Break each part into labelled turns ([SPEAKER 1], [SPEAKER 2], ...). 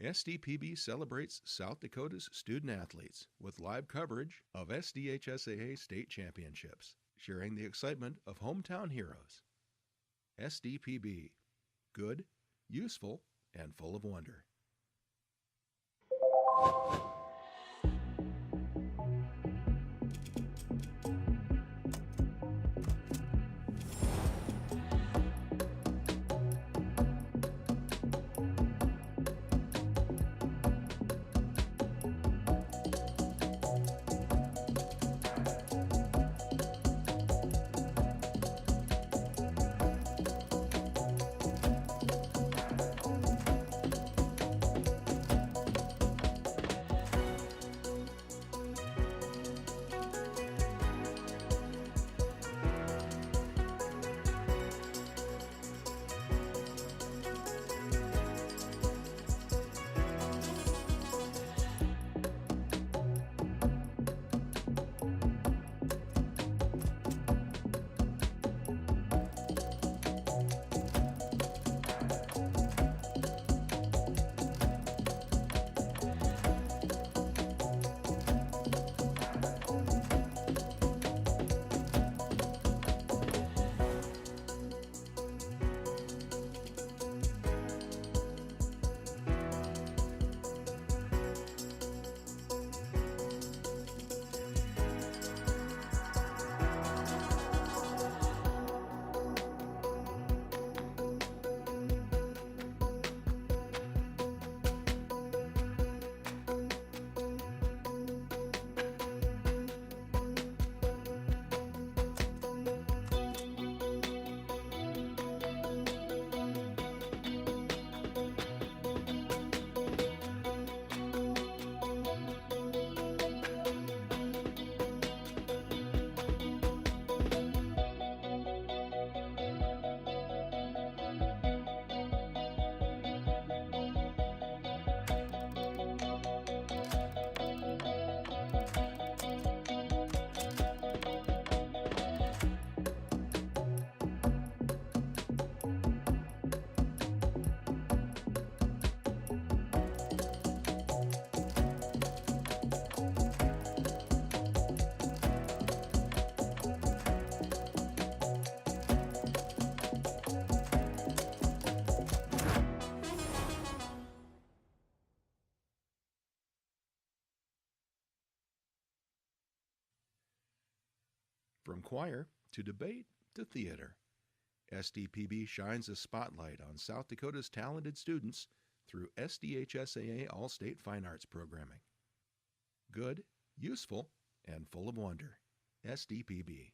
[SPEAKER 1] SDPB celebrates South Dakota's student athletes with live coverage of SDHSAA state championships, sharing the excitement of hometown heroes. SDPB, good, useful, and full of wonder. From choir to debate to theater, SDPB shines a spotlight on South Dakota's talented students through SDHSAA All-State Fine Arts programming. Good, useful, and full of wonder. SDPB.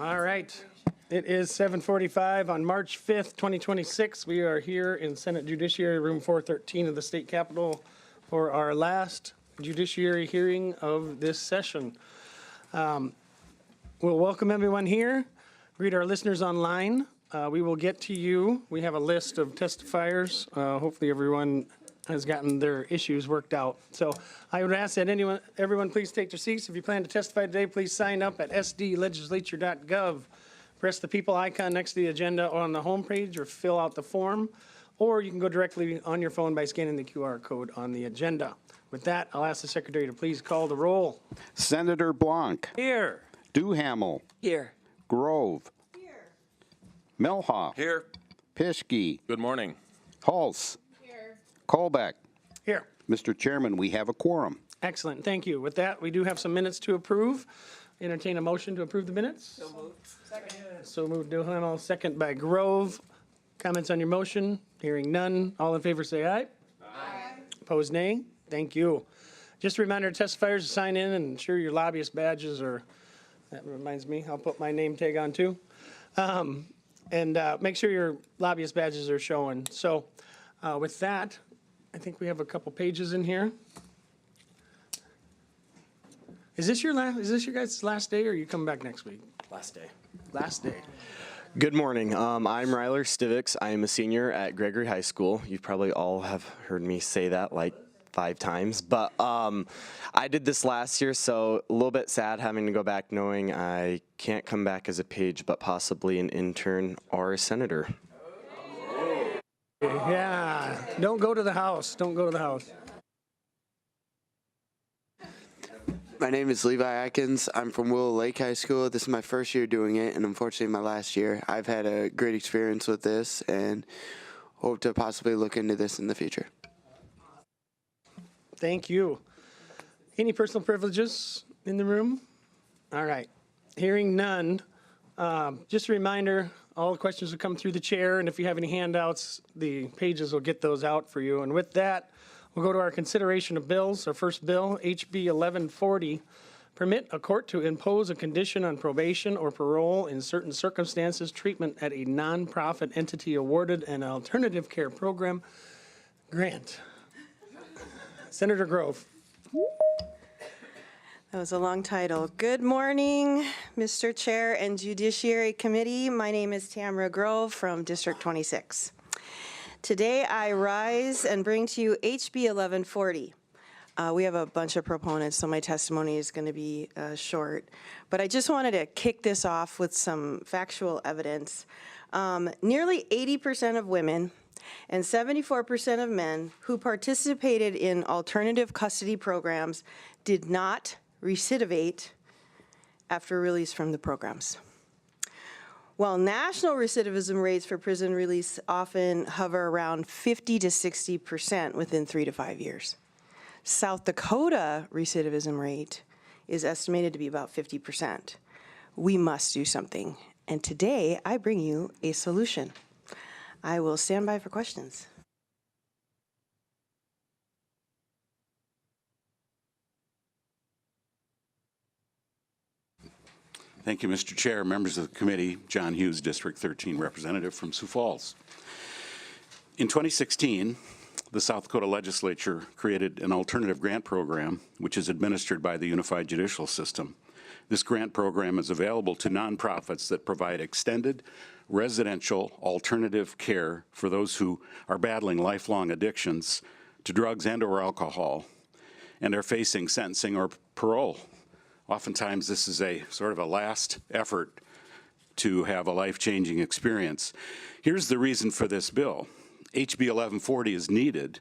[SPEAKER 2] All right. It is 7:45 on March 5th, 2026. We are here in Senate Judiciary Room 413 of the State Capitol for our last judiciary hearing of this session. We'll welcome everyone here, greet our listeners online. We will get to you. We have a list of testifiers. Hopefully everyone has gotten their issues worked out. So I would ask that everyone please take their seats. If you plan to testify today, please sign up at sdlegislature.gov. Press the people icon next to the agenda on the home page or fill out the form, or you can go directly on your phone by scanning the QR code on the agenda. With that, I'll ask the secretary to please call the roll.
[SPEAKER 3] Senator Blanc.
[SPEAKER 2] Here.
[SPEAKER 3] Duhamel.
[SPEAKER 4] Here.
[SPEAKER 3] Grove. Here. Melhoff.
[SPEAKER 4] Here.
[SPEAKER 3] Pischke.
[SPEAKER 4] Good morning.
[SPEAKER 3] Hulse. Here. Kolbeck.
[SPEAKER 2] Here.
[SPEAKER 3] Mr. Chairman, we have a quorum.
[SPEAKER 2] Excellent, thank you. With that, we do have some minutes to approve. Entertain a motion to approve the minutes.
[SPEAKER 4] So moved.
[SPEAKER 2] Second. So moved, Duhamel, second by Grove. Comments on your motion? Hearing none. All in favor say aye. Aye. Opposed, nay. Thank you. Just a reminder to testifiers to sign in and ensure your lobbyist badges are, that reminds me, I'll put my name tag on too. Make sure your lobbyist badges are showing. So with that, I think we have a couple pages in here. Is this your guys' last day, or are you coming back next week?
[SPEAKER 5] Last day.
[SPEAKER 2] Last day.
[SPEAKER 5] Good morning. I'm Ryler Stivix. I am a senior at Gregory High School. You probably all have heard me say that like 5 times, but I did this last year, so a little bit sad having to go back knowing I can't come back as a page, but possibly an intern or a senator.
[SPEAKER 2] Yeah, don't go to the house. Don't go to the house.
[SPEAKER 6] My name is Levi Atkins. I'm from Willow Lake High School. This is my first year doing it, and unfortunately my last year. I've had a great experience with this and hope to possibly look into this in the future.
[SPEAKER 2] Thank you. Any personal privileges in the room? All right. Hearing none, just a reminder, all the questions will come through the chair, and if you have any handouts, the pages will get those out for you. And with that, we'll go to our consideration of bills. Our first bill, HB 1140, permit a court to impose a condition on probation or parole in certain circumstances, treatment at a nonprofit entity awarded an alternative care program grant. Senator Grove.
[SPEAKER 7] That was a long title. Good morning, Mr. Chair and Judiciary Committee. My name is Tamara Grove from District 26. Today I rise and bring to you HB 1140. We have a bunch of proponents, so my testimony is going to be short. But I just wanted to kick this off with some factual evidence. Nearly 80% of women and 74% of men who participated in alternative custody programs did not recidivate after release from the programs. While national recidivism rates for prison release often hover around 50 to 60% within 3 to 5 years, South Dakota recidivism rate is estimated to be about 50%. We must do something, and today I bring you a solution. I will stand by for questions.
[SPEAKER 8] Thank you, Mr. Chair, members of the committee. John Hughes, District 13 representative from Sioux Falls. In 2016, the South Dakota legislature created an alternative grant program, which is administered by the Unified Judicial System. This grant program is available to nonprofits that provide extended residential alternative care for those who are battling lifelong addictions to drugs and/or alcohol and are facing sentencing or parole. Oftentimes, this is a sort of a last effort to have a life-changing experience. Here's the reason for this bill. HB 1140 is needed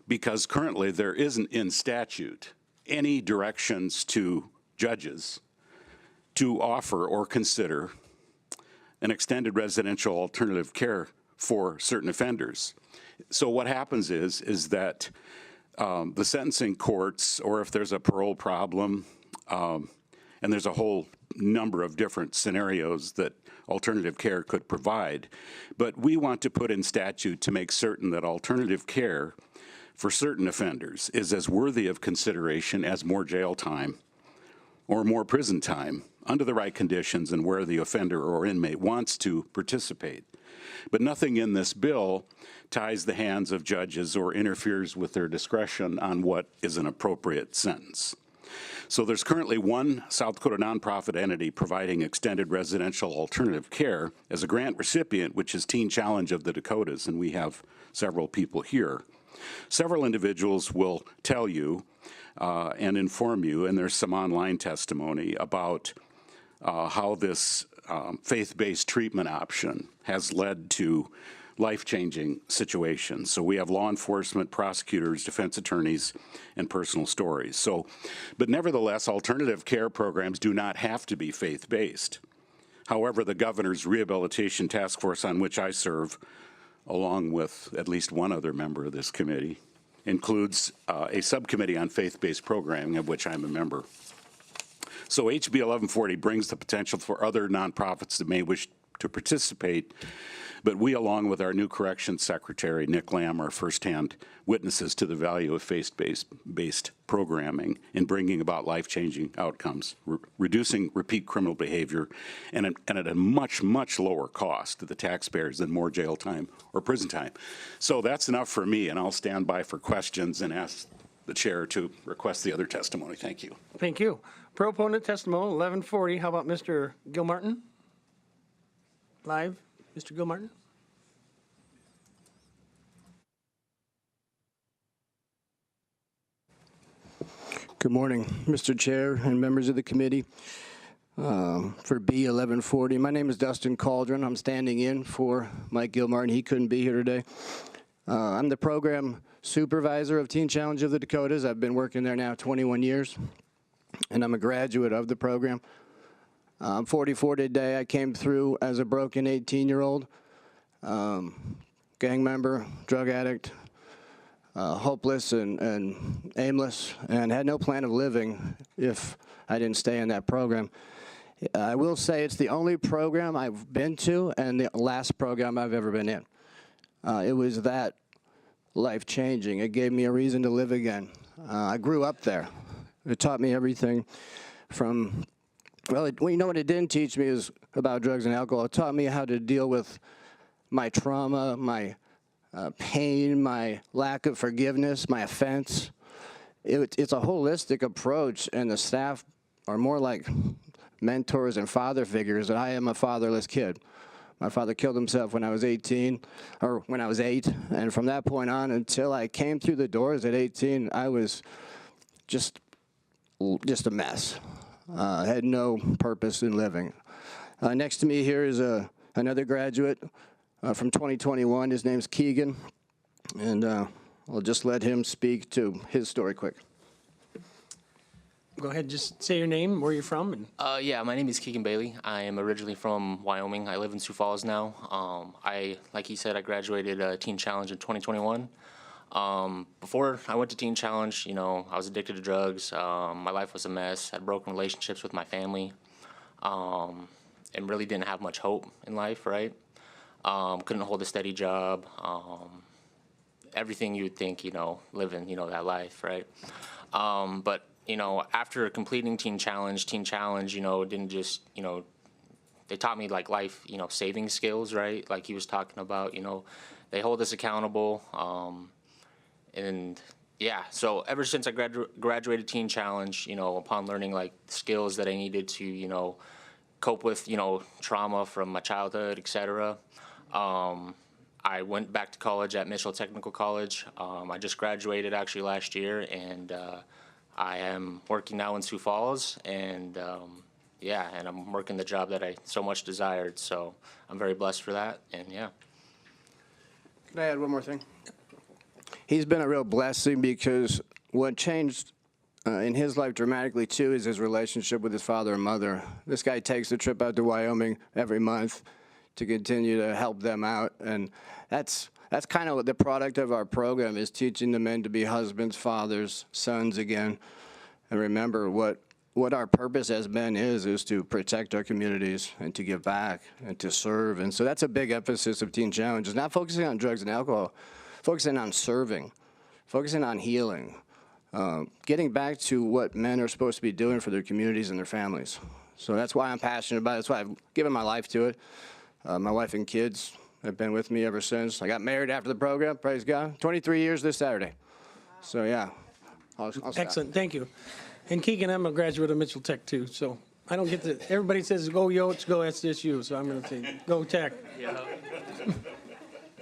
[SPEAKER 8] because currently there isn't in statute any directions to judges to offer or consider an extended residential alternative care for certain offenders. So what happens is that the sentencing courts, or if there's a parole problem, and there's a whole number of different scenarios that alternative care could provide, but we want to put in statute to make certain that alternative care for certain offenders is as worthy of consideration as more jail time or more prison time under the right conditions and where the offender or inmate wants to participate. But nothing in this bill ties the hands of judges or interferes with their discretion on what is an appropriate sentence. So there's currently one South Dakota nonprofit entity providing extended residential alternative care as a grant recipient, which is Teen Challenge of the Dakotas, and we have several people here. Several individuals will tell you and inform you, and there's some online testimony about how this faith-based treatment option has led to life-changing situations. So we have law enforcement, prosecutors, defense attorneys, and personal stories. But nevertheless, alternative care programs do not have to be faith-based. However, the governor's rehabilitation task force, on which I serve, along with at least one other member of this committee, includes a subcommittee on faith-based programming, of which I'm a member. So HB 1140 brings the potential for other nonprofits that may wish to participate, but we, along with our new corrections secretary, Nick Lamb, are firsthand witnesses to the value of faith-based programming in bringing about life-changing outcomes, reducing repeat criminal behavior, and at a much, much lower cost to the taxpayers than more jail time or prison time. So that's enough for me, and I'll stand by for questions and ask the chair to request the other testimony. Thank you.
[SPEAKER 2] Thank you. Proponent testimony, 1140. How about Mr. Gilmartin? Live, Mr. Gilmartin?
[SPEAKER 4] Good morning, Mr. Chair and members of the committee. For B 1140, my name is Dustin Cauldron. I'm standing in for Mike Gilmartin. He couldn't be here today. I'm the program supervisor of Teen Challenge of the Dakotas. I've been working there now 21 years, and I'm a graduate of the program. I'm 44 today. I came through as a broken 18-year-old, gang member, drug addict, hopeless and aimless, and had no plan of living if I didn't stay in that program. I will say it's the only program I've been to and the last program I've ever been in. It was that life-changing. It gave me a reason to live again. I grew up there. It taught me everything from, well, you know what it didn't teach me is about drugs and alcohol. It taught me how to deal with my trauma, my pain, my lack of forgiveness, my offense. It's a holistic approach, and the staff are more like mentors and father figures. I am a fatherless kid. My father killed himself when I was 18, or when I was 8, and from that point on until I came through the doors at 18, I was just a mess. I had no purpose in living. Next to me here is another graduate from 2021. His name's Keegan, and I'll just let him speak to his story quick.
[SPEAKER 2] Go ahead, just say your name, where you're from. And
[SPEAKER 9] Yeah, my name is Keegan Bailey. I am originally from Wyoming. I live in Sioux Falls now. Like he said, I graduated Teen Challenge in 2021. Before I went to Teen Challenge, I was addicted to drugs. My life was a mess. I had broken relationships with my family, and really didn't have much hope in life, right? Couldn't hold a steady job. Everything you would think, living, that life, right? But after completing Teen Challenge, didn't just, they taught me like life, saving skills, right? Like he was talking about, they hold us accountable. And yeah, so ever since I graduated Teen Challenge, upon learning like skills that I needed to, cope with, trauma from my childhood, etc. I went back to college at Mitchell Technical College. I just graduated actually last year, and I am working now in Sioux Falls, and and I'm working the job that I so much desired, so I'm very blessed for that, and yeah.
[SPEAKER 4] Can I add one more thing? He's been a real blessing because what changed in his life dramatically, too, is his relationship with his father and mother. This guy takes a trip out to Wyoming every month to continue to help them out, and that's kind of what the product of our program is, teaching the men to be husbands, fathers, sons again. And remember, what our purpose as men is to protect our communities and to give back and to serve. And so that's a big emphasis of Teen Challenge, is not focusing on drugs and alcohol, focusing on serving, focusing on healing, getting back to what men are supposed to be doing for their communities and their families. So that's why I'm passionate about it. That's why I've given my life to it. My wife and kids have been with me ever since. I got married after the program, praise God. 23 years this Saturday. So yeah, I'll stop.
[SPEAKER 2] Excellent, thank you. And Keegan, I'm a graduate of Mitchell Tech too, so I don't get to, everybody says go Yotes, go SDSU, so I'm gonna say go Tech.
[SPEAKER 9] Yeah.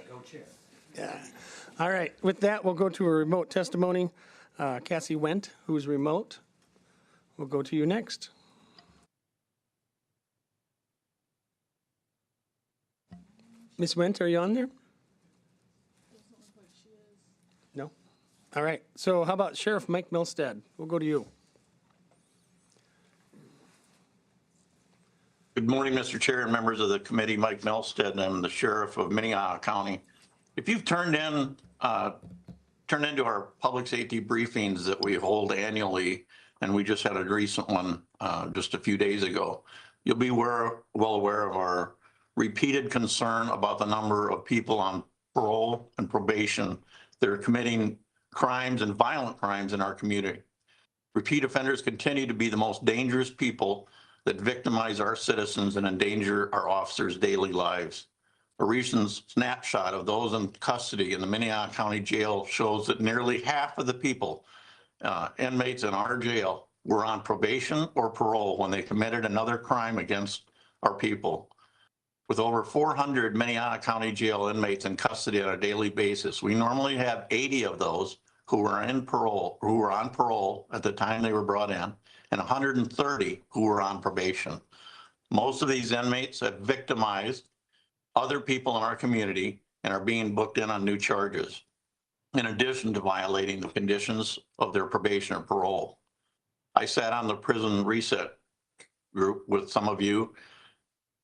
[SPEAKER 2] Go Chair. Yeah. All right, with that, we'll go to a remote testimony. Cassie Wendt, who's remote, we'll go to you next. Ms. Wendt, are you on there? No? All right, so how about Sheriff Mike Milstead? We'll go to you.
[SPEAKER 10] Good morning, Mr. Chair and members of the committee. Mike Milstead, I'm the sheriff of Minnehaha County. If you've turned into our public safety briefings that we hold annually, and we just had a recent one just a few days ago, you'll be well aware of our repeated concern about the number of people on parole and probation that are committing crimes and violent crimes in our community. Repeat offenders continue to be the most dangerous people that victimize our citizens and endanger our officers' daily lives. A recent snapshot of those in custody in the Minnehaha County Jail shows that nearly half of the people, inmates in our jail, were on probation or parole when they committed another crime against our people. With over 400 Minnehaha County Jail inmates in custody on a daily basis, we normally have 80 of those who were on parole at the time they were brought in, and 130 who were on probation. Most of these inmates have victimized other people in our community and are being booked in on new charges, in addition to violating the conditions of their probation or parole. I sat on the prison reset group with some of you,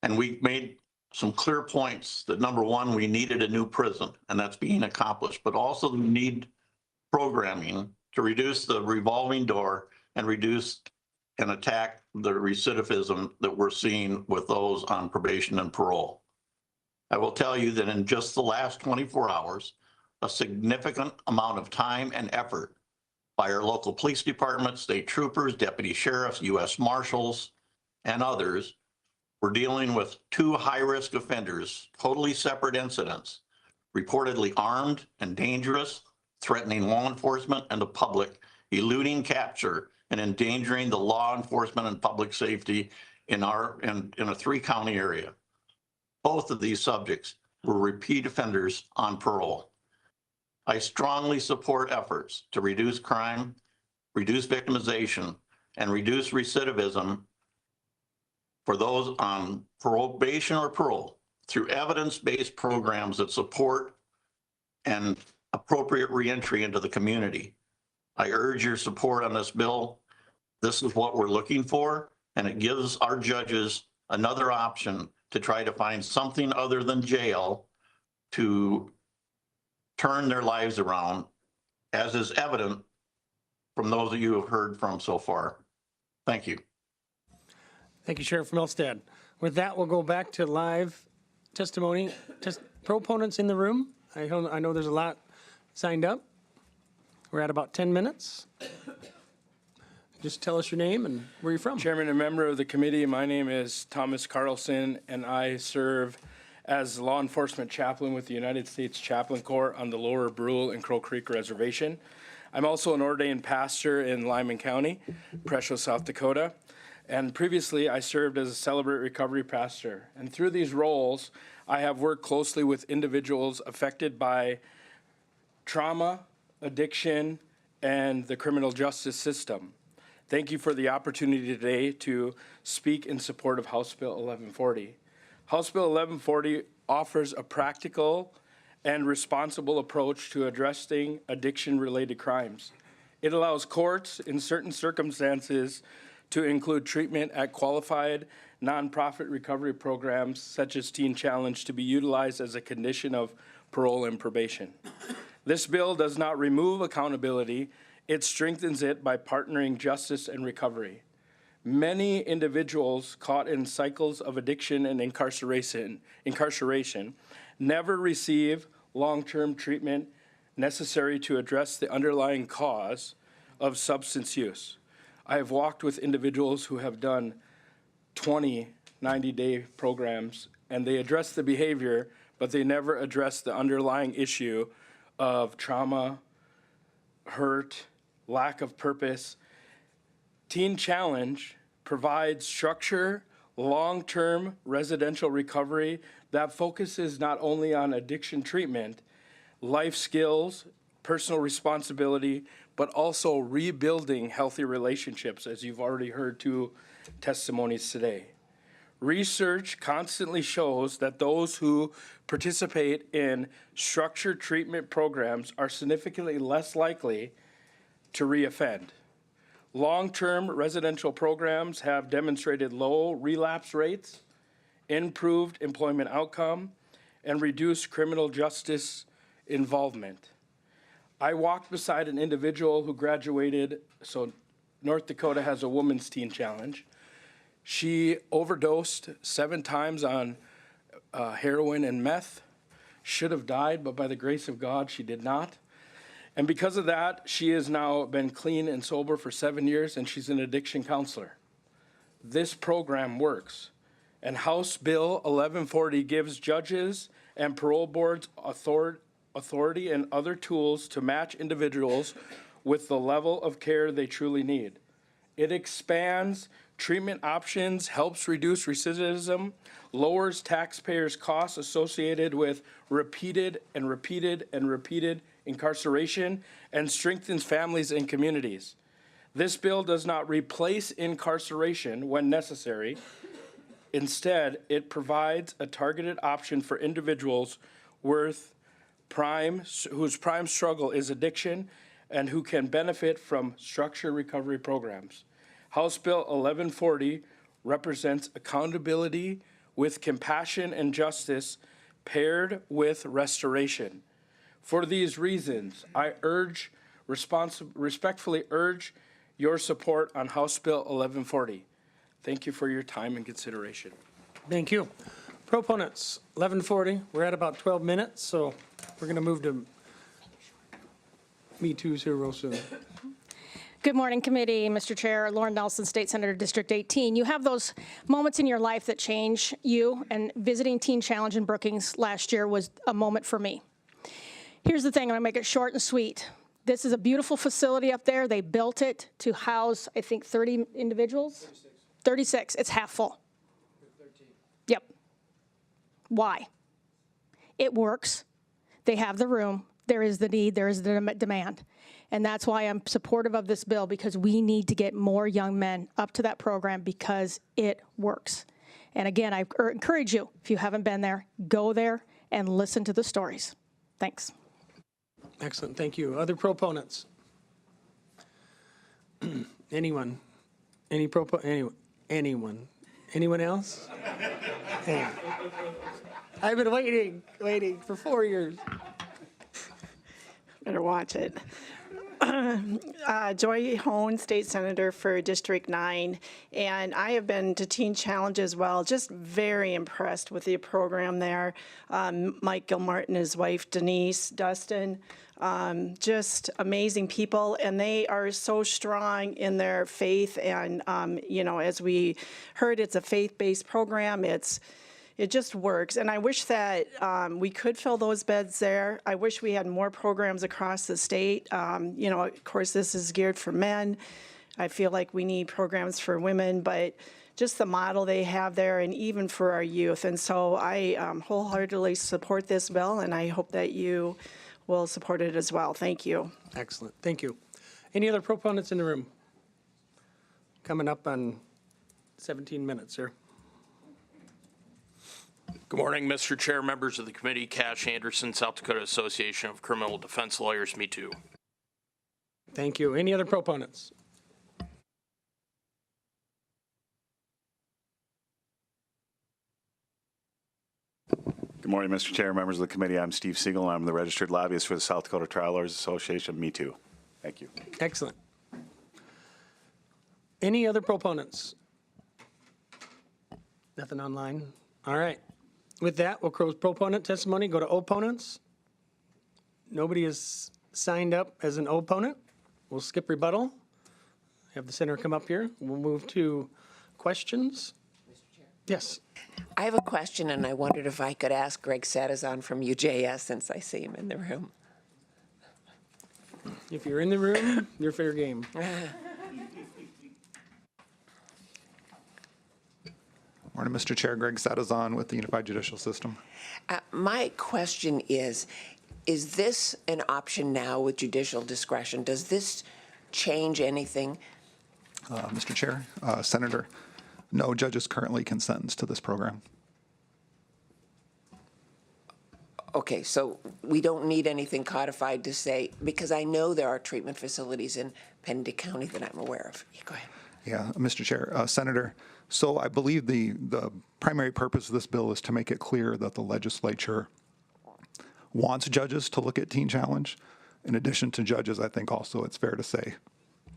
[SPEAKER 10] and we made some clear points that, number one, we needed a new prison, and that's being accomplished, but also we need programming to reduce the revolving door and reduce and attack the recidivism that we're seeing with those on probation and parole. I will tell you that in just the last 24 hours, a significant amount of time and effort by our local police departments, state troopers, deputy sheriffs, U.S. Marshals, and others, we're dealing with 2 high-risk offenders, totally separate incidents, reportedly armed and dangerous, threatening law enforcement and the public, eluding capture, and endangering the law enforcement and public safety in a 3-county area. Both of these subjects were repeat offenders on parole. I strongly support efforts to reduce crime, reduce victimization, and reduce recidivism for those on probation or parole through evidence-based programs that support and appropriate reentry into the community. I urge your support on this bill. This is what we're looking for, and it gives our judges another option to try to find something other than jail to turn their lives around, as is evident from those that you have heard from so far. Thank you.
[SPEAKER 2] Thank you, Sheriff Milstead. With that, we'll go back to live testimony. Proponents in the room. I know there's a lot signed up. We're at about 10 minutes. Just tell us your name and where you're from.
[SPEAKER 11] Chairman and member of the committee, my name is Thomas Carlson, and I serve as law enforcement chaplain with the United States Chaplain Corps on the Lower Brule and Crow Creek Reservation. I'm also an ordained pastor in Lyman County, Presho, South Dakota. And previously, I served as a Celebrate Recovery pastor. And through these roles, I have worked closely with individuals affected by trauma, addiction, and the criminal justice system. Thank you for the opportunity today to speak in support of House Bill 1140. House Bill 1140 offers a practical and responsible approach to addressing addiction-related crimes. It allows courts, in certain circumstances, to include treatment at qualified nonprofit recovery programs such as Teen Challenge to be utilized as a condition of parole and probation. This bill does not remove accountability, it strengthens it by partnering justice and recovery. Many individuals caught in cycles of addiction and incarceration never receive long-term treatment necessary to address the underlying cause of substance use. I have walked with individuals who have done 20 90-day programs, and they address the behavior, but they never address the underlying issue of trauma, hurt, lack of purpose. Teen Challenge provides structure, long-term residential recovery that focuses not only on addiction treatment, life skills, personal responsibility, but also rebuilding healthy relationships, as you've already heard two testimonies today. Research constantly shows that those who participate in structured treatment programs are significantly less likely to reoffend. Long-term residential programs have demonstrated low relapse rates, improved employment outcome, and reduced criminal justice involvement. I walked beside an individual who graduated, so North Dakota has a Women's Teen Challenge. She overdosed 7 times on heroin and meth, should have died, but by the grace of God, she did not. And because of that, she has now been clean and sober for 7 years, and she's an addiction counselor. This program works. And House Bill 1140 gives judges and parole boards authority and other tools to match individuals with the level of care they truly need. It expands treatment options, helps reduce recidivism, lowers taxpayers' costs associated with repeated incarceration, and strengthens families and communities. This bill does not replace incarceration when necessary. Instead, it provides a targeted option for individuals whose prime struggle is addiction and who can benefit from structured recovery programs. House Bill 1140 represents accountability with compassion and justice paired with restoration. For these reasons, I respectfully urge your support on House Bill 1140. Thank you for your time and consideration.
[SPEAKER 2] Thank you. Proponents, 1140. We're at about 12 minutes, so we're going to move to Me Too's here real soon.
[SPEAKER 12] Good morning, committee. Mr. Chair, Lauren Nelson, State Senator, District 18. You have those moments in your life that change you, and visiting Teen Challenge in Brookings last year was a moment for me. Here's the thing, I'm going to make it short and sweet. This is a beautiful facility up there. They built it to house, I think, 30 individuals? 36. It's half full. 13. Yep. Why? It works. They have the room. There is the need. There is the demand. And that's why I'm supportive of this bill, because we need to get more young men up to that program because it works. And again, I encourage you, if you haven't been there, go there and listen to the stories. Thanks.
[SPEAKER 2] Excellent. Thank you. Other proponents? Anyone? Anyone? Anyone else? Hey. I've been waiting for 4 years.
[SPEAKER 13] Better watch it. Joy Hone, State Senator for District 9, and I have been to Teen Challenge as well. Just very impressed with the program there. Mike Gilmartin, his wife Denise, Dustin, just amazing people, and they are so strong in their faith. And you know, as we heard, it's a faith-based program. It just works, and I wish that we could fill those beds there. I wish we had more programs across the state. You know, of course, this is geared for men. I feel like we need programs for women, but just the model they have there, and even for our youth. And so I wholeheartedly support this bill, and I hope that you will support it as well. Thank you.
[SPEAKER 2] Excellent. Thank you. Any other proponents in the room? Coming up on 17 minutes, sir.
[SPEAKER 14] Good morning, Mr. Chair, members of the committee. Cash Anderson, South Dakota Association of Criminal Defense Lawyers, Me Too.
[SPEAKER 2] Thank you. Any other proponents?
[SPEAKER 15] Good morning, Mr. Chair, members of the committee. I'm Steve Siegel, and I'm the registered lobbyist for the South Dakota Trial Lawyers Association, Me Too. Thank you.
[SPEAKER 2] Excellent. Any other proponents? Nothing online? All right. With that, we'll close proponent testimony, go to opponents. Nobody is signed up as an opponent. we'll skip rebuttal. Have the senator come up here. We'll move to questions. Yes.
[SPEAKER 16] I have a question, and I wondered if I could ask Greg Sadazon from UJS since I see him in the room.
[SPEAKER 2] If you're in the room, you're fair game.
[SPEAKER 17] Morning, Mr. Chair. Greg Sadazon with the Unified Judicial System.
[SPEAKER 16] My question is this an option now with judicial discretion? Does this change anything?
[SPEAKER 17] Mr. Chair, Senator, no judges currently can sentence to this program.
[SPEAKER 16] Okay, so we don't need anything codified to say, because I know there are treatment facilities in Pennington County that I'm aware of. Go ahead.
[SPEAKER 17] Yeah, Mr. Chair, Senator, so I believe the primary purpose of this bill is to make it clear that the legislature wants judges to look at teen challenge. In addition to judges, I think also it's fair to say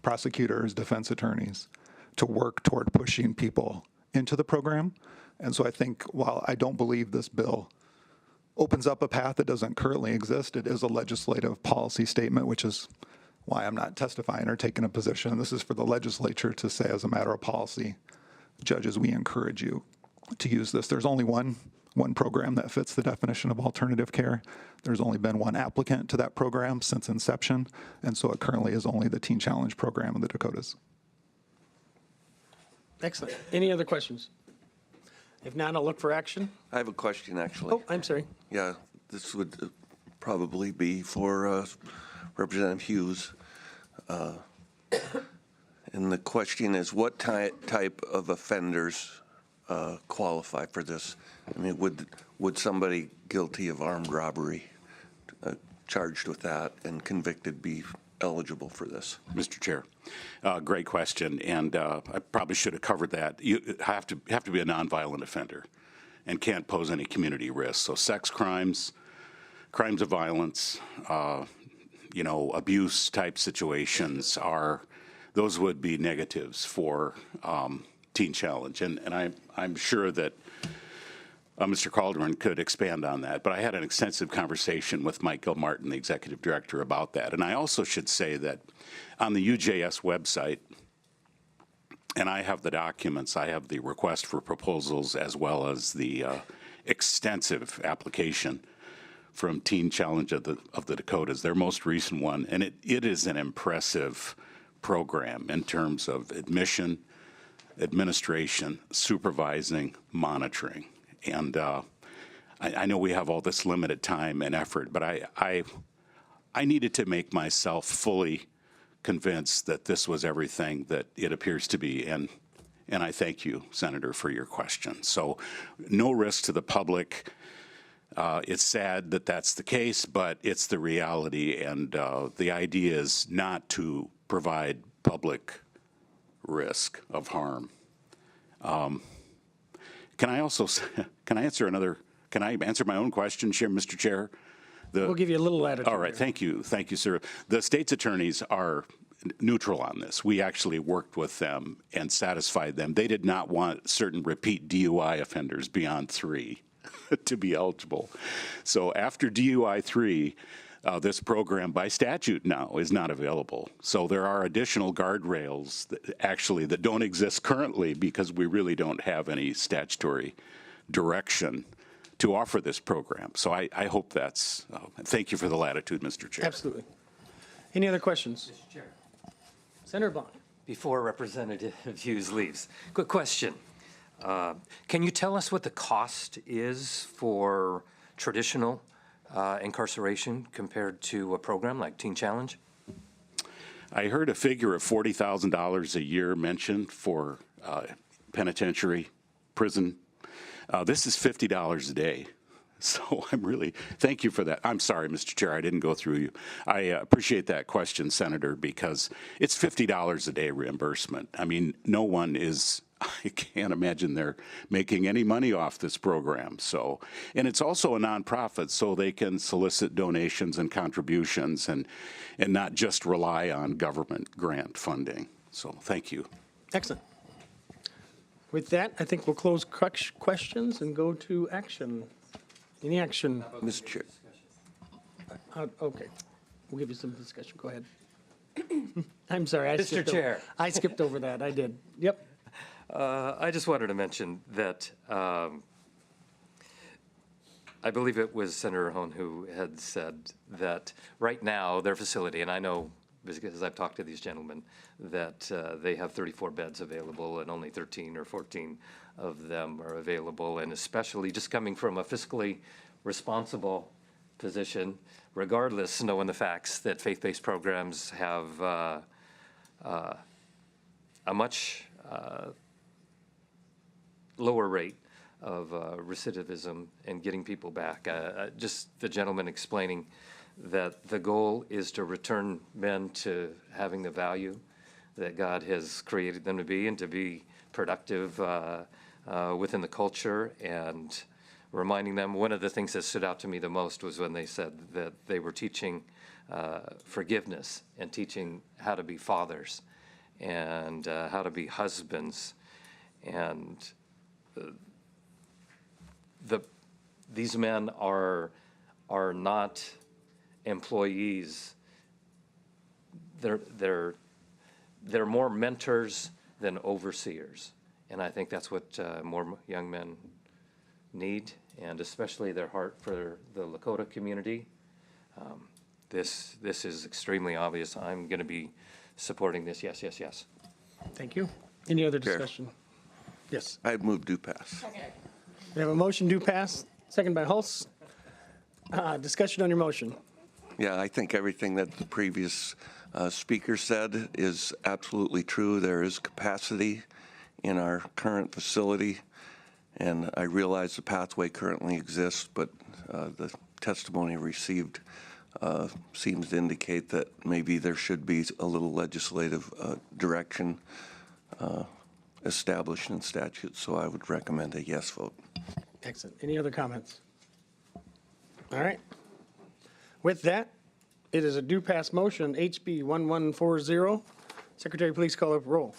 [SPEAKER 17] prosecutors, defense attorneys, to work toward pushing people into the program. And so I think while I don't believe this bill opens up a path that doesn't currently exist, it is a legislative policy statement, which is why I'm not testifying or taking a position. This is for the legislature to say, as a matter of policy, judges, we encourage you to use this. There's only one program that fits the definition of alternative care. There's only been one applicant to that program since inception, and so it currently is only the Teen Challenge program in the Dakotas.
[SPEAKER 2] Excellent. Any other questions? If not, I'll look for action.
[SPEAKER 18] I have a question, actually.
[SPEAKER 2] Oh, I'm sorry.
[SPEAKER 18] Yeah, this would probably be for Representative Hughes. And the question is, what type of offenders qualify for this? I mean, would somebody guilty of armed robbery, charged with that and convicted, be eligible for this?
[SPEAKER 8] Mr. Chair, great question, and I probably should have covered that. You have to be a nonviolent offender and can't pose any community risk. So sex crimes, crimes of violence, abuse type situations those would be negatives for Teen Challenge, and I'm sure that Mr. Calderon could expand on that, but I had an extensive conversation with Mike Gilmartin, the executive director, about that. And I also should say that on the UJS website, and I have the documents, I have the request for proposals as well as the extensive application from Teen Challenge of the Dakotas, their most recent one, and it is an impressive program in terms of admission, administration, supervising, monitoring. And I know we have all this limited time and effort, but I needed to make myself fully convinced that this was everything that it appears to be. And I thank you, Senator, for your question. So no risk to the public. It's sad that that's the case, but it's the reality. And the idea is not to provide public risk of harm. Can I answer my own question, Mr. Chair?
[SPEAKER 2] We'll give you a little latitude.
[SPEAKER 8] All right, thank you, sir. The state's attorneys are neutral on this. We actually worked with them and satisfied them. They did not want certain repeat DUI offenders beyond 3 to be eligible. So after DUI 3, this program by statute now is not available. So there are additional guardrails that don't exist currently because we really don't have any statutory direction to offer this program. So I hope that's, thank you for the latitude, Mr. Chair.
[SPEAKER 2] Absolutely. Any other questions?
[SPEAKER 19] Mr. Chair.
[SPEAKER 2] Senator Bond.
[SPEAKER 19] Before Representative Hughes leaves, quick question. Can you tell us what the cost is for traditional incarceration compared to a program like Teen Challenge?
[SPEAKER 8] I heard a figure of $40,000 a year mentioned for penitentiary prison. This is $50 a day. So thank you for that. I'm sorry, Mr. Chair, I didn't go through you. I appreciate that question, Senator, because it's $50 a day reimbursement. I mean, I can't imagine they're making any money off this program. So, and it's also a nonprofit, so they can solicit donations and contributions and not just rely on government grant funding. So, thank you.
[SPEAKER 2] Excellent. With that, I think we'll close questions and go to action. Any action?
[SPEAKER 18] Mr. Chair.
[SPEAKER 2] Okay. We'll give you some discussion. Go ahead. I'm sorry.
[SPEAKER 19] Mr. Chair.
[SPEAKER 2] I skipped over that. I did. Yep.
[SPEAKER 19] I just wanted to mention that I believe it was Senator Hone who had said that right now their facility, and I know because I've talked to these gentlemen, that they have 34 beds available and only 13 or 14 of them are available. And especially just coming from a fiscally responsible position, regardless, knowing the facts that faith-based programs have a much lower rate of recidivism and getting people back. Just the gentleman explaining that the goal is to return men to having the value that God has created them to be and to be productive within the culture, and reminding them. One of the things that stood out to me the most was when they said that they were teaching forgiveness and teaching how to be fathers and how to be husbands. And these men are not employees. They're more mentors than overseers, and I think that's what more young men need, and especially their heart for the Lakota community. This is extremely obvious. I'm going to be supporting this. Yes, yes, yes.
[SPEAKER 2] Thank you. Any other discussion? Yes.
[SPEAKER 18] I move do pass.
[SPEAKER 2] We have a motion do pass, second by Hulse. Discussion on your motion.
[SPEAKER 18] Yeah, I think everything that the previous speaker said is absolutely true. There is capacity in our current facility, and I realize the pathway currently exists, but the testimony received seems to indicate that maybe there should be a little legislative direction established in statute, so I would recommend a yes vote.
[SPEAKER 2] Excellent. Any other comments? All right. With that, it is a do pass motion, HB 1140. Secretary, please call up roll.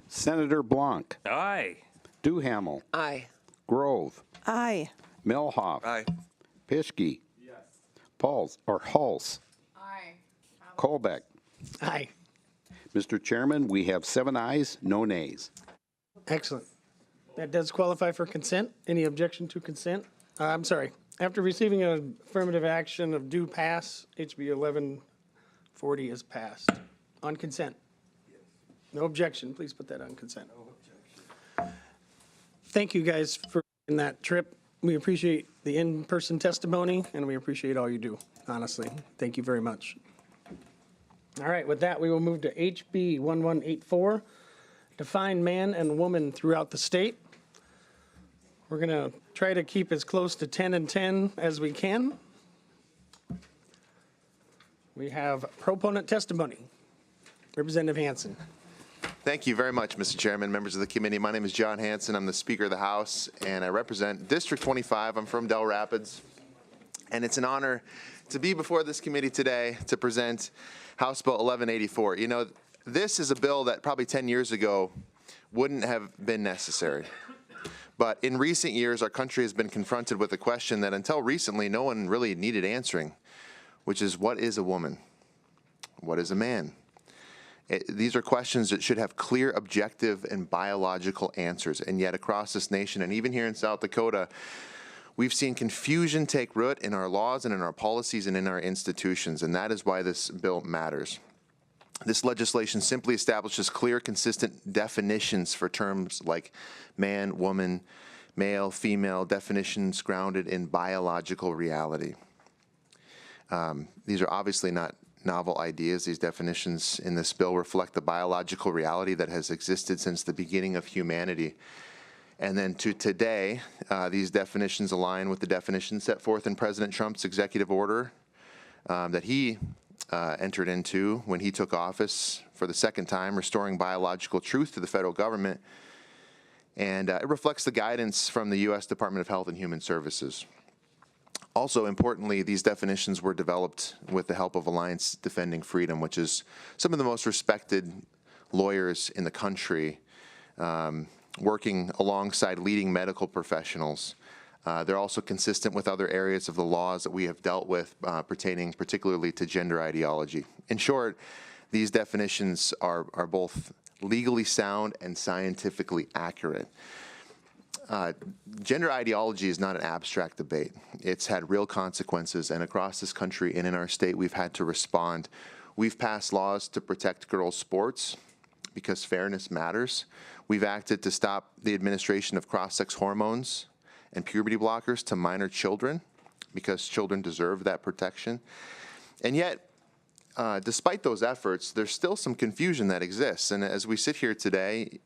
[SPEAKER 3] Senator Blanc.
[SPEAKER 19] Aye.
[SPEAKER 3] Duhamel.
[SPEAKER 16] Aye.
[SPEAKER 3] Grove.
[SPEAKER 7] Aye.
[SPEAKER 3] Milhoff.
[SPEAKER 18] Aye.
[SPEAKER 3] Pischke. Yes. Hulse.
[SPEAKER 20] Aye.
[SPEAKER 3] Colbeck.
[SPEAKER 2] Aye.
[SPEAKER 3] Mr. Chairman, we have 7 ayes, no nays.
[SPEAKER 2] Excellent. That does qualify for consent. Any objection to consent? I'm sorry. After receiving an affirmative action of do pass, HB 1140 is passed. On consent? No objection. Please put that on consent. Thank you guys for that trip. We appreciate the in-person testimony, and we appreciate all you do, honestly. Thank you very much. All right, with that, we will move to HB 1184, define man and woman throughout the state. We're going to try to keep as close to 10 and 10 as we can. We have proponent testimony. Representative Hansen.
[SPEAKER 21] Thank you very much, Mr. Chairman, members of the committee. My name is John Hansen. I'm the Speaker of the House, and I represent District 25. I'm from Del Rapids, and it's an honor to be before this committee today to present House Bill 1184. You know, this is a bill that probably 10 years ago wouldn't have been necessary. But in recent years, our country has been confronted with a question that until recently, no one really needed answering, which is, what is a woman? What is a man? These are questions that should have clear, objective, and biological answers. And yet across this nation, and even here in South Dakota, we've seen confusion take root in our laws and in our policies and in our institutions. And that is why this bill matters. This legislation simply establishes clear, consistent definitions for terms like man, woman, male, female, definitions grounded in biological reality. These are obviously not novel ideas. These definitions in this bill reflect the biological reality that has existed since the beginning of humanity. And then to today, these definitions align with the definitions set forth in President Trump's executive order that he entered into when he took office for the second time, restoring biological truth to the federal government. And it reflects the guidance from the U.S. Department of Health and Human Services. Also, importantly, these definitions were developed with the help of Alliance Defending Freedom, which is some of the most respected lawyers in the country, working alongside leading medical professionals. They're also consistent with other areas of the laws that we have dealt with pertaining particularly to gender ideology. In short, these definitions are both legally sound and scientifically accurate. Gender ideology is not an abstract debate. It's had real consequences, and across this country and in our state, we've had to respond. We've passed laws to protect girls' sports because fairness matters. We've acted to stop the administration of cross-sex hormones and puberty blockers to minor children because children deserve that protection. And yet, despite those efforts, there's still some confusion that exists. And as we sit here today,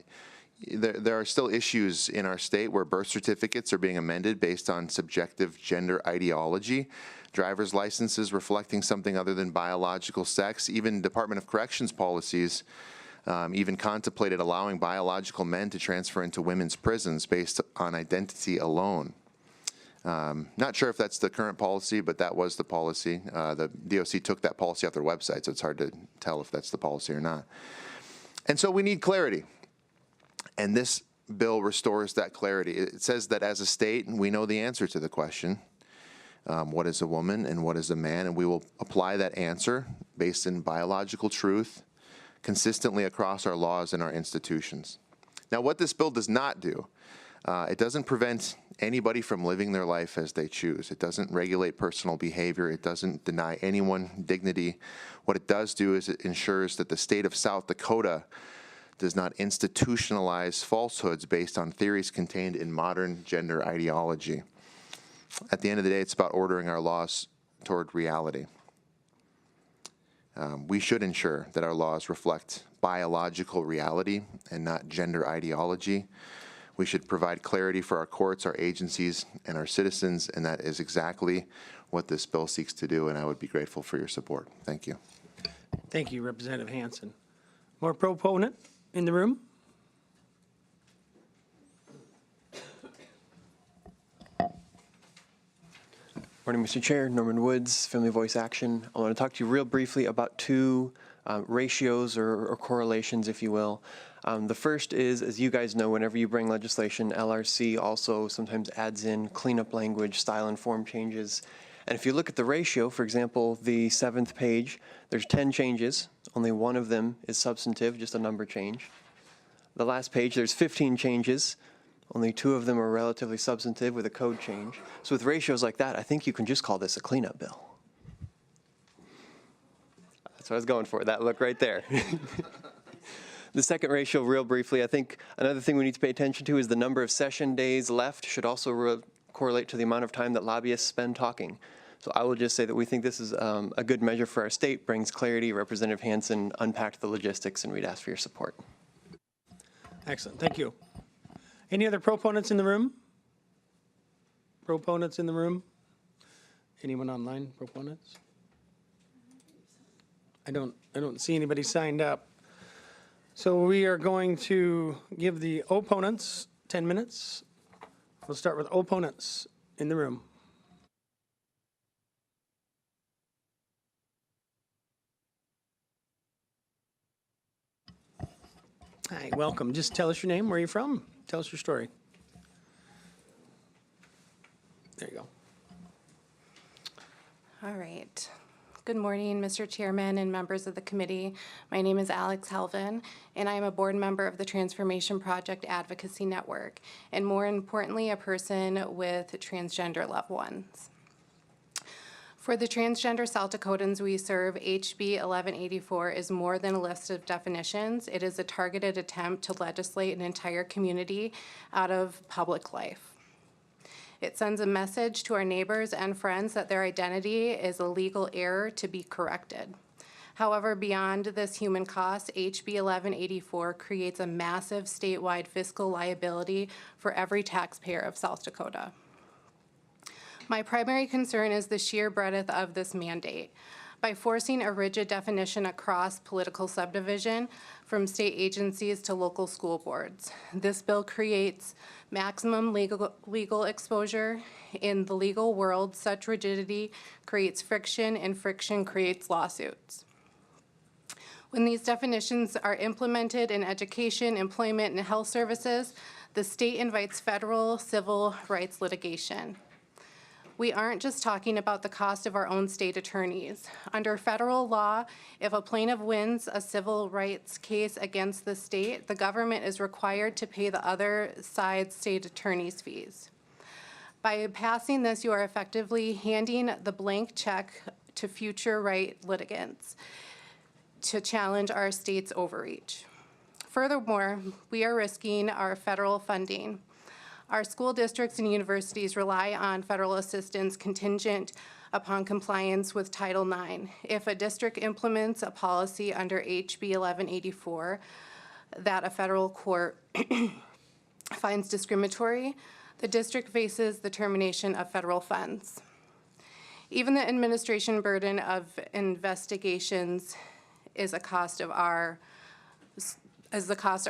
[SPEAKER 21] there are still issues in our state where birth certificates are being amended based on subjective gender ideology, driver's licenses reflecting something other than biological sex, even Department of Corrections policies even contemplated allowing biological men to transfer into women's prisons based on identity alone. Not sure if that's the current policy, but that was the policy. The DOC took that policy off their website, so it's hard to tell if that's the policy or not. And so we need clarity. And this bill restores that clarity. It says that as a state, we know the answer to the question, what is a woman and what is a man, and we will apply that answer based in biological truth consistently across our laws and our institutions. Now, what this bill does not do, it doesn't prevent anybody from living their life as they choose. It doesn't regulate personal behavior. It doesn't deny anyone dignity. What it does do is it ensures that the state of South Dakota does not institutionalize falsehoods based on theories contained in modern gender ideology. At the end of the day, it's about ordering our laws toward reality. We should ensure that our laws reflect biological reality and not gender ideology. We should provide clarity for our courts, our agencies, and our citizens, and that is exactly what this bill seeks to do, and I would be grateful for your support. Thank you.
[SPEAKER 2] Thank you, Representative Hansen. More proponent in the room?
[SPEAKER 20] Morning, Mr. Chair. Norman Woods, Family Voice Action. I want to talk to you real briefly about two ratios or correlations, if you will. The first is, as you guys know, whenever you bring legislation, LRC also sometimes adds in cleanup language, style and form changes. And if you look at the ratio, for example, the 7th page, there's 10 changes. Only one of them is substantive, just a number change. The last page, there's 15 changes. Only 2 of them are relatively substantive with a code change. So with ratios like that, I think you can just call this a cleanup bill. That's what I was going for, that look right there. The second ratio, real briefly, I think another thing we need to pay attention to is the number of session days left should also correlate to the amount of time that lobbyists spend talking. So I will just say that we think this is a good measure for our state, brings clarity. Representative Hansen unpacked the logistics, and we'd ask for your support.
[SPEAKER 2] Excellent, thank you. Any other proponents in the room? Proponents in the room? Anyone online, proponents? I don't see anybody signed up. So we are going to give the opponents 10 minutes. We'll start with opponents in the room. Hi, welcome. Just tell us your name, where you're from. Tell us your story. There you go.
[SPEAKER 22] All right. Good morning, Mr. Chairman and members of the committee. My name is Alex Helvin, and I am a board member of the Transformation Project Advocacy Network, and more importantly, a person with transgender loved ones. For the transgender South Dakotans we serve, HB 1184 is more than a list of definitions. It is a targeted attempt to legislate an entire community out of public life. It sends a message to our neighbors and friends that their identity is a legal error to be corrected. However, beyond this human cost, HB 1184 creates a massive statewide fiscal liability for every taxpayer of South Dakota. My primary concern is the sheer breadth of this mandate. By forcing a rigid definition across political subdivision, from state agencies to local school boards, this bill creates maximum legal exposure. In the legal world, such rigidity creates friction, and friction creates lawsuits. When these definitions are implemented in education, employment, and health services, the state invites federal civil rights litigation. We aren't just talking about the cost of our own state attorneys. Under federal law, if a plaintiff wins a civil rights case against the state, the government is required to pay the other side's state attorney's fees. By passing this, you are effectively handing the blank check to future right litigants to challenge our state's overreach. Furthermore, we are risking our federal funding. Our school districts and universities rely on federal assistance contingent upon compliance with Title IX. If a district implements a policy under HB 1184 that a federal court finds discriminatory, the district faces the termination of federal funds. Even the administration burden of investigations is a cost our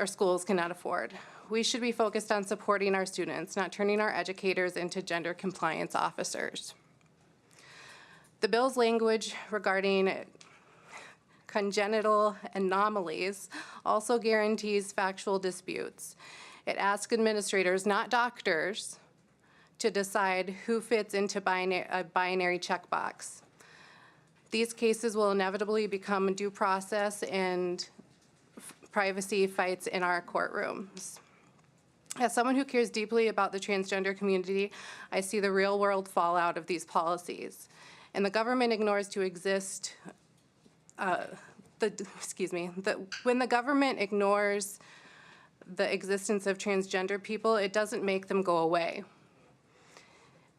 [SPEAKER 22] schools cannot afford. We should be focused on supporting our students, not turning our educators into gender compliance officers. The bill's language regarding congenital anomalies also guarantees factual disputes. It asks administrators, not doctors, to decide who fits into a binary checkbox. These cases will inevitably become due process and privacy fights in our courtrooms. As someone who cares deeply about the transgender community, I see the real-world fallout of these policies. And the government ignores to exist, when the government ignores the existence of transgender people, it doesn't make them go away.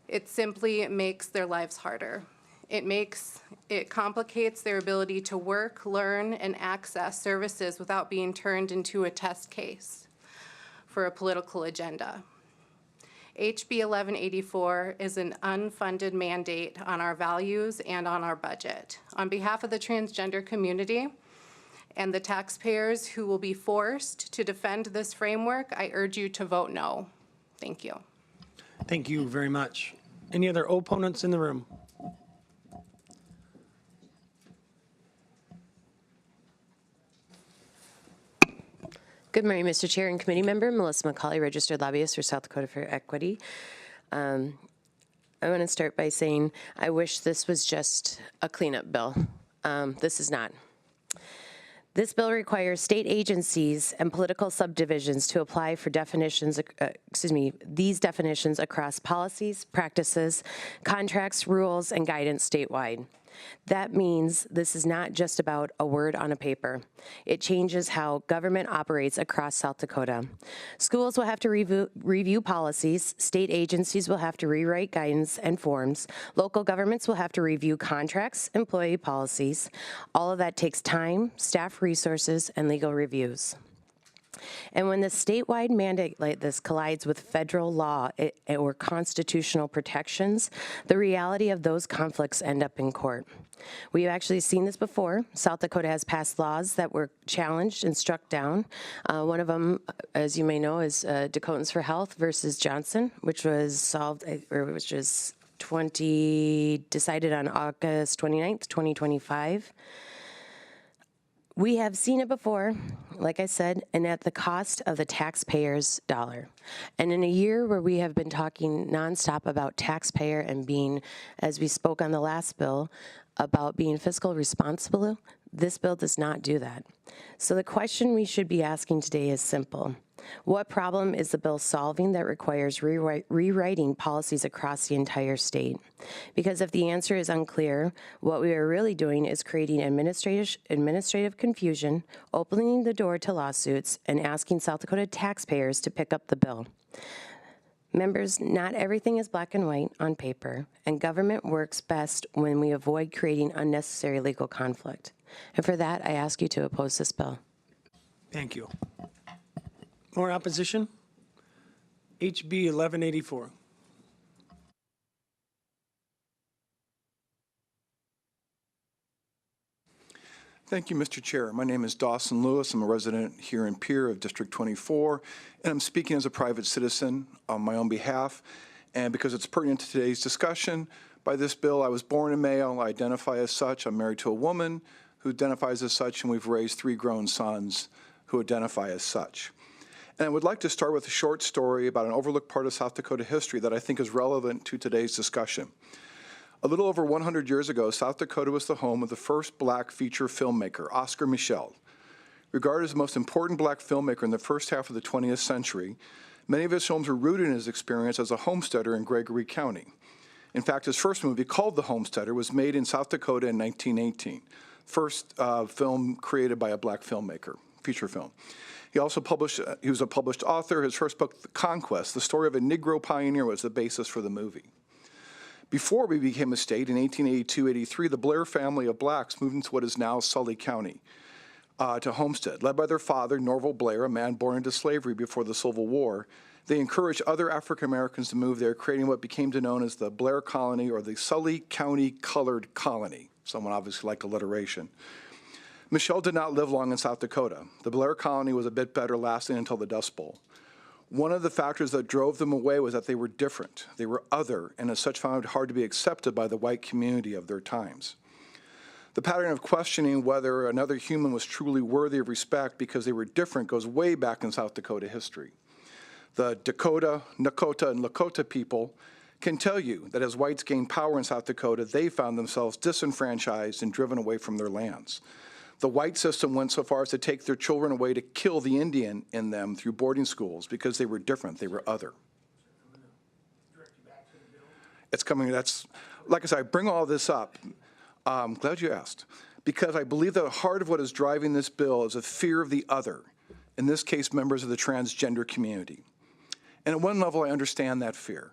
[SPEAKER 22] It simply makes their lives harder. It complicates their ability to work, learn, and access services without being turned into a test case for a political agenda. HB 1184 is an unfunded mandate on our values and on our budget. On behalf of the transgender community and the taxpayers who will be forced to defend this framework, I urge you to vote no. Thank you.
[SPEAKER 2] Thank you very much. Any other opponents in the room?
[SPEAKER 1] Good morning, Mr. Chair and committee member. Melissa McCauley, registered lobbyist for South Dakota for Equity. I want to start by saying I wish this was just a cleanup bill. This is not. This bill requires state agencies and political subdivisions to apply for definitions, these definitions across policies, practices, contracts, rules, and guidance statewide. That means this is not just about a word on a paper. It changes how government operates across South Dakota. Schools will have to review policies, state agencies will have to rewrite guidance and forms, local governments will have to review contracts, employee policies. All of that takes time, staff resources, and legal reviews. And when the statewide mandate like this collides with federal law or constitutional protections, the reality of those conflicts end up in court. We've actually seen this before. South Dakota has passed laws that were challenged and struck down. One of them, as you may know, is Dakotans for Health versus Johnson, which was solved, or which was decided on August 29th, 2025. We have seen it before, like I said, and at the cost of the taxpayer's dollar. And in a year where we have been talking nonstop about taxpayer and being, as we spoke on the last bill, about being fiscal responsible, this bill does not do that. So the question we should be asking today is simple. What problem is the bill solving that requires rewriting policies across the entire state? Because if the answer is unclear, what we are really doing is creating administrative confusion, opening the door to lawsuits, and asking South Dakota taxpayers to pick up the bill. Members, not everything is black and white on paper, and government works best when we avoid creating unnecessary legal conflict. And for that, I ask you to oppose this bill.
[SPEAKER 2] Thank you. More opposition? HB 1184.
[SPEAKER 17] Thank you, Mr. Chair. My name is Dawson Lewis. I'm a resident here in Pierre of District 24, and I'm speaking as a private citizen on my own behalf. And because it's pertinent to today's discussion, by this bill, I was born a male, I identify as such. I'm married to a woman who identifies as such, and we've raised 3 grown sons who identify as such. And I would like to start with a short story about an overlooked part of South Dakota history that I think is relevant to today's discussion. A little over 100 years ago, South Dakota was the home of the first black feature filmmaker, Oscar Michel. Regarded as the most important black filmmaker in the first half of the 20th century, many of his films were rooted in his experience as a homesteader in Gregory County. In fact, his first movie, called The Homesteader, was made in South Dakota in 1918, first film created by a black filmmaker, feature film. He also he was a published author. His first book, The Conquest, the story of a Negro pioneer, was the basis for the movie. Before we became a state in 1882-83, the Blair family of blacks moved into what is now Sully County to Homestead. Led by their father, Norval Blair, a man born into slavery before the Civil War, they encouraged other African Americans to move there, creating what became known as the Blair Colony, or the Sully County Colored Colony. Someone obviously liked alliteration. Michel did not live long in South Dakota. The Blair Colony was a bit better, lasting until the Dust Bowl. One of the factors that drove them away was that they were different. They were other, and as such found it hard to be accepted by the white community of their times. The pattern of questioning whether another human was truly worthy of respect because they were different goes way back in South Dakota history. The Dakota, Nakota, and Lakota people can tell you that as whites gained power in South Dakota, they found themselves disenfranchised and driven away from their lands. The white system went so far as to take their children away to kill the Indian in them through boarding schools because they were different, they were other. It's coming, like I said, I bring all this up. I'm glad you asked, because I believe that the heart of what is driving this bill is a fear of the other, in this case, members of the transgender community. And at one level, I understand that fear.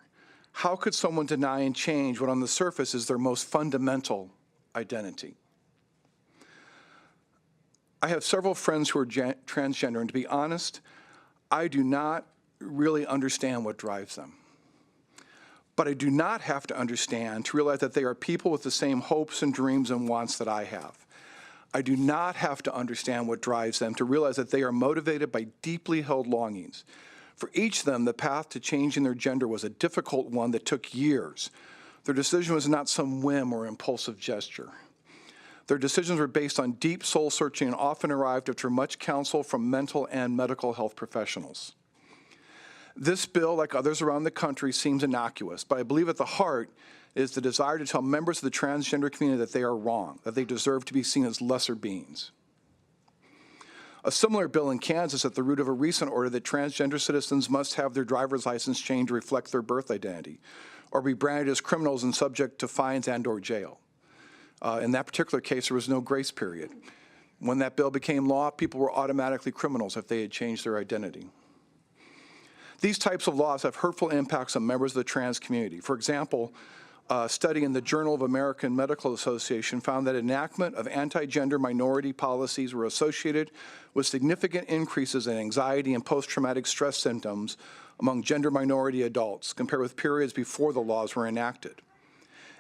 [SPEAKER 17] How could someone deny and change what on the surface is their most fundamental identity? I have several friends who are transgender, and to be honest, I do not really understand what drives them. But I do not have to understand to realize that they are people with the same hopes and dreams and wants that I have. I do not have to understand what drives them to realize that they are motivated by deeply held longings. For each of them, the path to changing their gender was a difficult one that took years. Their decision was not some whim or impulsive gesture. Their decisions were based on deep soul searching and often arrived after much counsel from mental and medical health professionals. This bill, like others around the country, seems innocuous, but I believe at the heart is the desire to tell members of the transgender community that they are wrong, that they deserve to be seen as lesser beings. A similar bill in Kansas at the root of a recent order that transgender citizens must have their driver's license changed to reflect their birth identity, or be branded as criminals and subject to fines and/or jail. In that particular case, there was no grace period. When that bill became law, people were automatically criminals if they had changed their identity. These types of laws have hurtful impacts on members of the trans community. For example, a study in the Journal of American Medical Association found that enactment of anti-gender minority policies were associated with significant increases in anxiety and post-traumatic stress symptoms among gender minority adults compared with periods before the laws were enacted.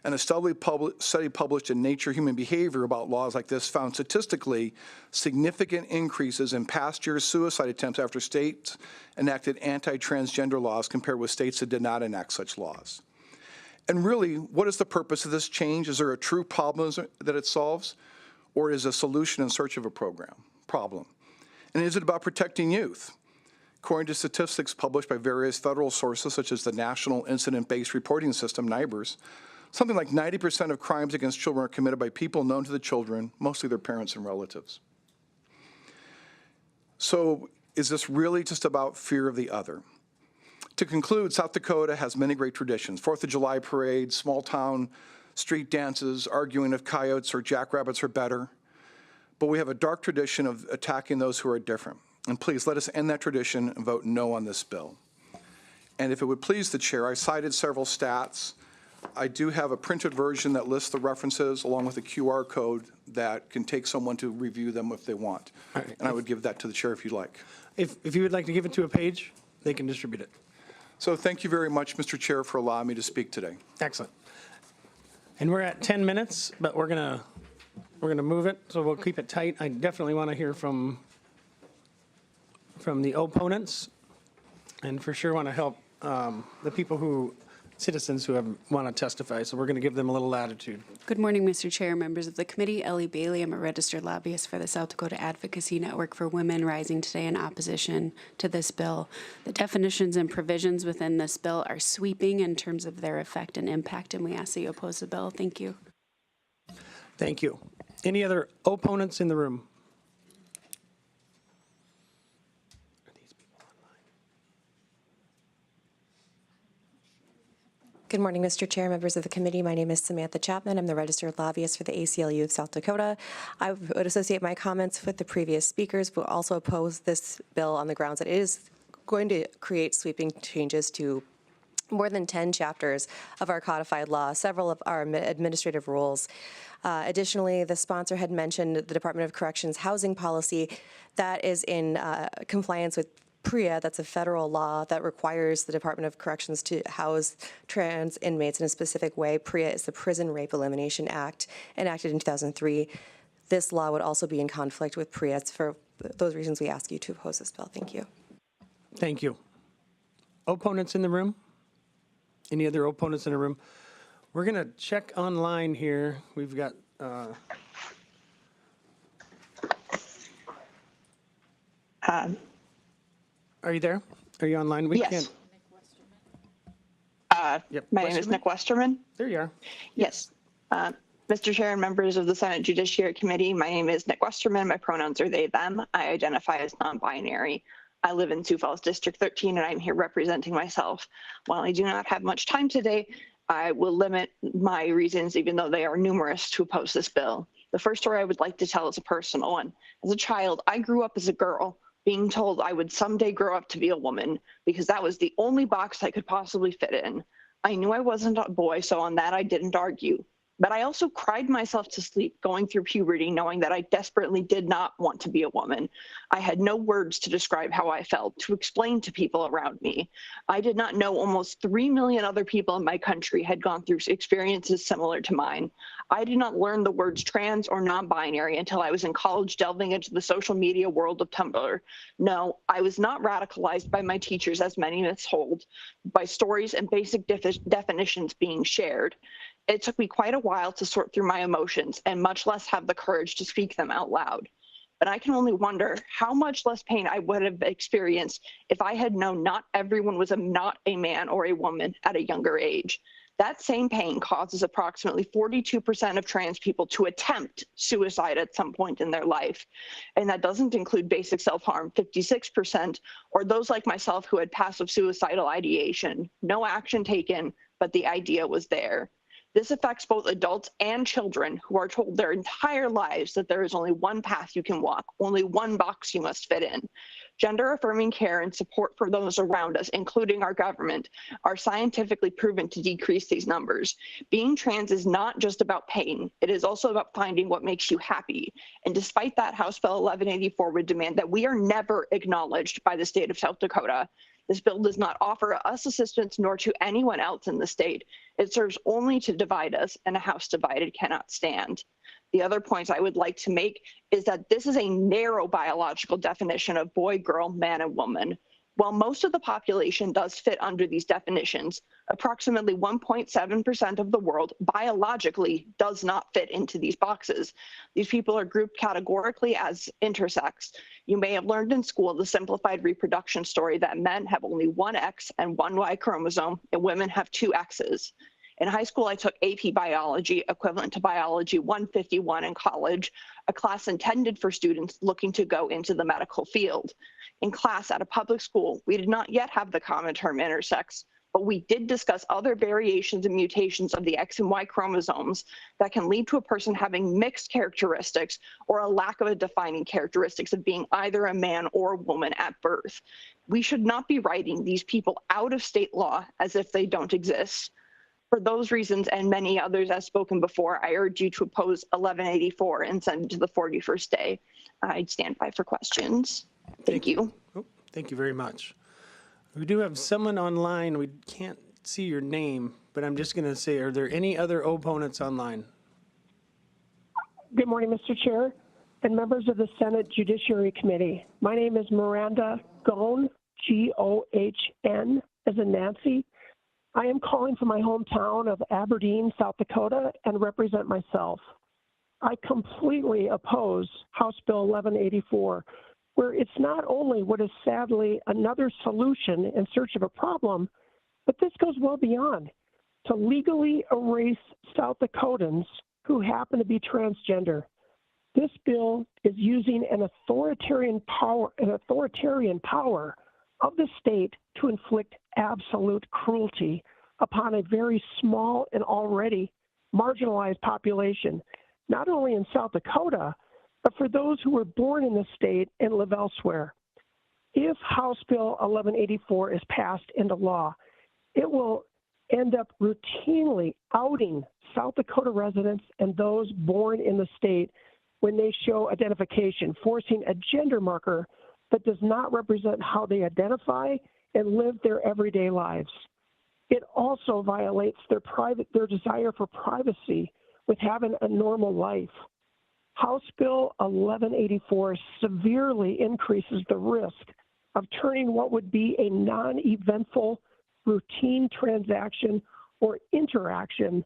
[SPEAKER 17] And a study published in Nature Human Behavior about laws like this found statistically significant increases in past year's suicide attempts after states enacted anti-transgender laws compared with states that did not enact such laws. And really, what is the purpose of this change? Is there a true problem that it solves? Or is a solution in search of a problem? And is it about protecting youth? According to statistics published by various federal sources, such as the National Incident-Based Reporting System, NIBRS, something like 90% of crimes against children are committed by people known to the children, mostly their parents and relatives. So is this really just about fear of the other? To conclude, South Dakota has many great traditions. 4th of July parades, small town street dances, arguing if coyotes or jackrabbits are better. But we have a dark tradition of attacking those who are different. And please, let us end that tradition and vote no on this bill. And if it would please the chair, I cited several stats. I do have a printed version that lists the references along with a QR code that can take someone to review them if they want. Right. And I would give that to the chair if you'd like.
[SPEAKER 2] If you would like to give it to a page, they can distribute it.
[SPEAKER 17] So thank you very much, Mr. Chair, for allowing me to speak today.
[SPEAKER 2] Excellent. And we're at 10 minutes, but we're gonna move it, so we'll keep it tight. I definitely want to hear from the opponents, and for sure want to help the people who citizens who want to testify, so we're going to give them a little latitude.
[SPEAKER 5] Good morning, Mr. Chair, members of the committee. Ellie Bailey. I'm a registered lobbyist for the South Dakota Advocacy Network for Women, rising today in opposition to this bill. The definitions and provisions within this bill are sweeping in terms of their effect and impact, and we ask that you oppose the bill. Thank you.
[SPEAKER 2] Thank you. Any other opponents in the room?
[SPEAKER 6] Good morning, Mr. Chair, members of the committee. My name is Samantha Chapman. I'm the registered lobbyist for the ACLU of South Dakota. I would associate my comments with the previous speakers, but also oppose this bill on the grounds that it is going to create sweeping changes to more than 10 chapters of our codified law, several of our administrative rules. Additionally, the sponsor had mentioned the Department of Corrections housing policy that is in compliance with PREA. That's a federal law that requires the Department of Corrections to house trans inmates in a specific way. PREA is the Prison Rape Elimination Act, enacted in 2003. This law would also be in conflict with PREA. It's for those reasons we ask you to oppose this bill. Thank you.
[SPEAKER 2] Thank you. Opponents in the room? Any other opponents in the room? We're going to check online here. We've got are you there? Are you online? We
[SPEAKER 23] yes.
[SPEAKER 2] can't.
[SPEAKER 23] My name is Nick Westerman.
[SPEAKER 2] There you are.
[SPEAKER 23] Yes. Mr. Chair and members of the Senate Judiciary Committee, my name is Nick Westerman. My pronouns are they, them. I identify as non-binary. I live in Sioux Falls District 13, and I'm here representing myself. While I do not have much time today, I will limit my reasons, even though they are numerous, to oppose this bill. The first story I would like to tell is a personal one. As a child, I grew up as a girl, being told I would someday grow up to be a woman because that was the only box I could possibly fit in. I knew I wasn't a boy, so on that I didn't argue. But I also cried myself to sleep going through puberty, knowing that I desperately did not want to be a woman. I had no words to describe how I felt, to explain to people around me. I did not know almost 3 million other people in my country had gone through experiences similar to mine. I did not learn the words trans or non-binary until I was in college, delving into the social media world of Tumblr. No, I was not radicalized by my teachers, as many myths hold, by stories and basic definitions being shared. It took me quite a while to sort through my emotions and much less have the courage to speak them out loud. But I can only wonder how much less pain I would have experienced if I had known not everyone was not a man or a woman at a younger age. That same pain causes approximately 42% of trans people to attempt suicide at some point in their life. And that doesn't include basic self-harm, 56%, or those like myself who had passive suicidal ideation. No action taken, but the idea was there. This affects both adults and children who are told their entire lives that there is only one path you can walk, only one box you must fit in. Gender-affirming care and support for those around us, including our government, are scientifically proven to decrease these numbers. Being trans is not just about pain. It is also about finding what makes you happy. And despite that, House Bill 1184 would demand that we are never acknowledged by the state of South Dakota. This bill does not offer us assistance nor to anyone else in the state. It serves only to divide us, and a house divided cannot stand. The other point I would like to make is that this is a narrow biological definition of boy, girl, man, and woman. While most of the population does fit under these definitions, approximately 1.7% of the world biologically does not fit into these boxes. These people are grouped categorically as intersex. You may have learned in school the simplified reproduction story that men have only one X and one Y chromosome, and women have two X's. In high school, I took AP Biology, equivalent to Biology 151 in college, a class intended for students looking to go into the medical field. In class at a public school, we did not yet have the common term intersex, but we did discuss other variations and mutations of the X and Y chromosomes that can lead to a person having mixed characteristics or a lack of a defining characteristics of being either a man or a woman at birth. We should not be writing these people out of state law as if they don't exist. For those reasons and many others as spoken before, I urge you to oppose 1184 and send it to the 41st day. I'd stand by for questions. Thank you.
[SPEAKER 2] Oh, thank you very much. We do have someone online. We can't see your name, but I'm just going to say, are there any other opponents online?
[SPEAKER 24] Good morning, Mr. Chair and members of the Senate Judiciary Committee. My name is Miranda Gohn, G-O-H-N, as in Nancy. I am calling from my hometown of Aberdeen, South Dakota, and represent myself. I completely oppose House Bill 1184, where it's not only what is sadly another solution in search of a problem, but this goes well beyond to legally erase South Dakotans who happen to be transgender. This bill is using an authoritarian power of the state to inflict absolute cruelty upon a very small and already marginalized population, not only in South Dakota, but for those who were born in the state and live elsewhere. If House Bill 1184 is passed into law, it will end up routinely outing South Dakota residents and those born in the state when they show identification, forcing a gender marker that does not represent how they identify and live their everyday lives. It also violates their desire for privacy with having a normal life. House Bill 1184 severely increases the risk of turning what would be a non-eventful routine transaction or interaction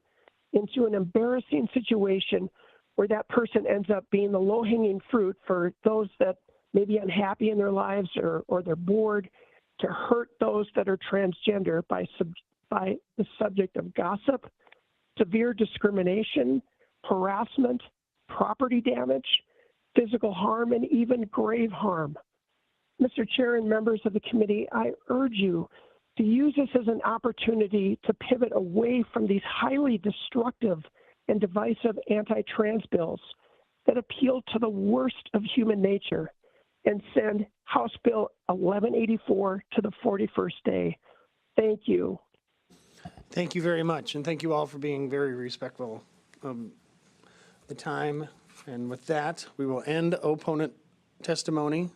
[SPEAKER 24] into an embarrassing situation where that person ends up being the low-hanging fruit for those that may be unhappy in their lives or they're bored, to hurt those that are transgender by the subject of gossip, severe discrimination, harassment, property damage, physical harm, and even grave harm. Mr. Chair and members of the committee, I urge you to use this as an opportunity to pivot away from these highly destructive and divisive anti-trans bills that appeal to the worst of human nature and send House Bill 1184 to the 41st day. Thank you.
[SPEAKER 2] Thank you very much, and thank you all for being very respectful of the time. And with that, we will end opponent testimony.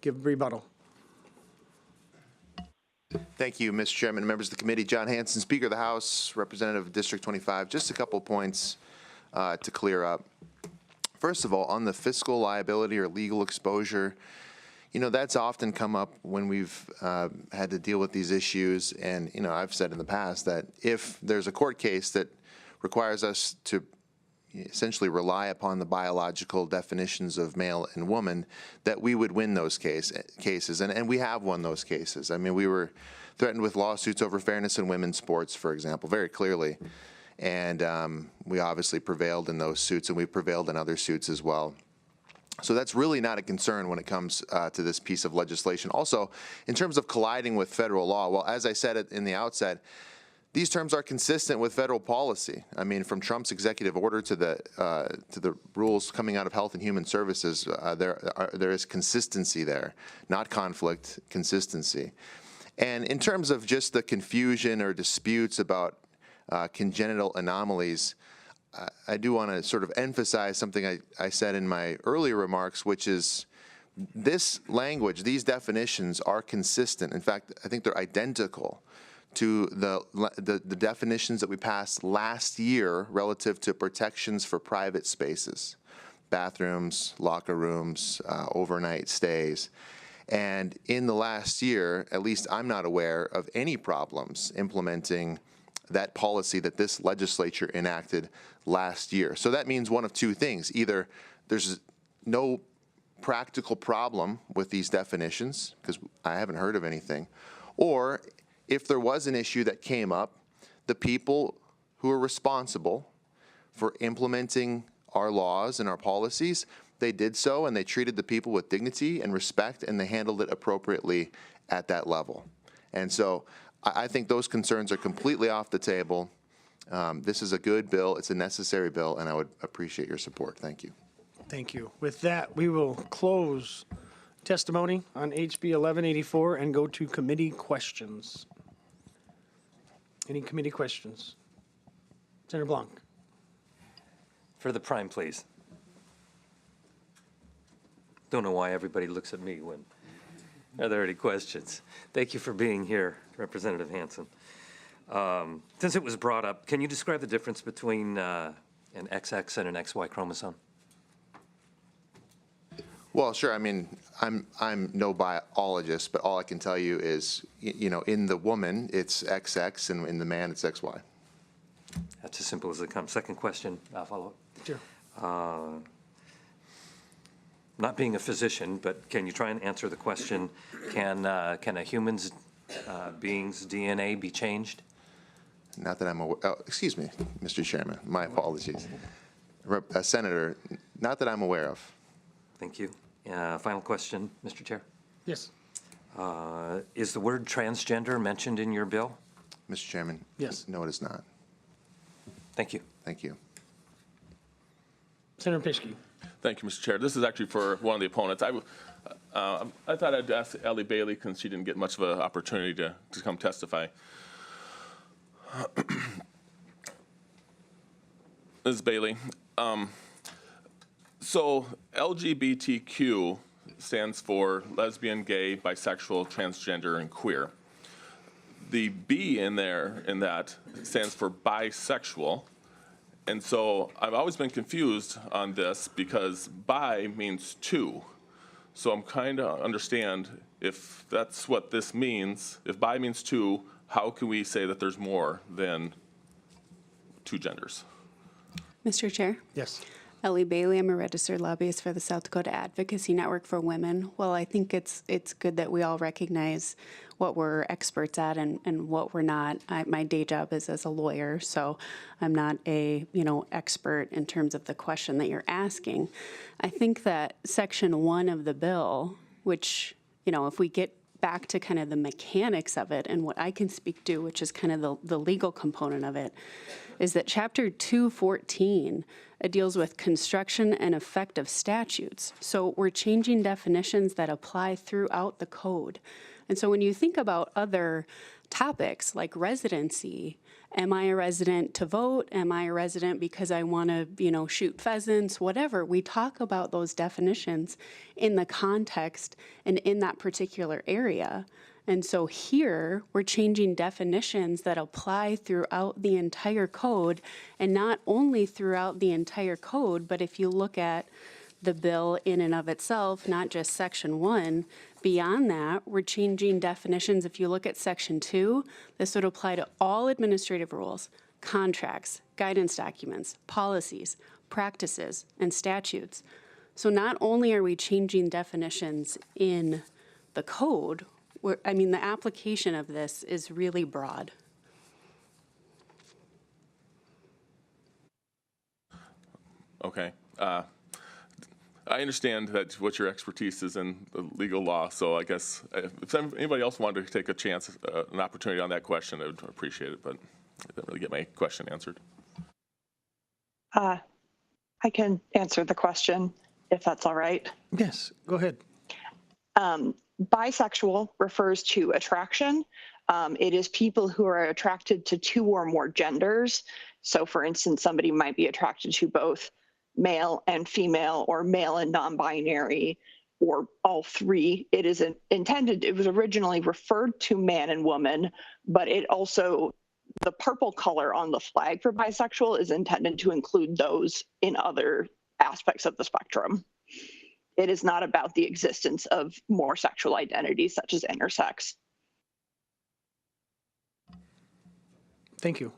[SPEAKER 2] Give rebuttal.
[SPEAKER 21] Thank you, Mr. Chairman and members of the committee. John Hanson, Speaker of the House, representative of District 25. Just a couple points to clear up. First of all, on the fiscal liability or legal exposure, you know, that's often come up when we've had to deal with these issues. And, you know, I've said in the past that if there's a court case that requires us to essentially rely upon the biological definitions of male and woman, that we would win those cases. And we have won those cases. I mean, we were threatened with lawsuits over fairness in women's sports, for example, very clearly. And we obviously prevailed in those suits, and we prevailed in other suits as well. So that's really not a concern when it comes to this piece of legislation. Also, in terms of colliding with federal law, well, as I said it in the outset, these terms are consistent with federal policy. I mean, from Trump's executive order to the rules coming out of Health and Human Services, there is consistency there, not conflict, consistency. And in terms of just the confusion or disputes about congenital anomalies, I do want to sort of emphasize something I said in my earlier remarks, which is this language, these definitions are consistent. In fact, I think they're identical to the definitions that we passed last year relative to protections for private spaces, bathrooms, locker rooms, overnight stays. And in the last year, at least I'm not aware of any problems implementing that policy that this legislature enacted last year. So that means one of two things. Either there's no practical problem with these definitions, because I haven't heard of anything, or if there was an issue that came up, the people who are responsible for implementing our laws and our policies, they did so and they treated the people with dignity and respect, and they handled it appropriately at that level. And so I think those concerns are completely off the table. This is a good bill, it's a necessary bill, and I would appreciate your support. Thank you.
[SPEAKER 2] Thank you. With that, we will close testimony on HB 1184 and go to committee questions. Any committee questions? Senator Blanc.
[SPEAKER 19] For the prime, please. Don't know why everybody looks at me when are there any questions. Thank you for being here, Representative Hanson. Since it was brought up, can you describe the difference between an XX and an XY chromosome?
[SPEAKER 21] Well, sure. I mean, I'm no biologist, but all I can tell you is, you know, in the woman, it's XX, and in the man, it's XY.
[SPEAKER 19] That's as simple as it comes. Second question, I'll follow up.
[SPEAKER 2] Sure.
[SPEAKER 19] Not being a physician, but can you try and answer the question, can a human's being's DNA be changed?
[SPEAKER 21] Not that I'm aware, oh, excuse me, Mr. Chairman, my apologies. Senator, not that I'm aware of.
[SPEAKER 19] Thank you. Final question, Mr. Chair.
[SPEAKER 2] Yes.
[SPEAKER 19] Is the word transgender mentioned in your bill?
[SPEAKER 21] Mr. Chairman?
[SPEAKER 2] Yes.
[SPEAKER 21] No, it is not.
[SPEAKER 19] Thank you.
[SPEAKER 21] Thank you.
[SPEAKER 2] Senator Pischke.
[SPEAKER 4] Thank you, Mr. Chair. This is actually for one of the opponents. I thought I'd ask Ellie Bailey, since she didn't get much of an opportunity to come testify. Ms. Bailey, so LGBTQ stands for lesbian, gay, bisexual, transgender, and queer. The B in that stands for bisexual. And so I've always been confused on this because bi means two. So I'm kind of understand if that's what this means. If bi means two, how can we say that there's more than two genders?
[SPEAKER 5] Mr. Chair?
[SPEAKER 2] Yes.
[SPEAKER 5] Ellie Bailey, I'm a registered lobbyist for the South Dakota Advocacy Network for Women. Well, I think it's good that we all recognize what we're experts at and what we're not. My day job is as a lawyer, so I'm not a expert in terms of the question that you're asking. I think that Section 1 of the bill, which, if we get back to kind of the mechanics of it and what I can speak to, which is kind of the legal component of it, is that Chapter 214 deals with construction and effect of statutes. So we're changing definitions that apply throughout the code. And so when you think about other topics like residency, am I a resident to vote? Am I a resident because I want to, shoot pheasants? Whatever. We talk about those definitions in the context and in that particular area. And so here, we're changing definitions that apply throughout the entire code, and not only throughout the entire code, but if you look at the bill in and of itself, not just Section 1, beyond that, we're changing definitions. If you look at Section 2, this would apply to all administrative rules, contracts, guidance documents, policies, practices, and statutes. So not only are we changing definitions in the code, the application of this is really broad.
[SPEAKER 4] Okay. I understand that what your expertise is in the legal law, so I guess if anybody else wanted to take a chance, an opportunity on that question, I would appreciate it, but I didn't really get my question answered.
[SPEAKER 23] I can answer the question if that's all right.
[SPEAKER 2] Yes, go ahead.
[SPEAKER 23] Bisexual refers to attraction. It is people who are attracted to two or more genders. So for instance, somebody might be attracted to both male and female, or male and non-binary, or all three. It is intended, it was originally referred to man and woman, but it also, the purple color on the flag for bisexual is intended to include those in other aspects of the spectrum. It is not about the existence of more sexual identities such as intersex.
[SPEAKER 2] Thank you.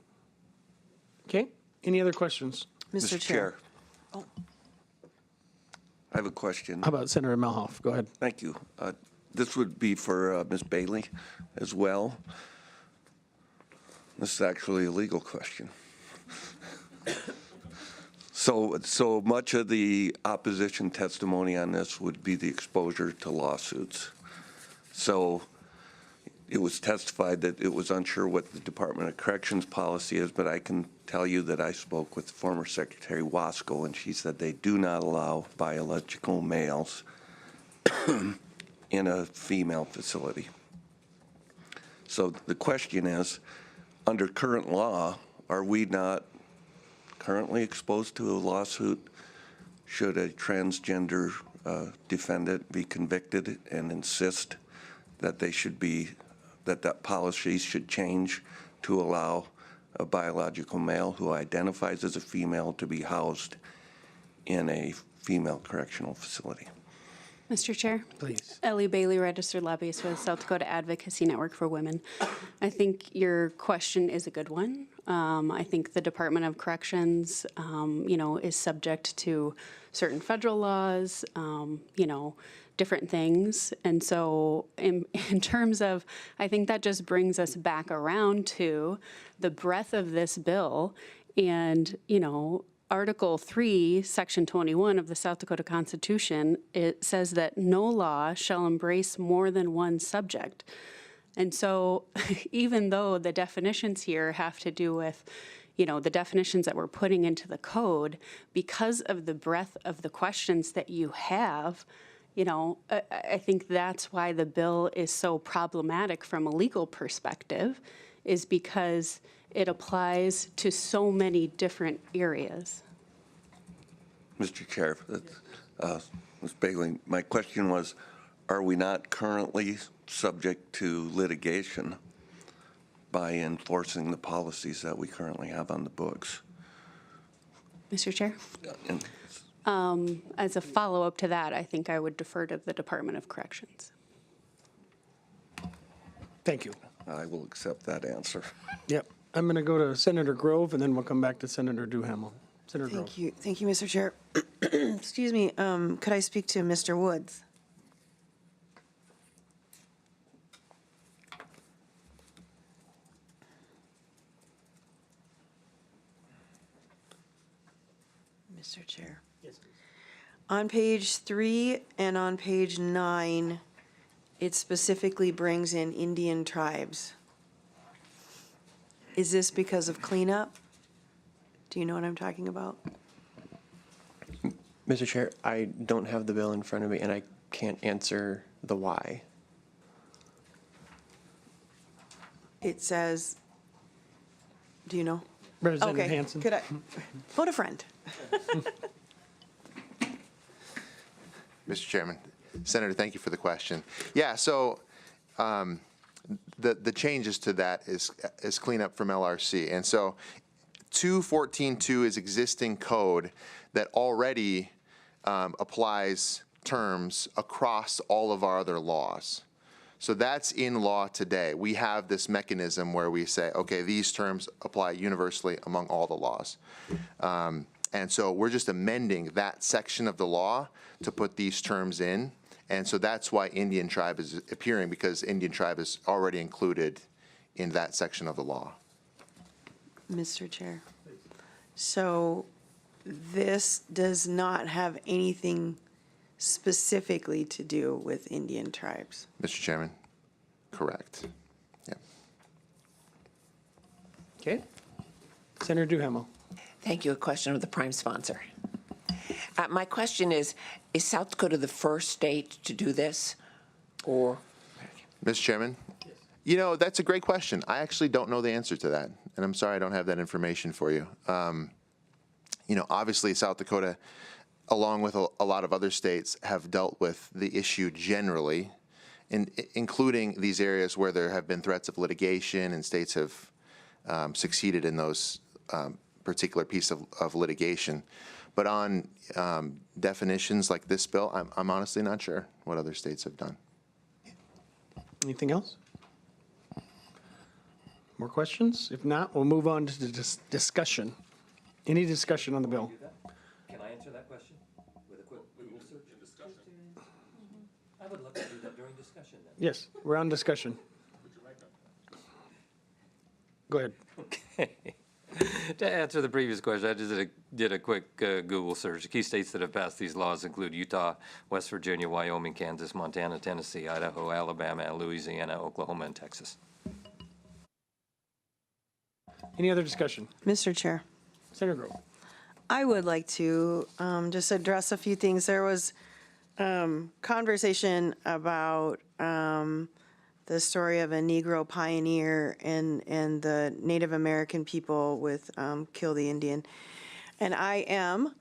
[SPEAKER 2] Okay, any other questions?
[SPEAKER 18] Mr. Chair. I have a question.
[SPEAKER 2] How about Senator Melhoff? Go ahead.
[SPEAKER 18] Thank you. This would be for Ms. Bailey as well. This is actually a legal question. So much of the opposition testimony on this would be the exposure to lawsuits. So it was testified that it was unsure what the Department of Corrections policy is, but I can tell you that I spoke with former Secretary Wasco, and she said they do not allow biological males in a female facility. So the question is, under current law, are we not currently exposed to a lawsuit should a transgender defendant be convicted and insist that they should be, that policy should change to allow a biological male who identifies as a female to be housed in a female correctional facility?
[SPEAKER 5] Mr. Chair.
[SPEAKER 2] Please.
[SPEAKER 5] Ellie Bailey, registered lobbyist for the South Dakota Advocacy Network for Women. I think your question is a good one. I think the Department of Corrections, is subject to certain federal laws, different things. And so in terms of, I think that just brings us back around to the breadth of this bill and, Article 3, Section 21 of the South Dakota Constitution, it says that no law shall embrace more than one subject. And so even though the definitions here have to do with, the definitions that we're putting into the code, because of the breadth of the questions that you have, I think that's why the bill is so problematic from a legal perspective, is because it applies to so many different areas.
[SPEAKER 18] Mr. Chair, Ms. Bailey, my question was, are we not currently subject to litigation by enforcing the policies that we currently have on the books?
[SPEAKER 5] Mr. Chair?
[SPEAKER 18] And
[SPEAKER 5] As a follow-up to that, I think I would defer to the Department of Corrections.
[SPEAKER 2] Thank you.
[SPEAKER 18] I will accept that answer.
[SPEAKER 2] Yep. I'm going to go to Senator Grove, and then we'll come back to Senator Duhamel. Senator Grove.
[SPEAKER 7] Thank you. Thank you, Mr. Chair. Excuse me. Could I speak to Mr. Woods? Mr. Chair.
[SPEAKER 2] Yes, please.
[SPEAKER 7] On page 3 and on page 9, it specifically brings in Indian tribes. Is this because of cleanup? Do you know what I'm talking about?
[SPEAKER 20] Mr. Chair, I don't have the bill in front of me, and I can't answer the why.
[SPEAKER 7] It says, do you know?
[SPEAKER 2] Representative
[SPEAKER 7] Okay,
[SPEAKER 2] Hanson.
[SPEAKER 7] could I, vote a friend.
[SPEAKER 21] Mr. Chairman. Senator, thank you for the question. Yeah, so the changes to that is cleanup from LRC. And so 214.2 is existing code that already applies terms across all of our other laws. So that's in law today. We have this mechanism where we say, okay, these terms apply universally among all the laws. And so we're just amending that section of the law to put these terms in. And so that's why Indian tribe is appearing, because Indian tribe is already included in that section of the law.
[SPEAKER 7] Mr. Chair. So this does not have anything specifically to do with Indian tribes.
[SPEAKER 21] Mr. Chairman, correct. Yep.
[SPEAKER 2] Okay. Senator Duhamel.
[SPEAKER 16] Thank you. A question of the prime sponsor. My question is South Dakota the first state to do this, or?
[SPEAKER 21] Mr. Chairman? You know, that's a great question. I actually don't know the answer to that, and I'm sorry I don't have that information for you. Obviously South Dakota, along with a lot of other states, have dealt with the issue generally, including these areas where there have been threats of litigation and states have succeeded in those particular piece of litigation. But on definitions like this bill, I'm honestly not sure what other states have done.
[SPEAKER 2] Anything else? More questions? If not, we'll move on to the discussion. Any discussion on the bill?
[SPEAKER 19] Can I answer that question with a quick Google search? I would love to do that during discussion then.
[SPEAKER 2] Yes, we're on discussion. Go ahead.
[SPEAKER 19] Okay. To answer the previous question, I just did a quick Google search. The key states that have passed these laws include Utah, West Virginia, Wyoming, Kansas, Montana, Tennessee, Idaho, Alabama, Louisiana, Oklahoma, and Texas.
[SPEAKER 2] Any other discussion?
[SPEAKER 7] Mr. Chair.
[SPEAKER 2] Senator Grove.
[SPEAKER 7] I would like to just address a few things. There was conversation about the story of a Negro pioneer and the Native American people with Kill the Indian. And I am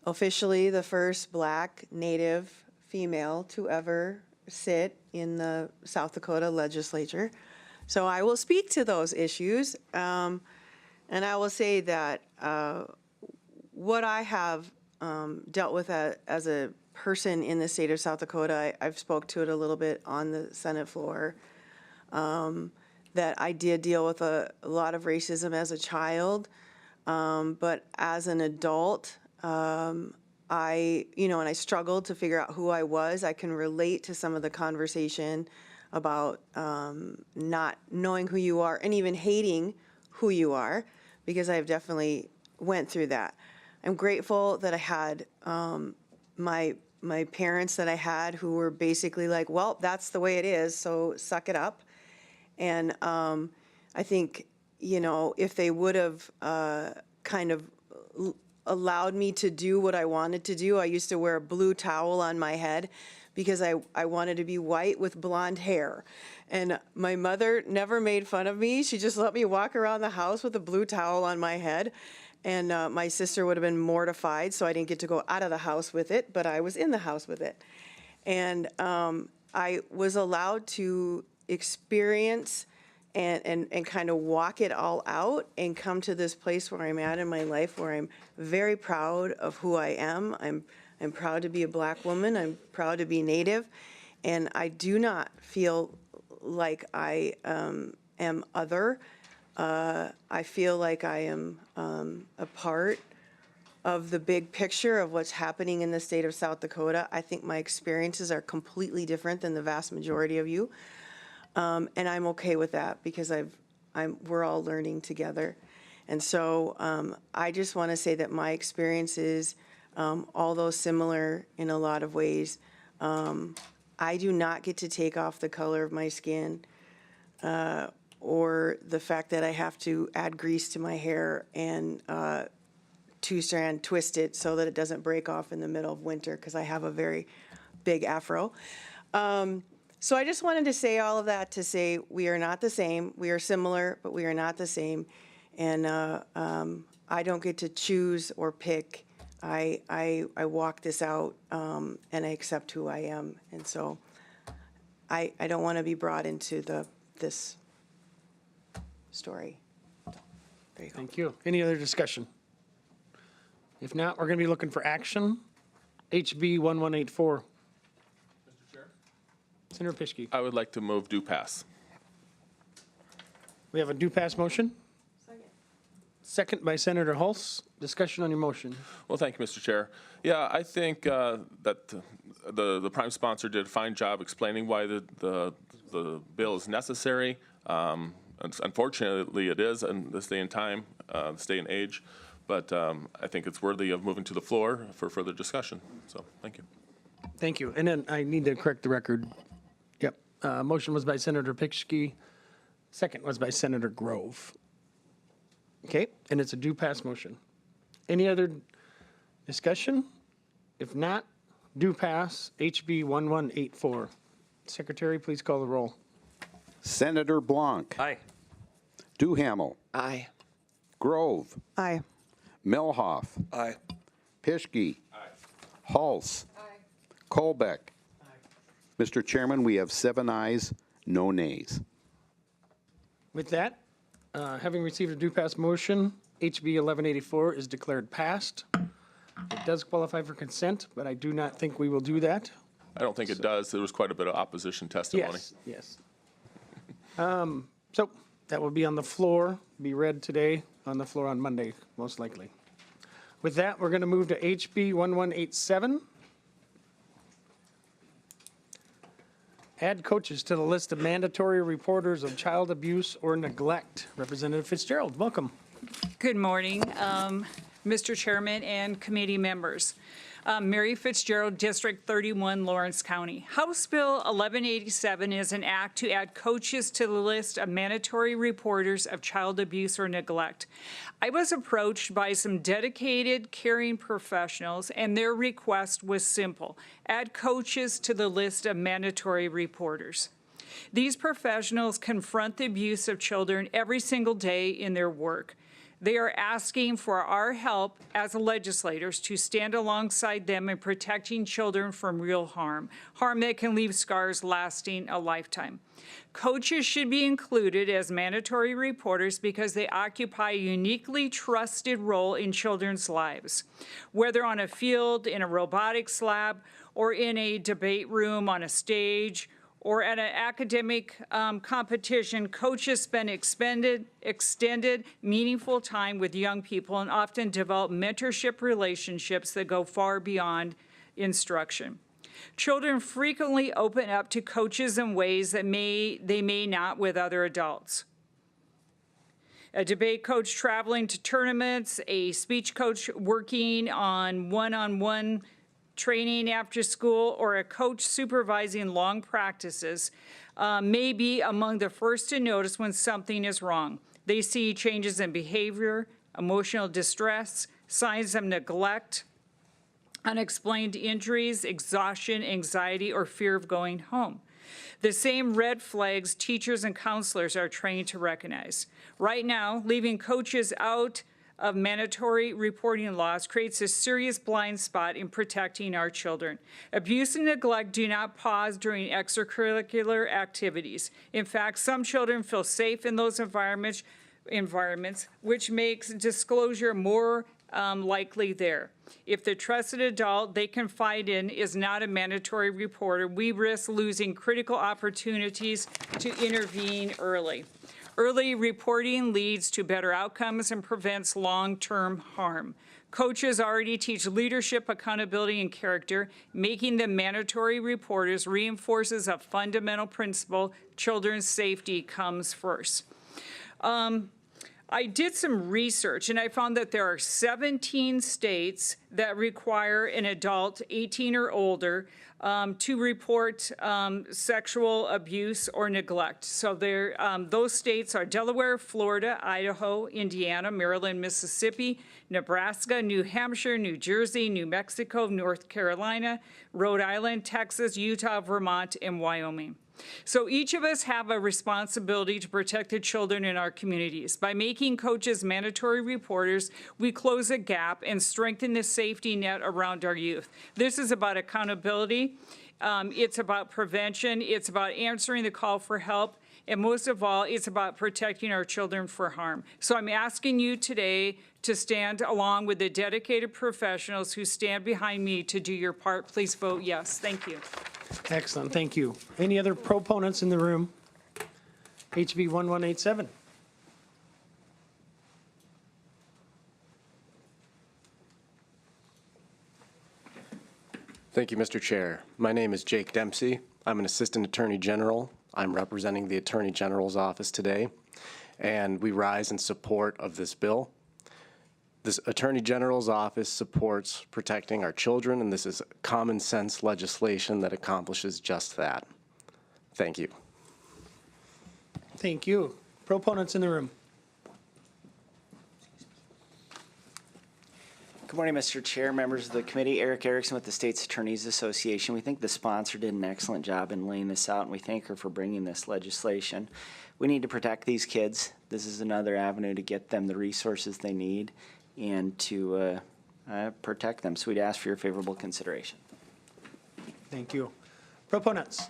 [SPEAKER 7] officially the first Black Native female to ever sit in the South Dakota legislature. So I will speak to those issues. And I will say that what I have dealt with as a person in the state of South Dakota. I've spoke to it a little bit on the Senate floor. That I did deal with a lot of racism as a child, but as an adult, and I struggled to figure out who I was. I can relate to some of the conversation about not knowing who you are and even hating who you are, because I've definitely went through that. I'm grateful that I had my parents that I had who were basically like, well, that's the way it is, so suck it up. And I think, if they would have kind of allowed me to do what I wanted to do, I used to wear a blue towel on my head because I wanted to be white with blonde hair. And my mother never made fun of me. She just let me walk around the house with a blue towel on my head. And my sister would have been mortified, so I didn't get to go out of the house with it, but I was in the house with it. And I was allowed to experience and kind of walk it all out and come to this place where I'm at in my life, where I'm very proud of who I am. I'm proud to be a Black woman. I'm proud to be Native. And I do not feel like I am other. I feel like I am a part of the big picture of what's happening in the state of South Dakota. I think my experiences are completely different than the vast majority of you. And I'm okay with that because we're all learning together. And so I just want to say that my experiences, although similar in a lot of ways, I do not get to take off the color of my skin or the fact that I have to add grease to my hair and two-strand twist it so that it doesn't break off in the middle of winter because I have a very big afro. So I just wanted to say all of that to say we are not the same. We are similar, but we are not the same. And I don't get to choose or pick. I walk this out and I accept who I am. And so I don't want to be brought into this story. There you go.
[SPEAKER 2] Thank you. Any other discussion? If not, we're going to be looking for action. HB 1184. Senator Pischke.
[SPEAKER 4] I would like to move due pass.
[SPEAKER 2] We have a due pass motion. Second by Senator Hulse. Discussion on your motion.
[SPEAKER 4] Well, thank you, Mr. Chair. Yeah, I think that the prime sponsor did a fine job explaining why the bill is necessary. Unfortunately, it is in this day and time, this day and age. But I think it's worthy of moving to the floor for further discussion. So, thank you.
[SPEAKER 2] Thank you. And then I need to correct the record. Yep. Motion was by Senator Pischke. Second was by Senator Grove. Okay, and it's a due pass motion. Any other discussion? If not, due pass, HB 1184. Secretary, please call the roll.
[SPEAKER 3] Senator Blanc.
[SPEAKER 19] Aye.
[SPEAKER 3] Duhamel.
[SPEAKER 16] Aye.
[SPEAKER 3] Grove.
[SPEAKER 7] Aye.
[SPEAKER 3] Milhoff.
[SPEAKER 18] Aye.
[SPEAKER 3] Pischke. Hulse. Colbeck. Mr. Chairman, we have 7 ayes, no nays.
[SPEAKER 2] With that, having received a due pass motion, HB 1184 is declared passed. It does qualify for consent, but I do not think we will do that.
[SPEAKER 4] I don't think it does. There was quite a bit of opposition testimony.
[SPEAKER 2] Yes. So that will be on the floor, be read today on the floor on Monday, most likely. With that, we're going to move to HB 1187. Add coaches to the list of mandatory reporters of child abuse or neglect. Representative Fitzgerald, welcome.
[SPEAKER 9] Good morning, Mr. Chairman and committee members. Mary Fitzgerald, District 31, Lawrence County. House Bill 1187 is an act to add coaches to the list of mandatory reporters of child abuse or neglect. I was approached by some dedicated, caring professionals, and their request was simple: add coaches to the list of mandatory reporters. These professionals confront the abuse of children every single day in their work. They are asking for our help as legislators to stand alongside them in protecting children from real harm that can leave scars lasting a lifetime. Coaches should be included as mandatory reporters because they occupy a uniquely trusted role in children's lives. Whether on a field, in a robotics lab, or in a debate room on a stage, or at an academic competition, coaches spend extended, meaningful time with young people and often develop mentorship relationships that go far beyond instruction. Children frequently open up to coaches in ways that they may not with other adults. A debate coach traveling to tournaments, a speech coach working on one-on-one training after school, or a coach supervising long practices may be among the first to notice when something is wrong. They see changes in behavior, emotional distress, signs of neglect, unexplained injuries, exhaustion, anxiety, or fear of going home. The same red flags teachers and counselors are trained to recognize. Right now, leaving coaches out of mandatory reporting laws creates a serious blind spot in protecting our children. Abuse and neglect do not pause during extracurricular activities. In fact, some children feel safe in those environments, which makes disclosure more likely there. If the trusted adult they confide in is not a mandatory reporter, we risk losing critical opportunities to intervene early. Early reporting leads to better outcomes and prevents long-term harm. Coaches already teach leadership, accountability, and character. Making them mandatory reporters reinforces a fundamental principle: children's safety comes first. I did some research, and I found that there are 17 states that require an adult 18 or older to report sexual abuse or neglect. So those states are Delaware, Florida, Idaho, Indiana, Maryland, Mississippi, Nebraska, New Hampshire, New Jersey, New Mexico, North Carolina, Rhode Island, Texas, Utah, Vermont, and Wyoming. So each of us have a responsibility to protect the children in our communities. By making coaches mandatory reporters, we close a gap and strengthen the safety net around our youth. This is about accountability. It's about prevention. It's about answering the call for help. And most of all, it's about protecting our children from harm. So I'm asking you today to stand along with the dedicated professionals who stand behind me to do your part. Please vote yes. Thank you.
[SPEAKER 2] Excellent, thank you. Any other proponents in the room? HB 1187.
[SPEAKER 20] Thank you, Mr. Chair. My name is Jake Dempsey. I'm an Assistant Attorney General. I'm representing the Attorney General's office today, and we rise in support of this bill. This Attorney General's office supports protecting our children, and this is common sense legislation that accomplishes just that. Thank you.
[SPEAKER 2] Thank you. Proponents in the room.
[SPEAKER 10] Good morning, Mr. Chair, members of the committee. Eric Erickson with the State's Attorneys Association. We think the sponsor did an excellent job in laying this out, and we thank her for bringing this legislation. We need to protect these kids. This is another avenue to get them the resources they need and to protect them. So we'd ask for your favorable consideration.
[SPEAKER 2] Thank you. Proponents.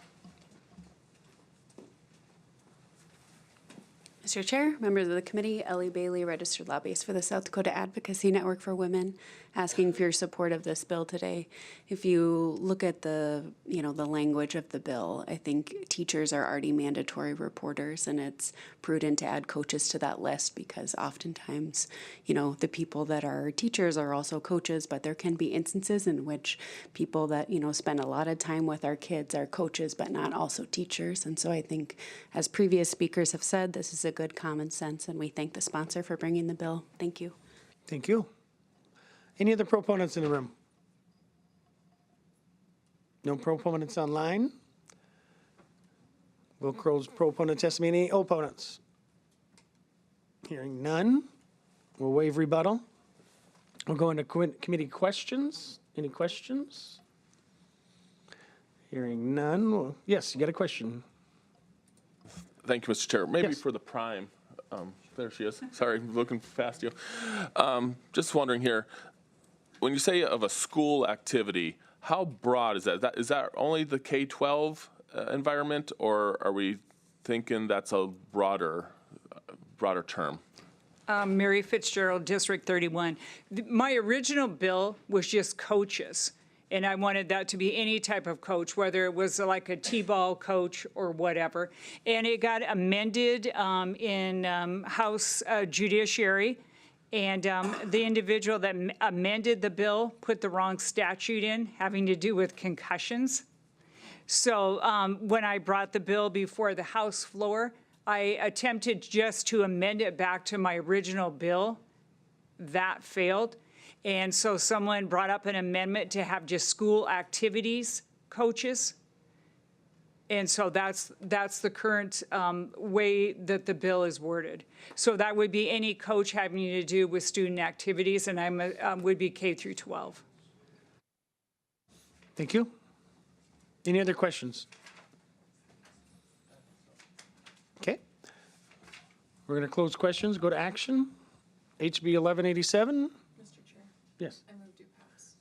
[SPEAKER 5] Mr. Chair, members of the committee, Ellie Bailey, registered lobbyist for the South Dakota Advocacy Network for Women, asking for your support of this bill today. If you look at the language of the bill, I think teachers are already mandatory reporters, and it's prudent to add coaches to that list because oftentimes, the people that are teachers are also coaches, but there can be instances in which people that, spend a lot of time with our kids are coaches, but not also teachers. And so I think, as previous speakers have said, this is a good common sense, and we thank the sponsor for bringing the bill. Thank you.
[SPEAKER 2] Thank you. Any other proponents in the room? No proponents online? Will close proponent testimony. Any opponents? Hearing none, we'll waive rebuttal. We'll go into committee questions. Any questions? Hearing none. Yes, you got a question.
[SPEAKER 4] Thank you, Mr. Chair. Maybe
[SPEAKER 2] Yes.
[SPEAKER 4] for the prime there she is. Sorry, looking past you. Just wondering here, when you say of a school activity, how broad is that? Is that only the K-12 environment, or are we thinking that's a broader term?
[SPEAKER 9] Mary Fitzgerald, District 31. My original bill was just coaches, and I wanted that to be any type of coach, whether it was like a T-ball coach or whatever. And it got amended in House Judiciary, and the individual that amended the bill put the wrong statute in, having to do with concussions. So when I brought the bill before the House floor, I attempted just to amend it back to my original bill. That failed. And so someone brought up an amendment to have just school activities coaches. And so that's the current way that the bill is worded. So that would be any coach having to do with student activities, and I would be K through 12.
[SPEAKER 2] Thank you. Any other questions? Okay. We're going to close questions, go to action. HB 1187.
[SPEAKER 11] Mr. Chair.
[SPEAKER 2] Yes.
[SPEAKER 11] I move do pass.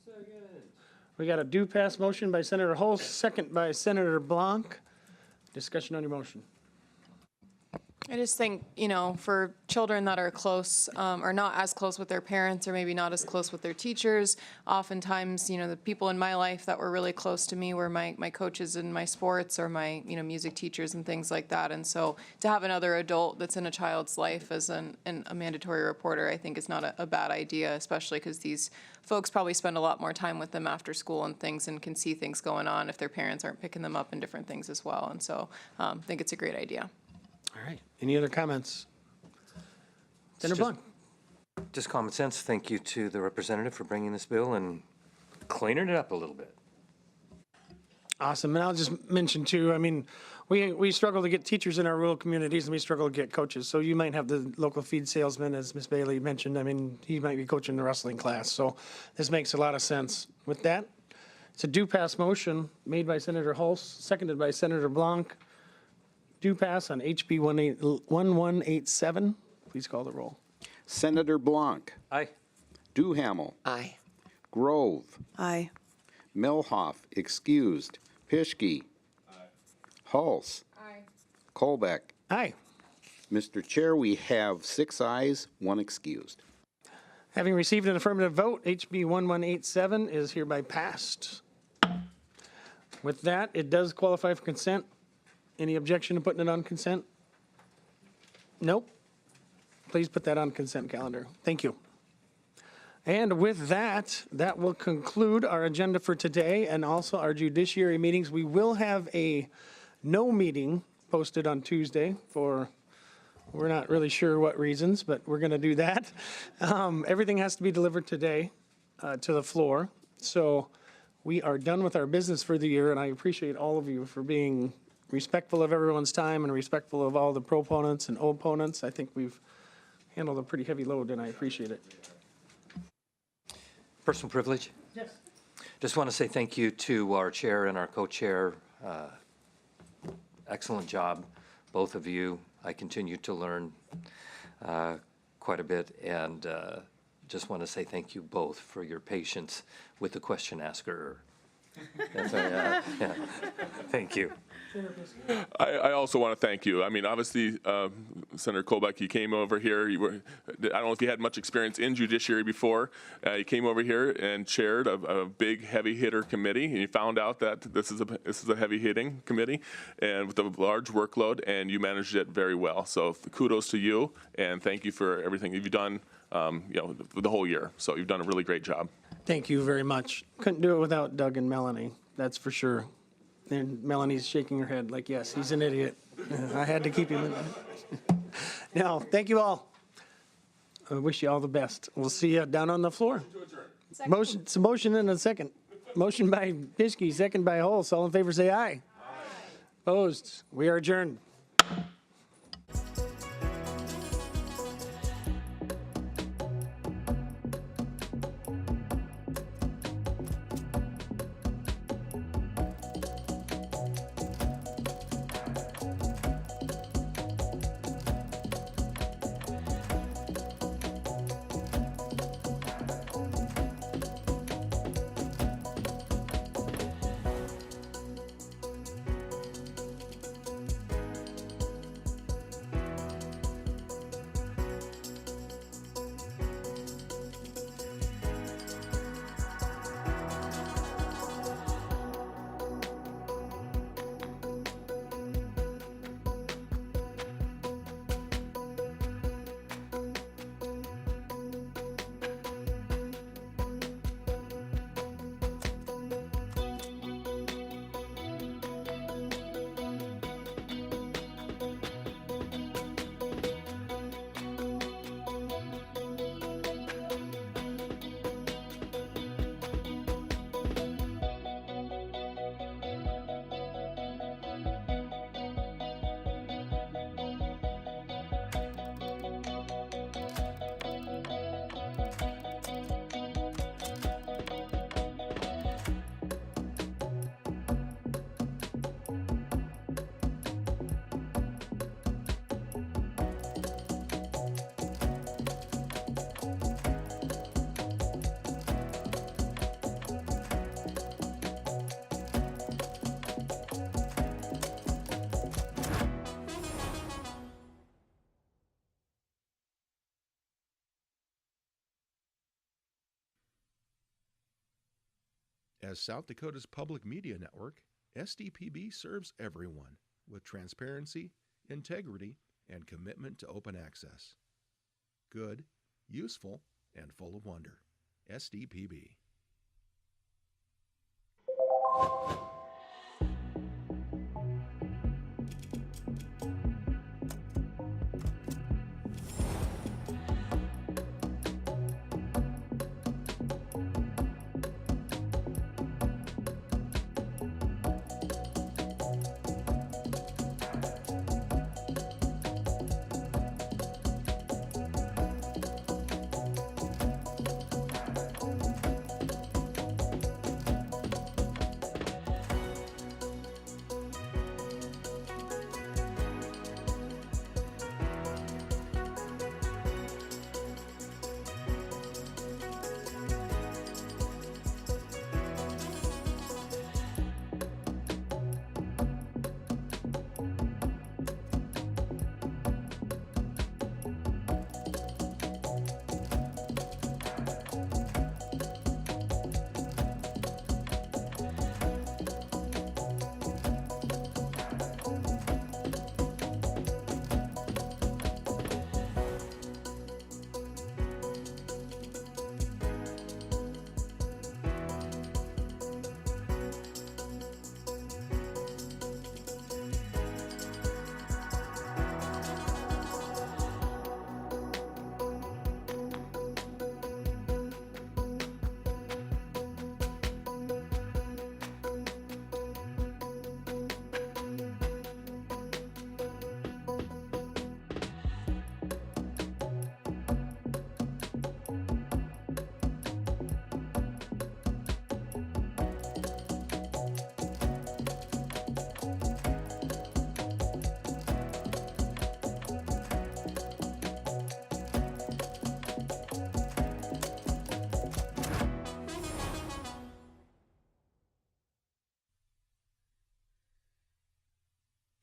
[SPEAKER 2] We got a do pass motion by Senator Hulse, second by Senator Blanc. Discussion on your motion.
[SPEAKER 11] I just think, for children that are close or not as close with their parents or maybe not as close with their teachers, oftentimes, the people in my life that were really close to me were my coaches in my sports or my, music teachers and things like that. And so to have another adult that's in a child's life as a mandatory reporter, I think is not a bad idea, especially because these folks probably spend a lot more time with them after school and things and can see things going on if their parents aren't picking them up and different things as well. And so I think it's a great idea.
[SPEAKER 2] All right. Any other comments? Senator Blanc.
[SPEAKER 19] Just common sense. Thank you to the representative for bringing this bill and cleaning it up a little bit.
[SPEAKER 2] Awesome. And I'll just mention too, we struggle to get teachers in our rural communities and we struggle to get coaches. So you might have the local feed salesman, as Ms. Bailey mentioned. He might be coaching the wrestling class. So this makes a lot of sense. With that, it's a do pass motion made by Senator Hulse, seconded by Senator Blanc. Do pass on HB 1187. Please call the roll.
[SPEAKER 3] Senator Blanc.
[SPEAKER 19] Aye.
[SPEAKER 3] Duhamel.
[SPEAKER 16] Aye.
[SPEAKER 3] Grove.
[SPEAKER 7] Aye.
[SPEAKER 3] Milhoff, excused. Pischke. Hulse.
[SPEAKER 11] Aye.
[SPEAKER 3] Colbeck.
[SPEAKER 2] Aye.
[SPEAKER 3] Mr. Chair, we have 6 ayes, 1 excused.
[SPEAKER 2] Having received an affirmative vote, HB 1187 is hereby passed. With that, it does qualify for consent. Any objection to putting it on consent? Nope. Please put that on consent calendar. Thank you. And with that, that will conclude our agenda for today and also our judiciary meetings. We will have a no meeting posted on Tuesday for, we're not really sure what reasons, but we're going to do that. Everything has to be delivered today to the floor. So we are done with our business for the year, and I appreciate all of you for being respectful of everyone's time and respectful of all the proponents and opponents. I think we've handled a pretty heavy load, and I appreciate it.
[SPEAKER 19] Personal privilege?
[SPEAKER 2] Yes.
[SPEAKER 19] Just want to say thank you to our chair and our co-chair. Excellent job, both of you. I continue to learn quite a bit, and just want to say thank you both for your patience with the question asker. Yeah. Thank you.
[SPEAKER 4] I also want to thank you. Obviously, Senator Colbeck, you came over here. I don't know if you had much experience in judiciary before. You came over here and chaired a big, heavy hitter committee, and you found out that this is a heavy hitting committee, and with a large workload, and you managed it very well. So kudos to you, and thank you for everything you've done. The whole year. So you've done a really great job.
[SPEAKER 2] Thank you very much. Couldn't do it without Doug and Melanie, that's for sure. And Melanie's shaking her head like, yes, he's an idiot. I had to keep him in. Now, thank you all. I wish you all the best. We'll see you down on the floor. It's a motion and a second. Motion by Pischke, second by Hulse. All in favor say aye. Aye. Opposed? We are adjourned.
[SPEAKER 12] As South Dakota's public media network, SDPB serves everyone with transparency, integrity, and commitment to open access. Good, useful, and full of wonder. SDPB.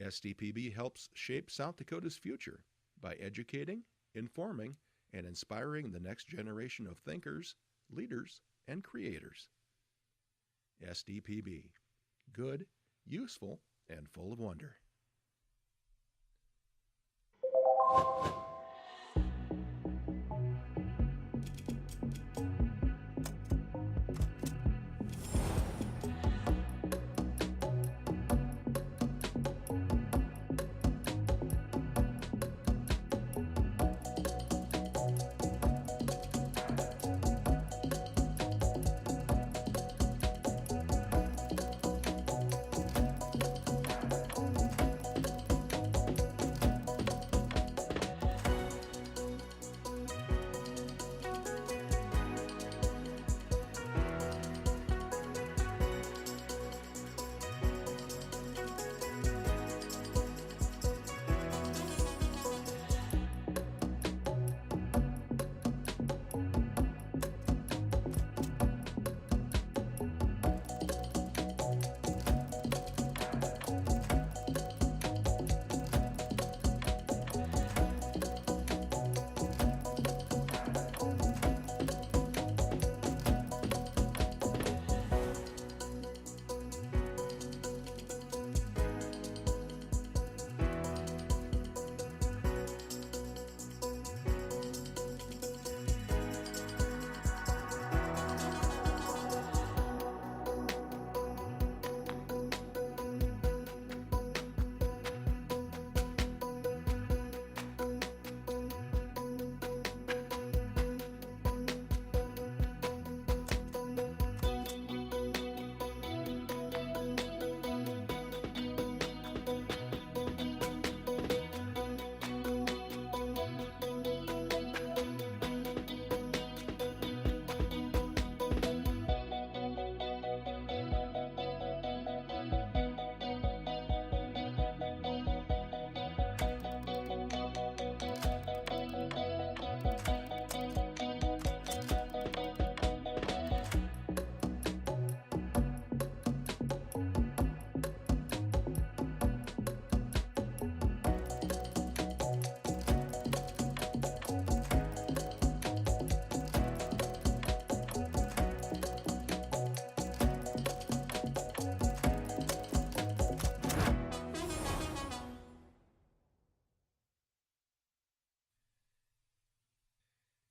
[SPEAKER 12] SDPB helps shape South Dakota's future by educating, informing, and inspiring the next generation of thinkers, leaders, and creators. SDPB. Good, useful, and full of wonder.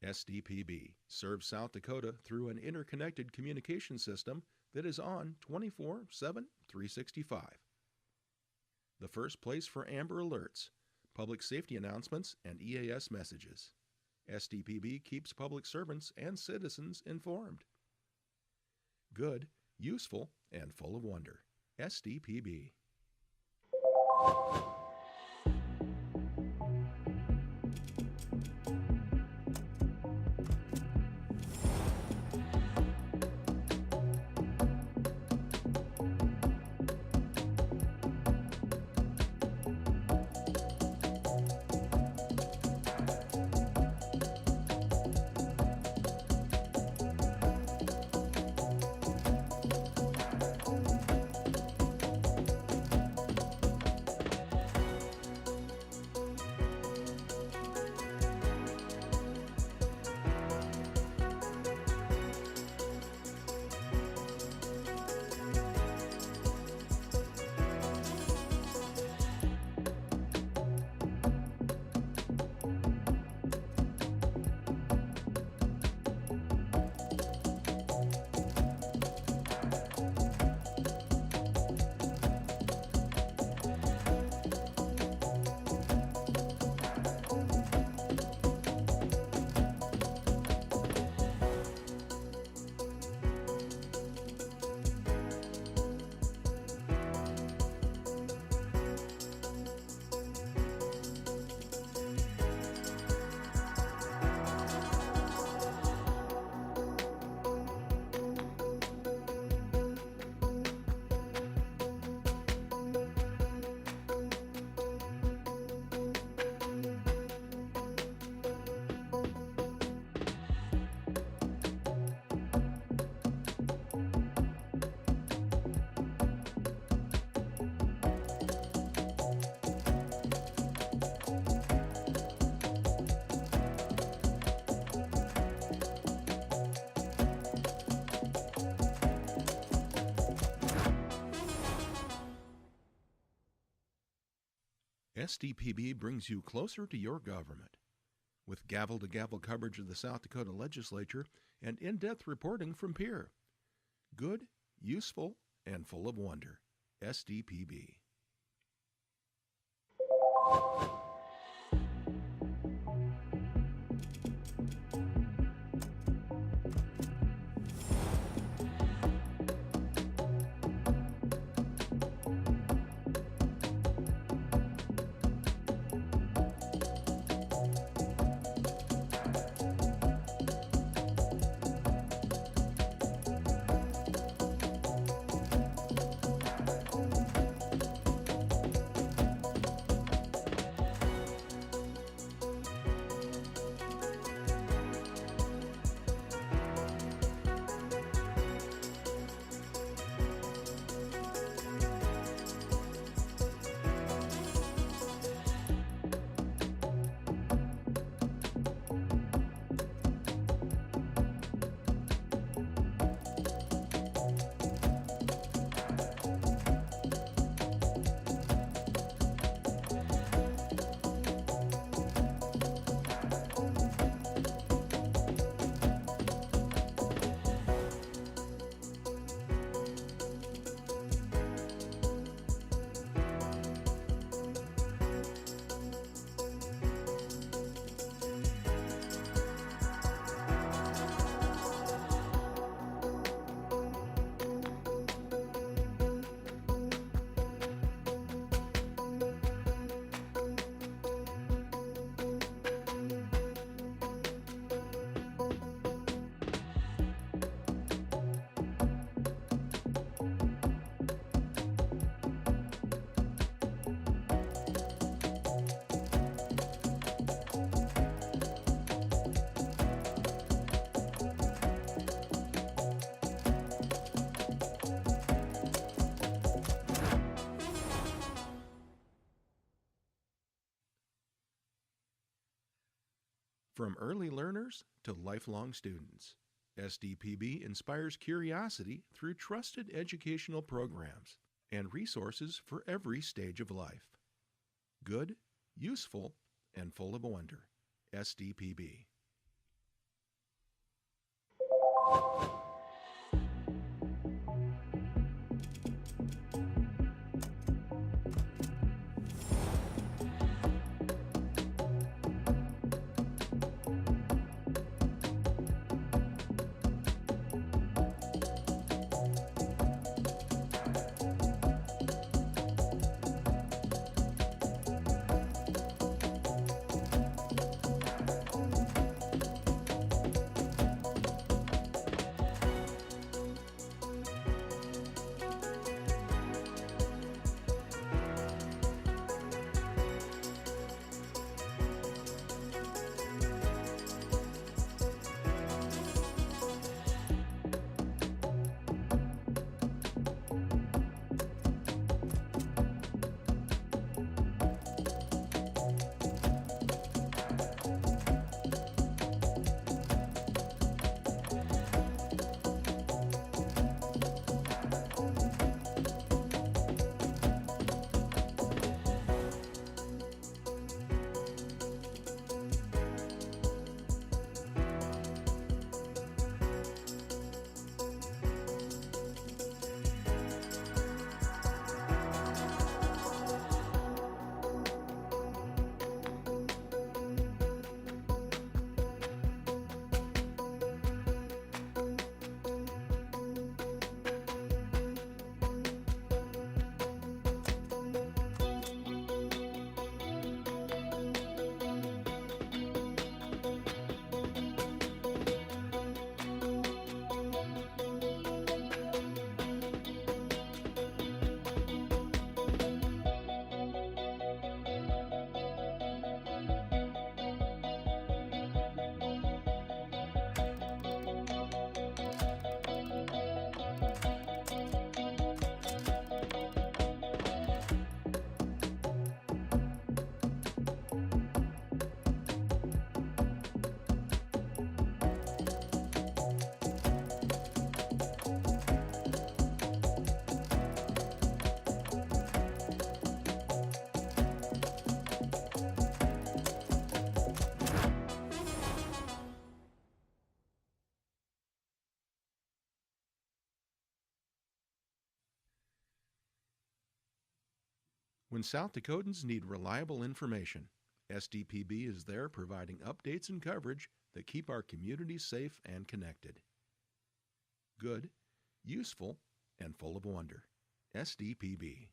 [SPEAKER 12] SDPB serves South Dakota through an interconnected communication system that is on 24/7, 365. The first place for Amber Alerts, public safety announcements, and EAS messages. SDPB keeps public servants and citizens informed. Good, useful, and full of wonder. SDPB. SDPB brings you closer to your government. With gavel-to-gavel coverage of the South Dakota legislature and in-depth reporting from peer. Good, useful, and full of wonder. SDPB. From early learners to lifelong students, SDPB inspires curiosity through trusted educational programs and resources for every stage of life. Good, useful, and full of wonder. SDPB. When South Dakotans need reliable information, SDPB is there providing updates and coverage that keep our communities safe and connected. Good, useful, and full of wonder. SDPB.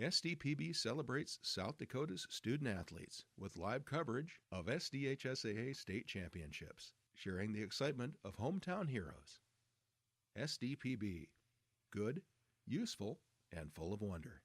[SPEAKER 12] SDPB celebrates South Dakota's student athletes with live coverage of SDHSAA state championships, sharing the excitement of hometown heroes. SDPB, good, useful, and full of wonder.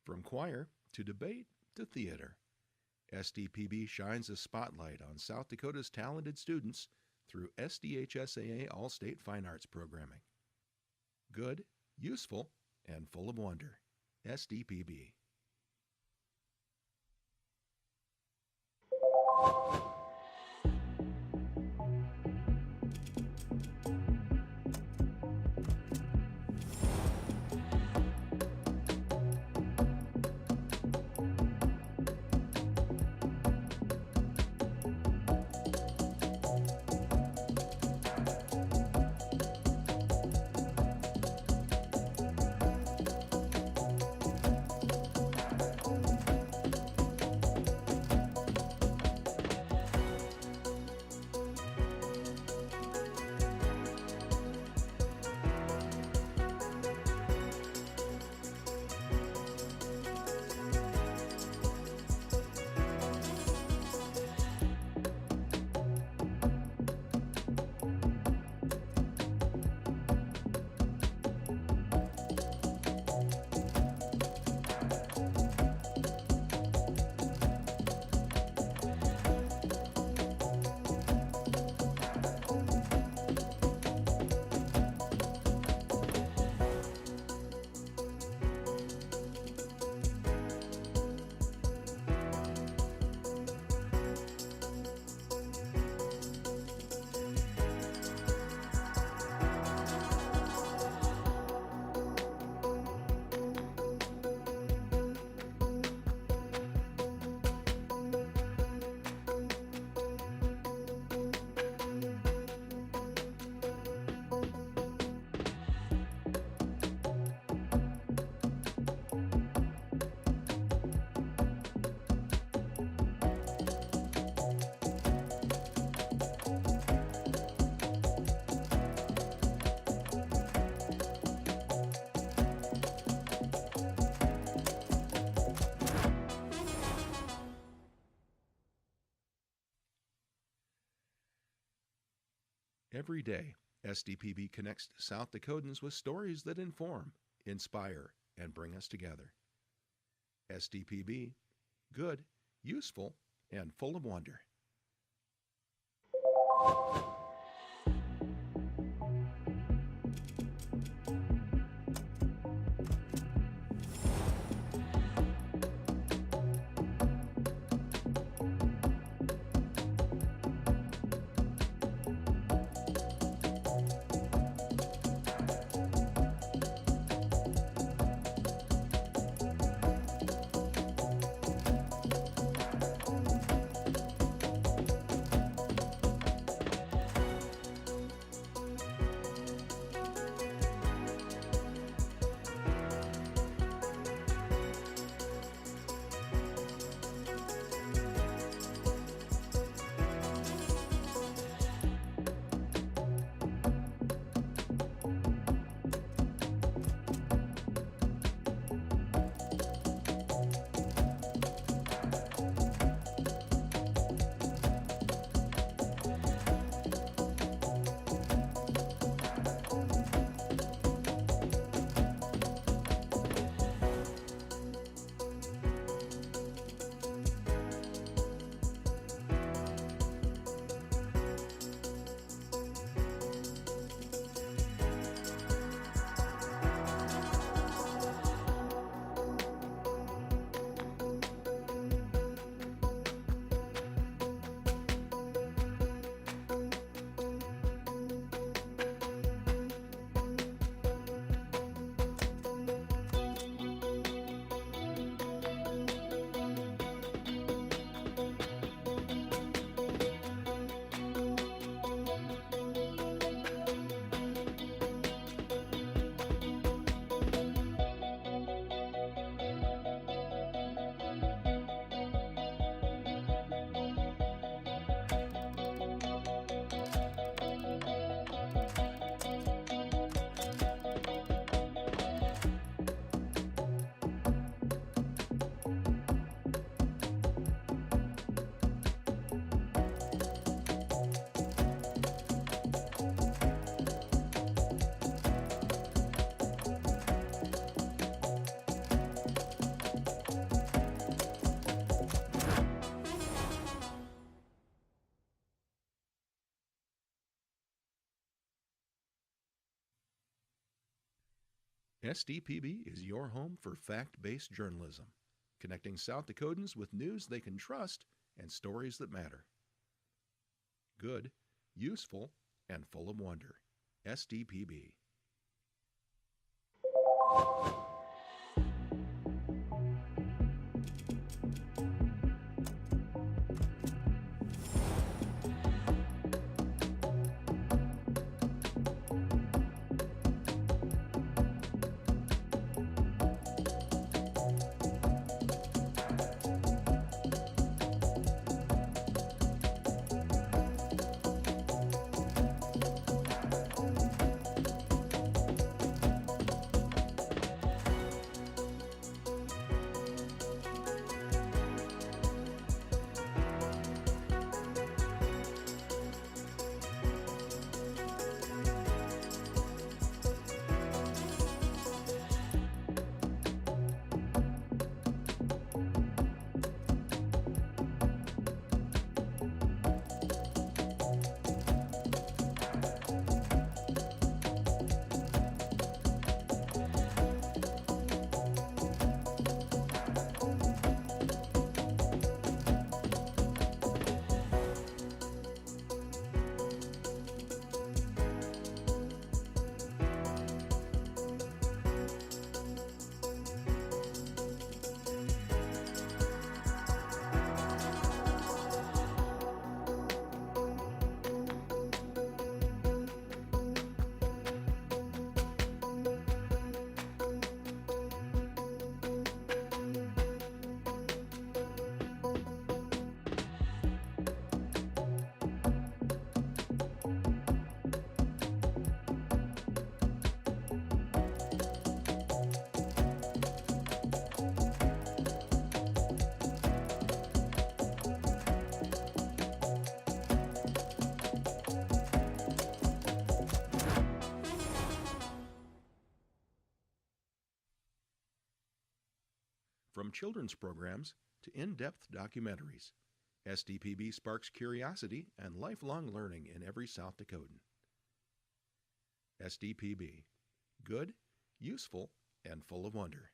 [SPEAKER 12] From choir to debate to theater, SDPB shines a spotlight on South Dakota's talented students through SDHSAA All-State Fine Arts programming. Good, useful, and full of wonder. SDPB. Every day, SDPB connects South Dakotans with stories that inform, inspire, and bring us together. SDPB, good, useful, and full of wonder. SDPB is your home for fact-based journalism, connecting South Dakotans with news they can trust and stories that matter. Good, useful, and full of wonder. SDPB. From children's programs to in-depth documentaries, SDPB sparks curiosity and lifelong learning in every South Dakotan. SDPB, good, useful, and full of wonder.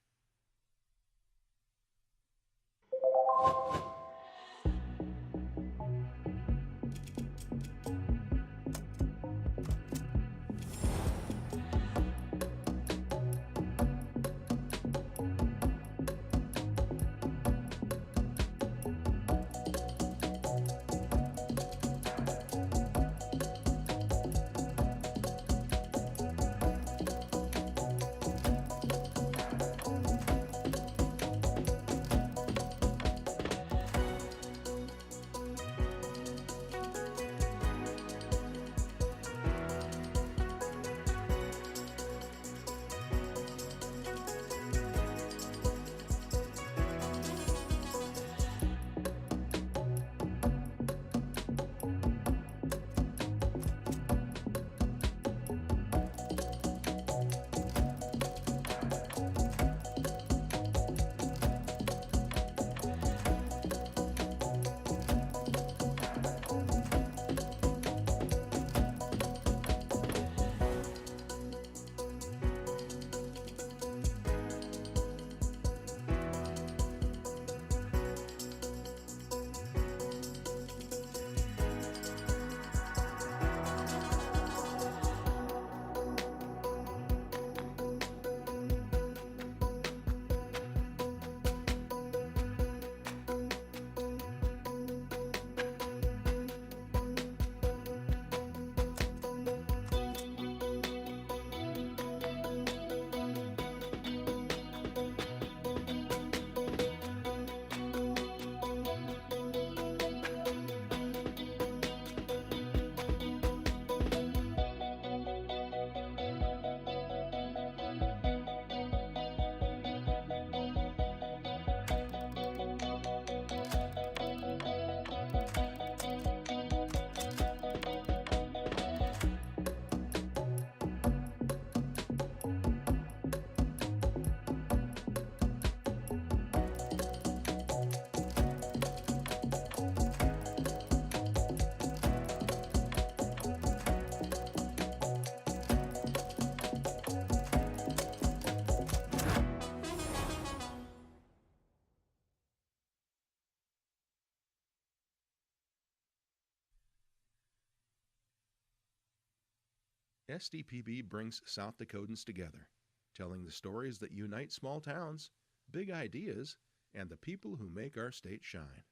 [SPEAKER 12] SDPB brings South Dakotans together, telling the stories that unite small towns, big ideas, and the people who make our state shine.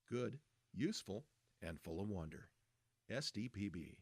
[SPEAKER 12] Good, useful, and full of wonder. SDPB.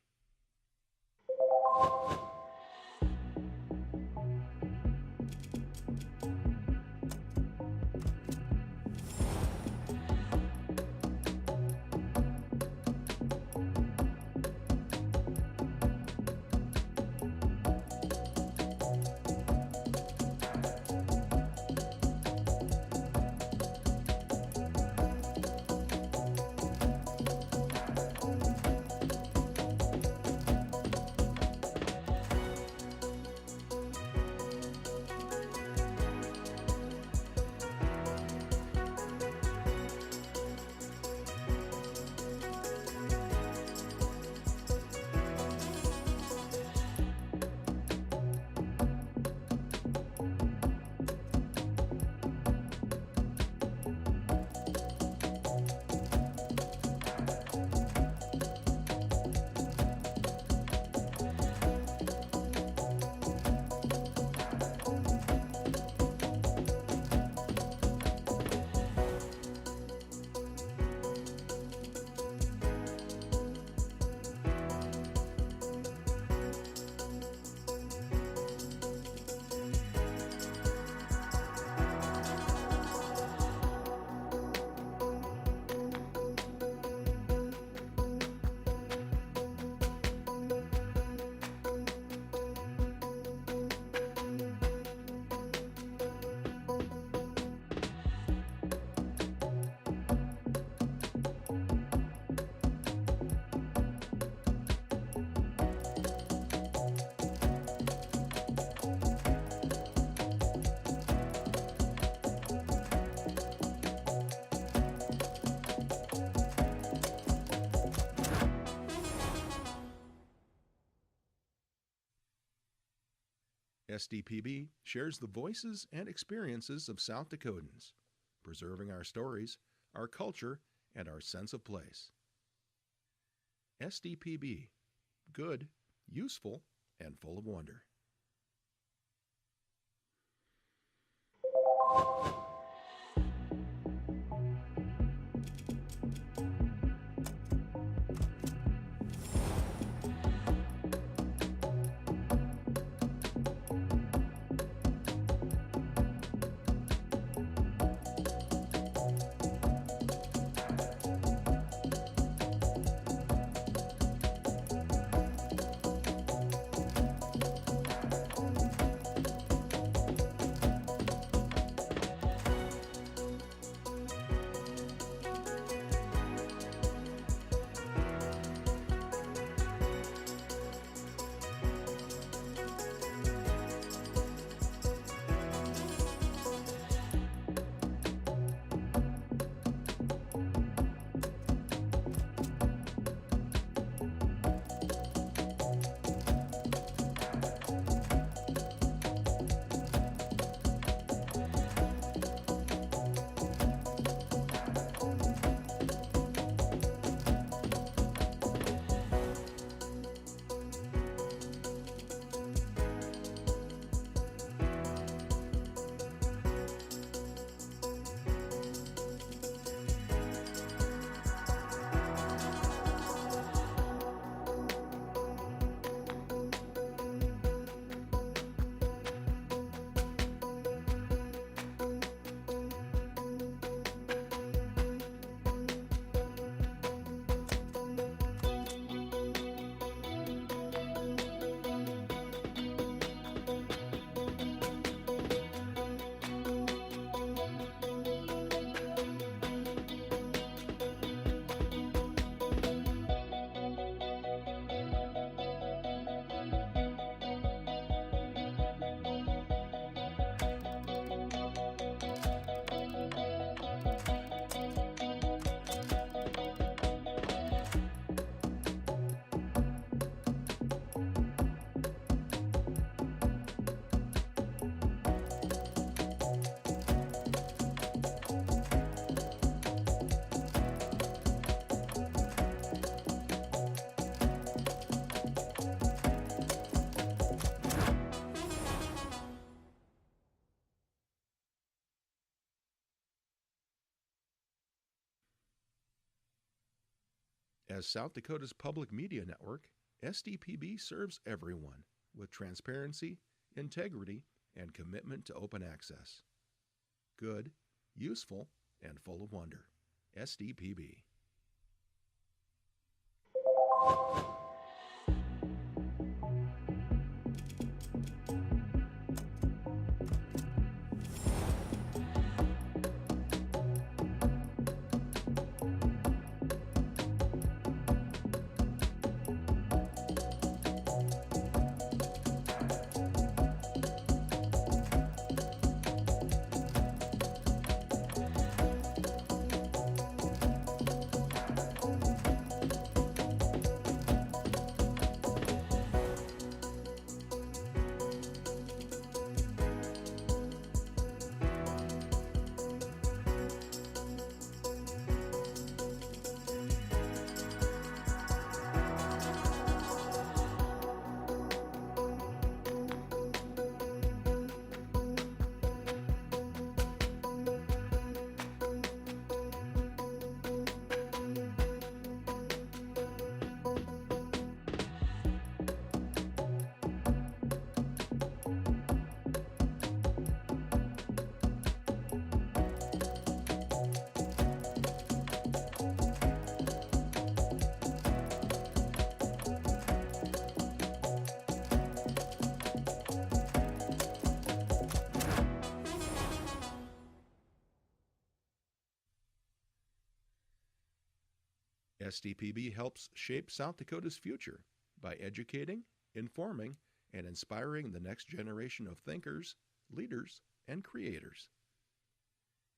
[SPEAKER 12] SDPB shares the voices and experiences of South Dakotans, preserving our stories, our culture, and our sense of place. SDPB, good, useful, and full of wonder. As South Dakota's public media network, SDPB serves everyone with transparency, integrity, and commitment to open access. Good, useful, and full of wonder. SDPB. SDPB helps shape South Dakota's future by educating, informing, and inspiring the next generation of thinkers, leaders, and creators.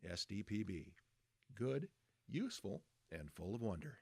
[SPEAKER 12] SDPB. Good, useful, and full of wonder.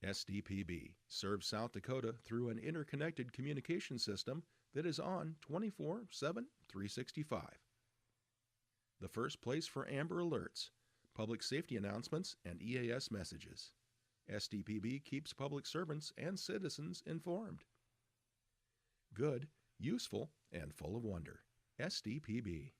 [SPEAKER 12] SDPB serves South Dakota through an interconnected communication system that is on 24/7, 365. The first place for Amber Alerts, public safety announcements, and EAS messages. SDPB keeps public servants and citizens informed. Good, useful, and full of wonder. SDPB.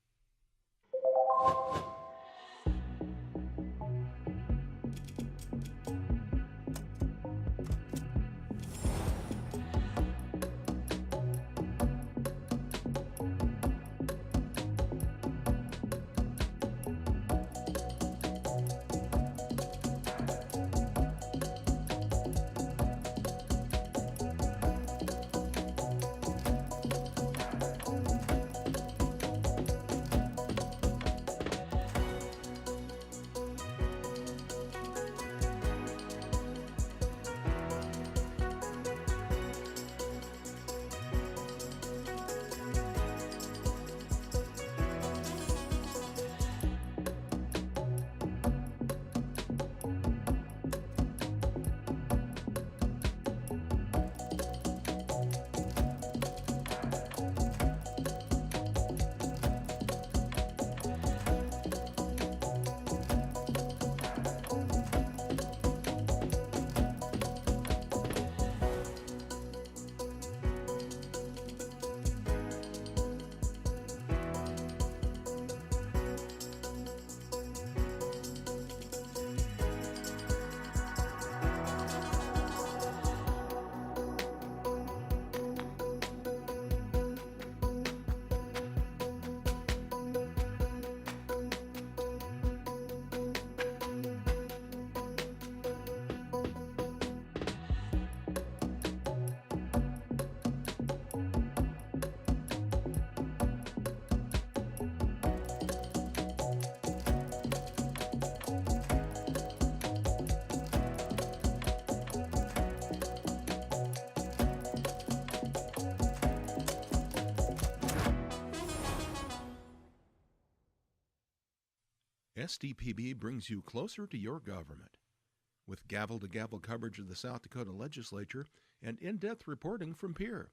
[SPEAKER 12] SDPB brings you closer to your government. With gavel-to-gavel coverage of the South Dakota legislature and in-depth reporting from peer.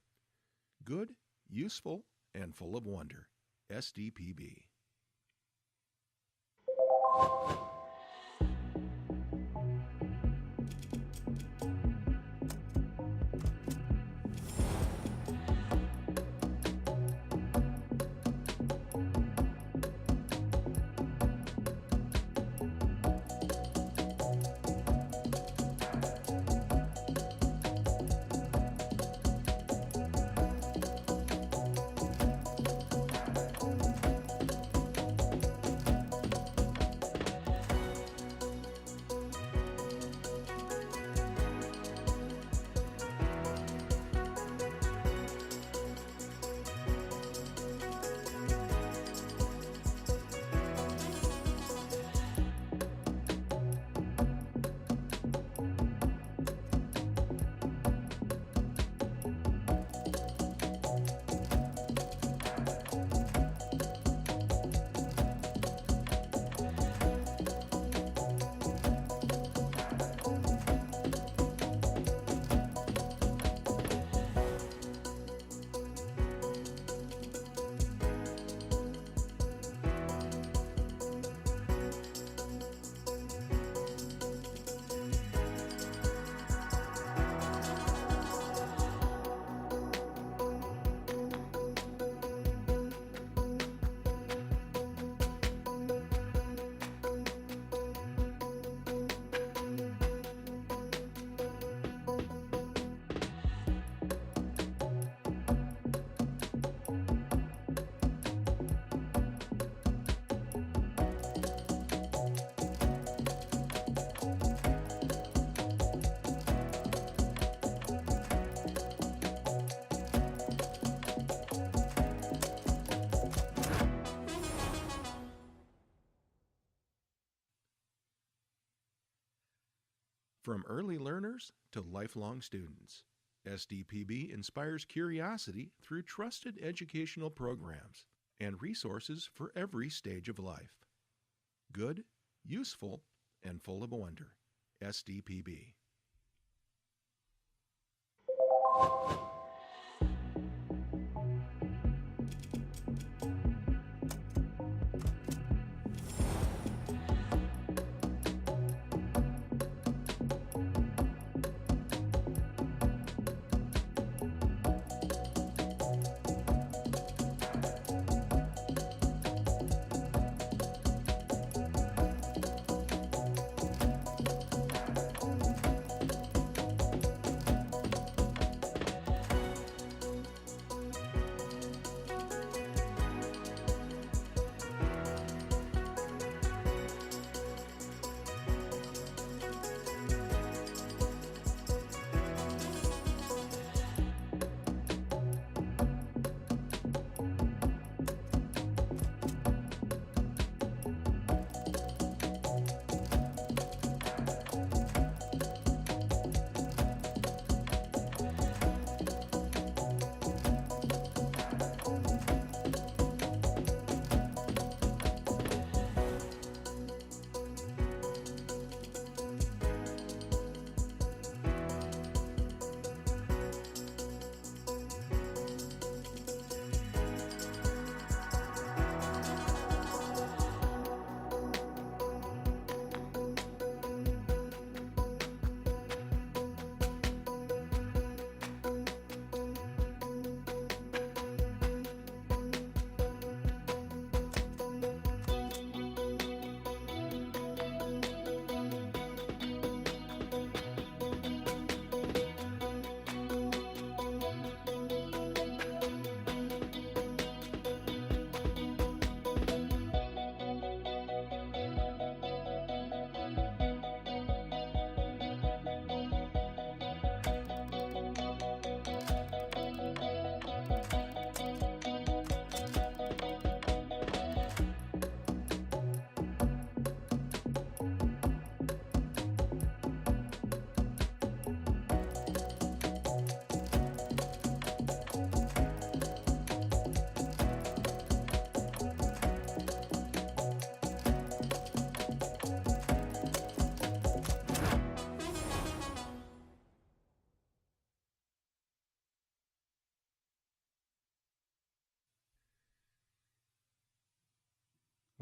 [SPEAKER 12] Good, useful, and full of wonder. SDPB. From early learners to lifelong students, SDPB inspires curiosity through trusted educational programs and resources for every stage of life. Good, useful, and full of wonder. SDPB.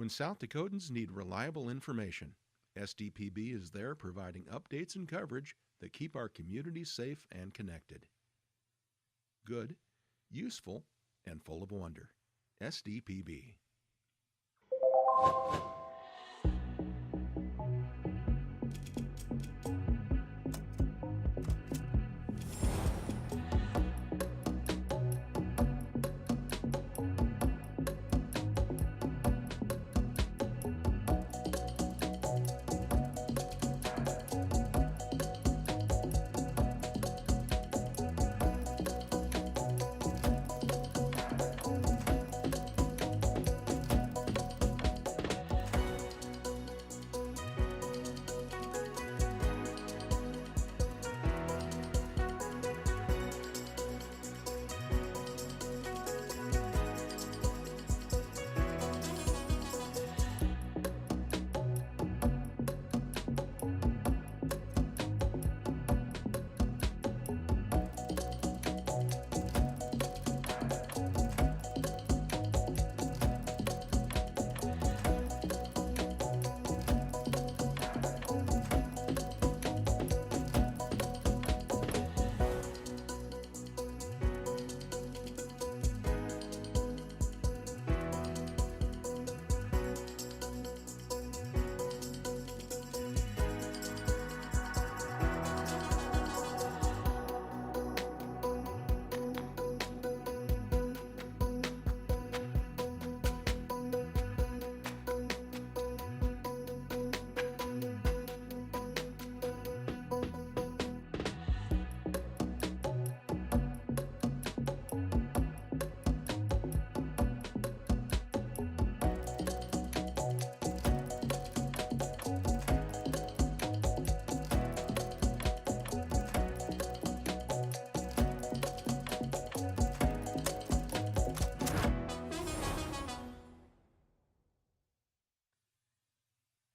[SPEAKER 12] When South Dakotans need reliable information, SDPB is there providing updates and coverage that keep our communities safe and connected. Good, useful, and full of wonder. SDPB.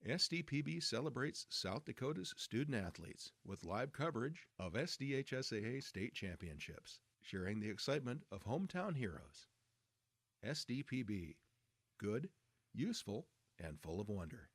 [SPEAKER 12] SDPB celebrates South Dakota's student athletes with live coverage of SDHSAA state championships, sharing the excitement of hometown heroes. SDPB, good, useful, and full of wonder.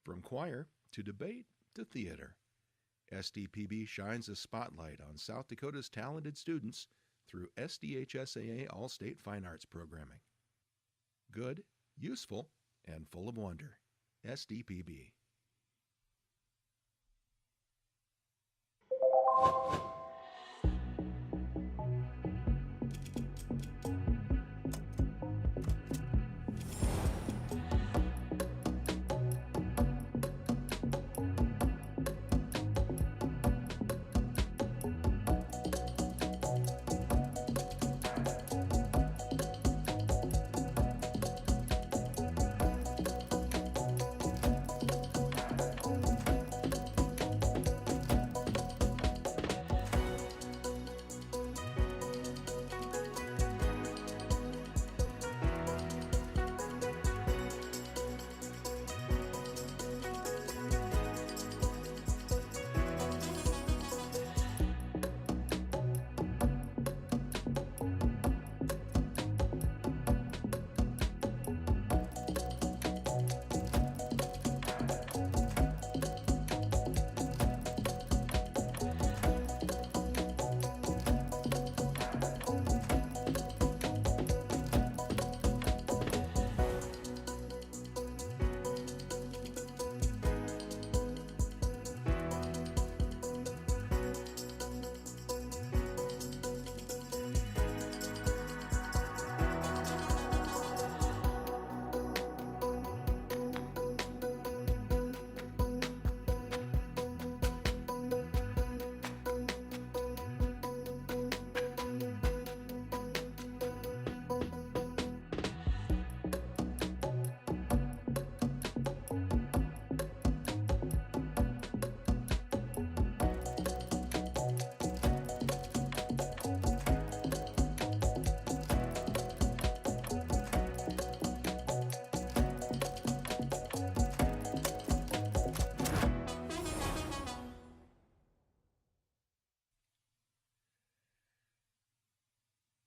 [SPEAKER 12] From choir to debate to theater, SDPB shines a spotlight on South Dakota's talented students through SDHSAA All-State Fine Arts programming. Good, useful, and full of wonder. SDPB.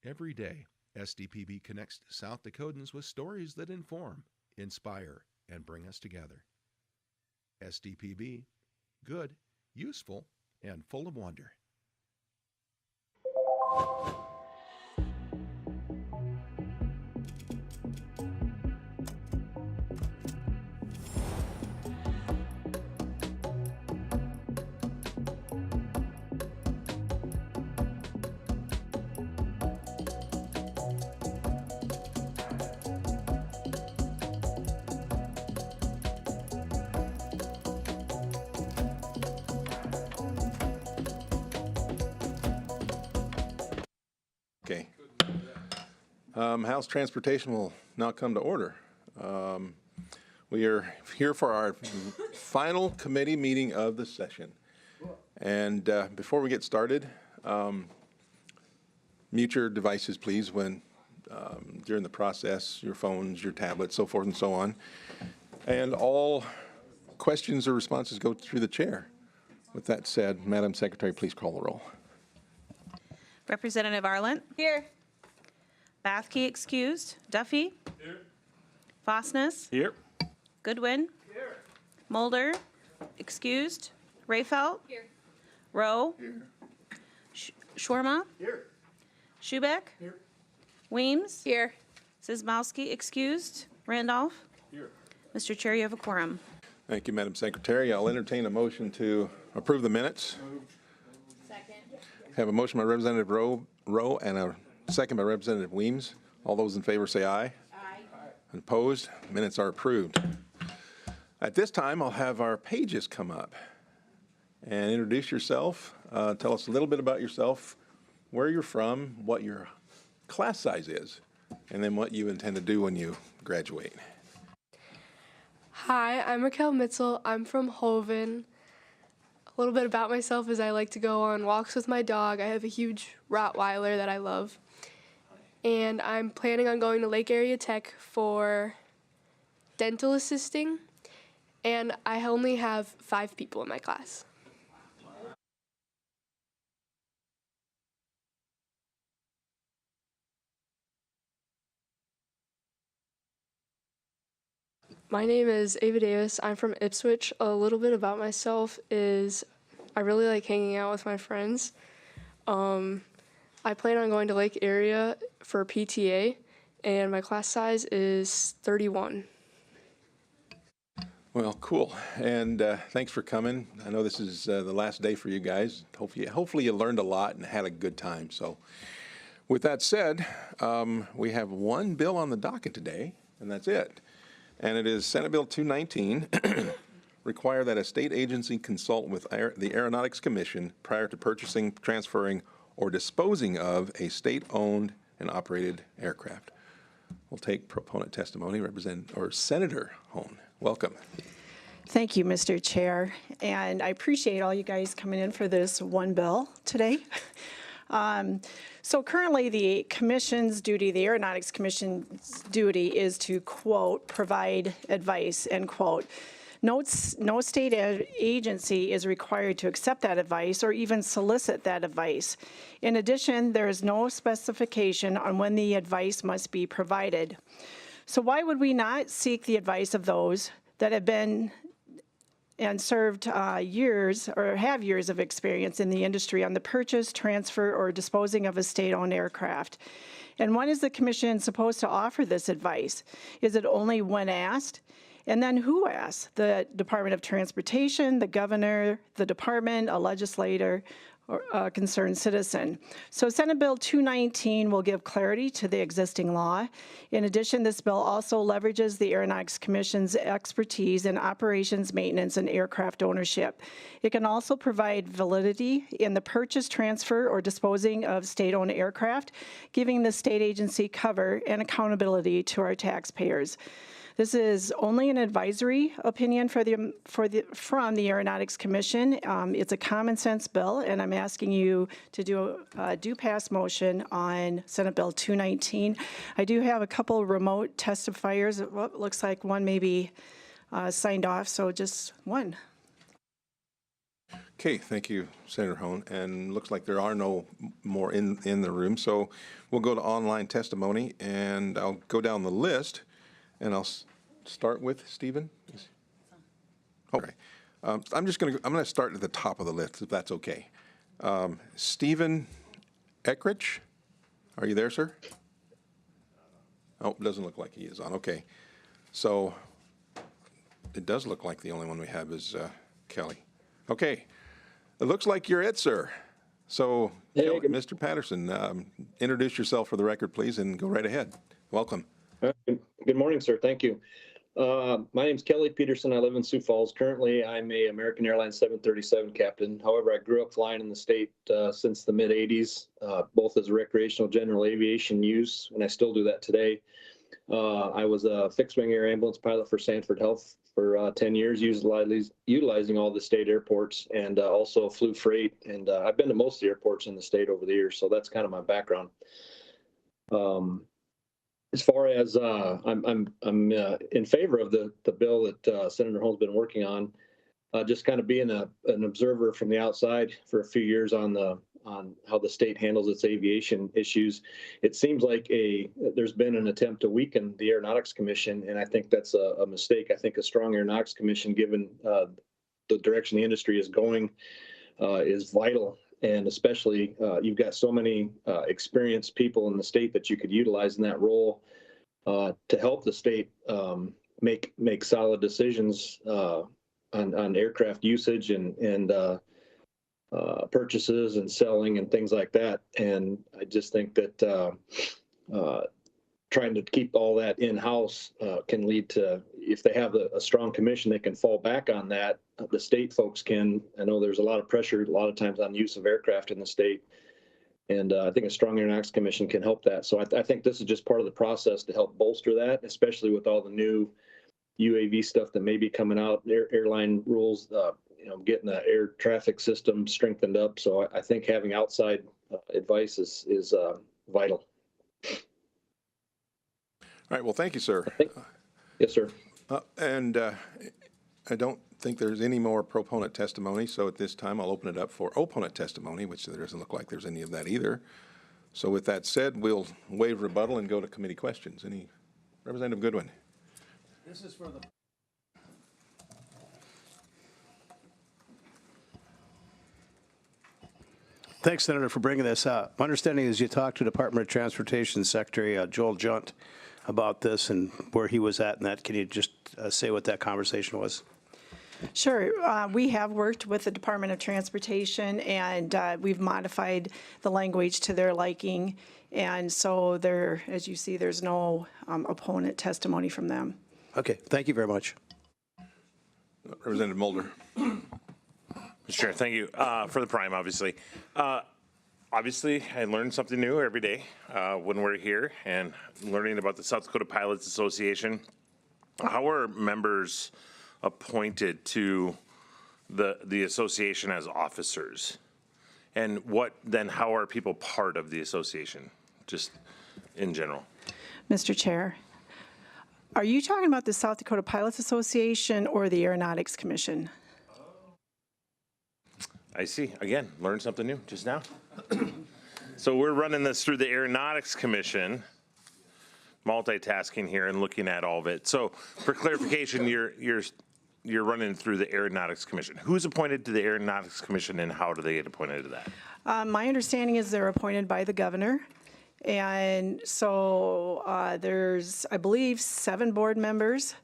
[SPEAKER 12] Every day, SDPB connects South Dakotans with stories that inform, inspire, and bring us together. SDPB, good, useful, and full of wonder.
[SPEAKER 8] Okay. House Transportation will now come to order. We are here for our final committee meeting of the session. And before we get started, mute your devices, please, when during the process, your phones, your tablets, so forth and so on. And all questions or responses go through the chair. With that said, Madam Secretary, please call the roll.
[SPEAKER 13] Representative Arlant? Here. Bathke excused. Duffy? Here. Fosness?
[SPEAKER 8] Here.
[SPEAKER 13] Goodwin? Here. Mulder? Excused. Rayfelt? Here. Rowe? Here. Schwarma?
[SPEAKER 8] Here.
[SPEAKER 13] Schubeck?
[SPEAKER 8] Here.
[SPEAKER 13] Weems? Here. Zizmowski excused. Randolph?
[SPEAKER 8] Here.
[SPEAKER 13] Mr. Chair, you have a quorum.
[SPEAKER 8] Thank you, Madam Secretary. I'll entertain a motion to approve the minutes. Have a motion by Representative Rowe and a second by Representative Weems. All those in favor say aye. Aye. And opposed? Minutes are approved. At this time, I'll have our pages come up and introduce yourself. Tell us a little bit about yourself, where you're from, what your class size is, and then what you intend to do when you graduate.
[SPEAKER 14] Hi, I'm Raquel Mitzel. I'm from Hovind. A little bit about myself is I like to go on walks with my dog. I have a huge Rottweiler that I love. And I'm planning on going to Lake Area Tech for dental assisting. And I only have 5 people in my class. My name is Ava Davis. I'm from Ipswich. A little bit about myself is I really like hanging out with my friends. I plan on going to Lake Area for PTA, and my class size is 31.
[SPEAKER 8] Well, cool. And thanks for coming. I know this is the last day for you guys. Hopefully you learned a lot and had a good time. So with that said, we have one bill on the docket today, and that's it. And it is Senate Bill 219, require that a state agency consult with the Aeronautics Commission prior to purchasing, transferring, or disposing of a state-owned and operated aircraft. We'll take proponent testimony. Senator Hone, welcome.
[SPEAKER 15] Thank you, Mr. Chair, and I appreciate all you guys coming in for this one bill today. So currently the Commission's duty, the Aeronautics Commission's duty is to, quote, provide advice, end quote. No state agency is required to accept that advice or even solicit that advice. In addition, there is no specification on when the advice must be provided. So why would we not seek the advice of those that have been and served years or have years of experience in the industry on the purchase, transfer, or disposing of a state-owned aircraft? And when is the Commission supposed to offer this advice? Is it only when asked? And then who asks? The Department of Transportation, the governor, the department, a legislator, or a concerned citizen. So Senate Bill 219 will give clarity to the existing law. In addition, this bill also leverages the Aeronautics Commission's expertise in operations, maintenance, and aircraft ownership. It can also provide validity in the purchase, transfer, or disposing of state-owned aircraft, giving the state agency cover and accountability to our taxpayers. This is only an advisory opinion from the Aeronautics Commission. It's a common sense bill, and I'm asking you to do a do-pass motion on Senate Bill 219. I do have a couple remote testifiers. Well, it looks like one may be signed off, so just one.
[SPEAKER 8] Okay, thank you, Senator Hone. And looks like there are no more in the room, so we'll go to online testimony, and I'll go down the list, and I'll start with Stephen. Okay, I'm gonna start at the top of the list, if that's okay. Stephen Eckrich, are you there, sir? Oh, it doesn't look like he is on. Okay, so it does look like the only one we have is Kelly. Okay. It looks like you're it, sir. So, Kelly, Mr. Patterson, introduce yourself for the record, please, and go right ahead. Welcome.
[SPEAKER 1] Good morning, sir. Thank you. My name is Kelly Peterson. I live in Sioux Falls. Currently, I'm a American Airlines 737 captain. However, I grew up flying in the state since the mid-'80s, both as recreational general aviation use, and I still do that today. I was a fixed-wing air ambulance pilot for Sanford Health for 10 years, utilizing all the state airports, and also flew freight. And I've been to most of the airports in the state over the years, so that's kind of my background. As far as I'm in favor of the bill that Senator Hone's been working on, just kind of being an observer from the outside for a few years on how the state handles its aviation issues. It seems like there's been an attempt to weaken the Aeronautics Commission, and I think that's a mistake. I think a strong Aeronautics Commission, given the direction the industry is going, is vital. And especially, you've got so many experienced people in the state that you could utilize in that role to help the state make solid decisions on aircraft usage and purchases and selling and things like that. And I just think that trying to keep all that in-house can lead to, if they have a strong commission, they can fall back on that. The state folks can. I know there's a lot of pressure a lot of times on use of aircraft in the state. And I think a strong Aeronautics Commission can help that. So I think this is just part of the process to help bolster that, especially with all the new UAV stuff that may be coming out, airline rules, getting the air traffic system strengthened up. So I think having outside advice is vital.
[SPEAKER 8] All right, well, thank you, sir.
[SPEAKER 1] Yes, sir.
[SPEAKER 8] And I don't think there's any more proponent testimony, so at this time I'll open it up for opponent testimony, which there doesn't look like there's any of that either. So with that said, we'll waive rebuttal and go to committee questions. Any Representative Goodwin?
[SPEAKER 2] This is for the...
[SPEAKER 6] Thanks, Senator, for bringing this up. My understanding is you talked to Department of Transportation Secretary Joel Junt about this and where he was at in that. Can you just say what that conversation was?
[SPEAKER 15] Sure. We have worked with the Department of Transportation, and we've modified the language to their liking. And so there, as you see, there's no opponent testimony from them.
[SPEAKER 6] Okay. Thank you very much.
[SPEAKER 8] Representative Mulder.
[SPEAKER 17] Mr. Chair, thank you for the prime, obviously. Obviously, I learn something new every day when we're here and learning about the South Dakota Pilots Association. How are members appointed to the association as officers? And how are people part of the association, just in general?
[SPEAKER 15] Mr. Chair, are you talking about the South Dakota Pilots Association or the Aeronautics Commission?
[SPEAKER 17] I see. Again, learned something new just now. So we're running this through the Aeronautics Commission, multitasking here and looking at all of it. So for clarification, you're running through the Aeronautics Commission. Who's appointed to the Aeronautics Commission and how do they get appointed to that?
[SPEAKER 15] My understanding is they're appointed by the governor. And so there's, I believe, 7 board members.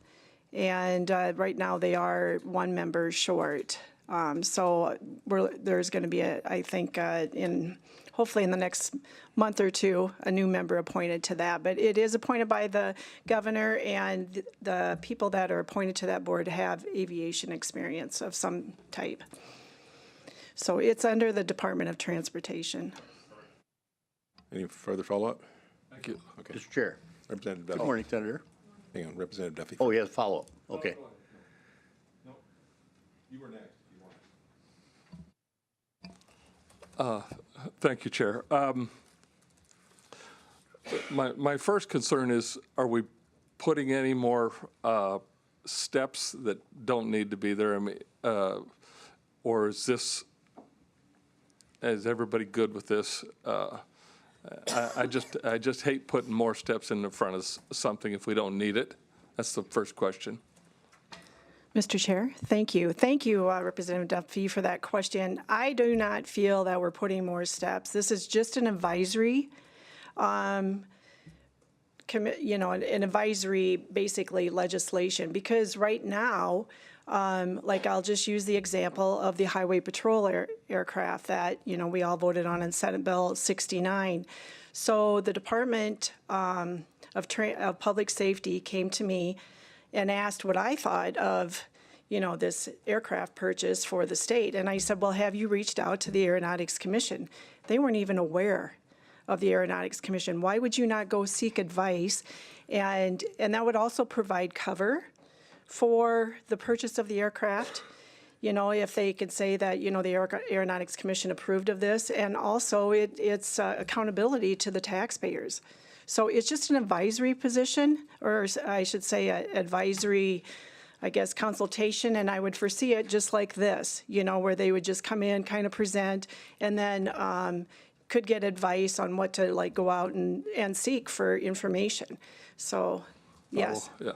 [SPEAKER 15] And right now they are 1 member short. So there's going to be, I think, hopefully in the next month or 2, a new member appointed to that. But it is appointed by the governor, and the people that are appointed to that board have aviation experience of some type. So it's under the Department of Transportation.
[SPEAKER 8] Any further follow-up? Thank you. Okay.
[SPEAKER 22] Mr. Chair.
[SPEAKER 8] Representative Duffy.
[SPEAKER 22] Good morning, Senator.
[SPEAKER 8] Hang on, Representative Duffy.
[SPEAKER 22] Oh, he has follow-up. Okay.
[SPEAKER 8] No, you were next.
[SPEAKER 25] Thank you, Chair. My first concern is, are we putting any more steps that don't need to be there? I mean, Or is everybody good with this? I just hate putting more steps in the front of something if we don't need it. That's the first question.
[SPEAKER 15] Mr. Chair, thank you. Thank you, Representative Duffy, for that question. I do not feel that we're putting more steps. This is just an advisory, an advisory, basically, legislation. Because right now, like I'll just use the example of the Highway Patrol aircraft that, we all voted on in Senate Bill 69. So the Department of Public Safety came to me and asked what I thought of, this aircraft purchase for the state. And I said, well, have you reached out to the Aeronautics Commission? They weren't even aware of the Aeronautics Commission. Why would you not go seek advice? And that would also provide cover for the purchase of the aircraft, if they could say that, the Aeronautics Commission approved of this. And also it's accountability to the taxpayers. So it's just an advisory position, or I should say advisory, consultation, and I would foresee it just like this, where they would just come in, kind of present, and then could get advice on what to go out and seek for information. So, yes.
[SPEAKER 25] Oh, yeah.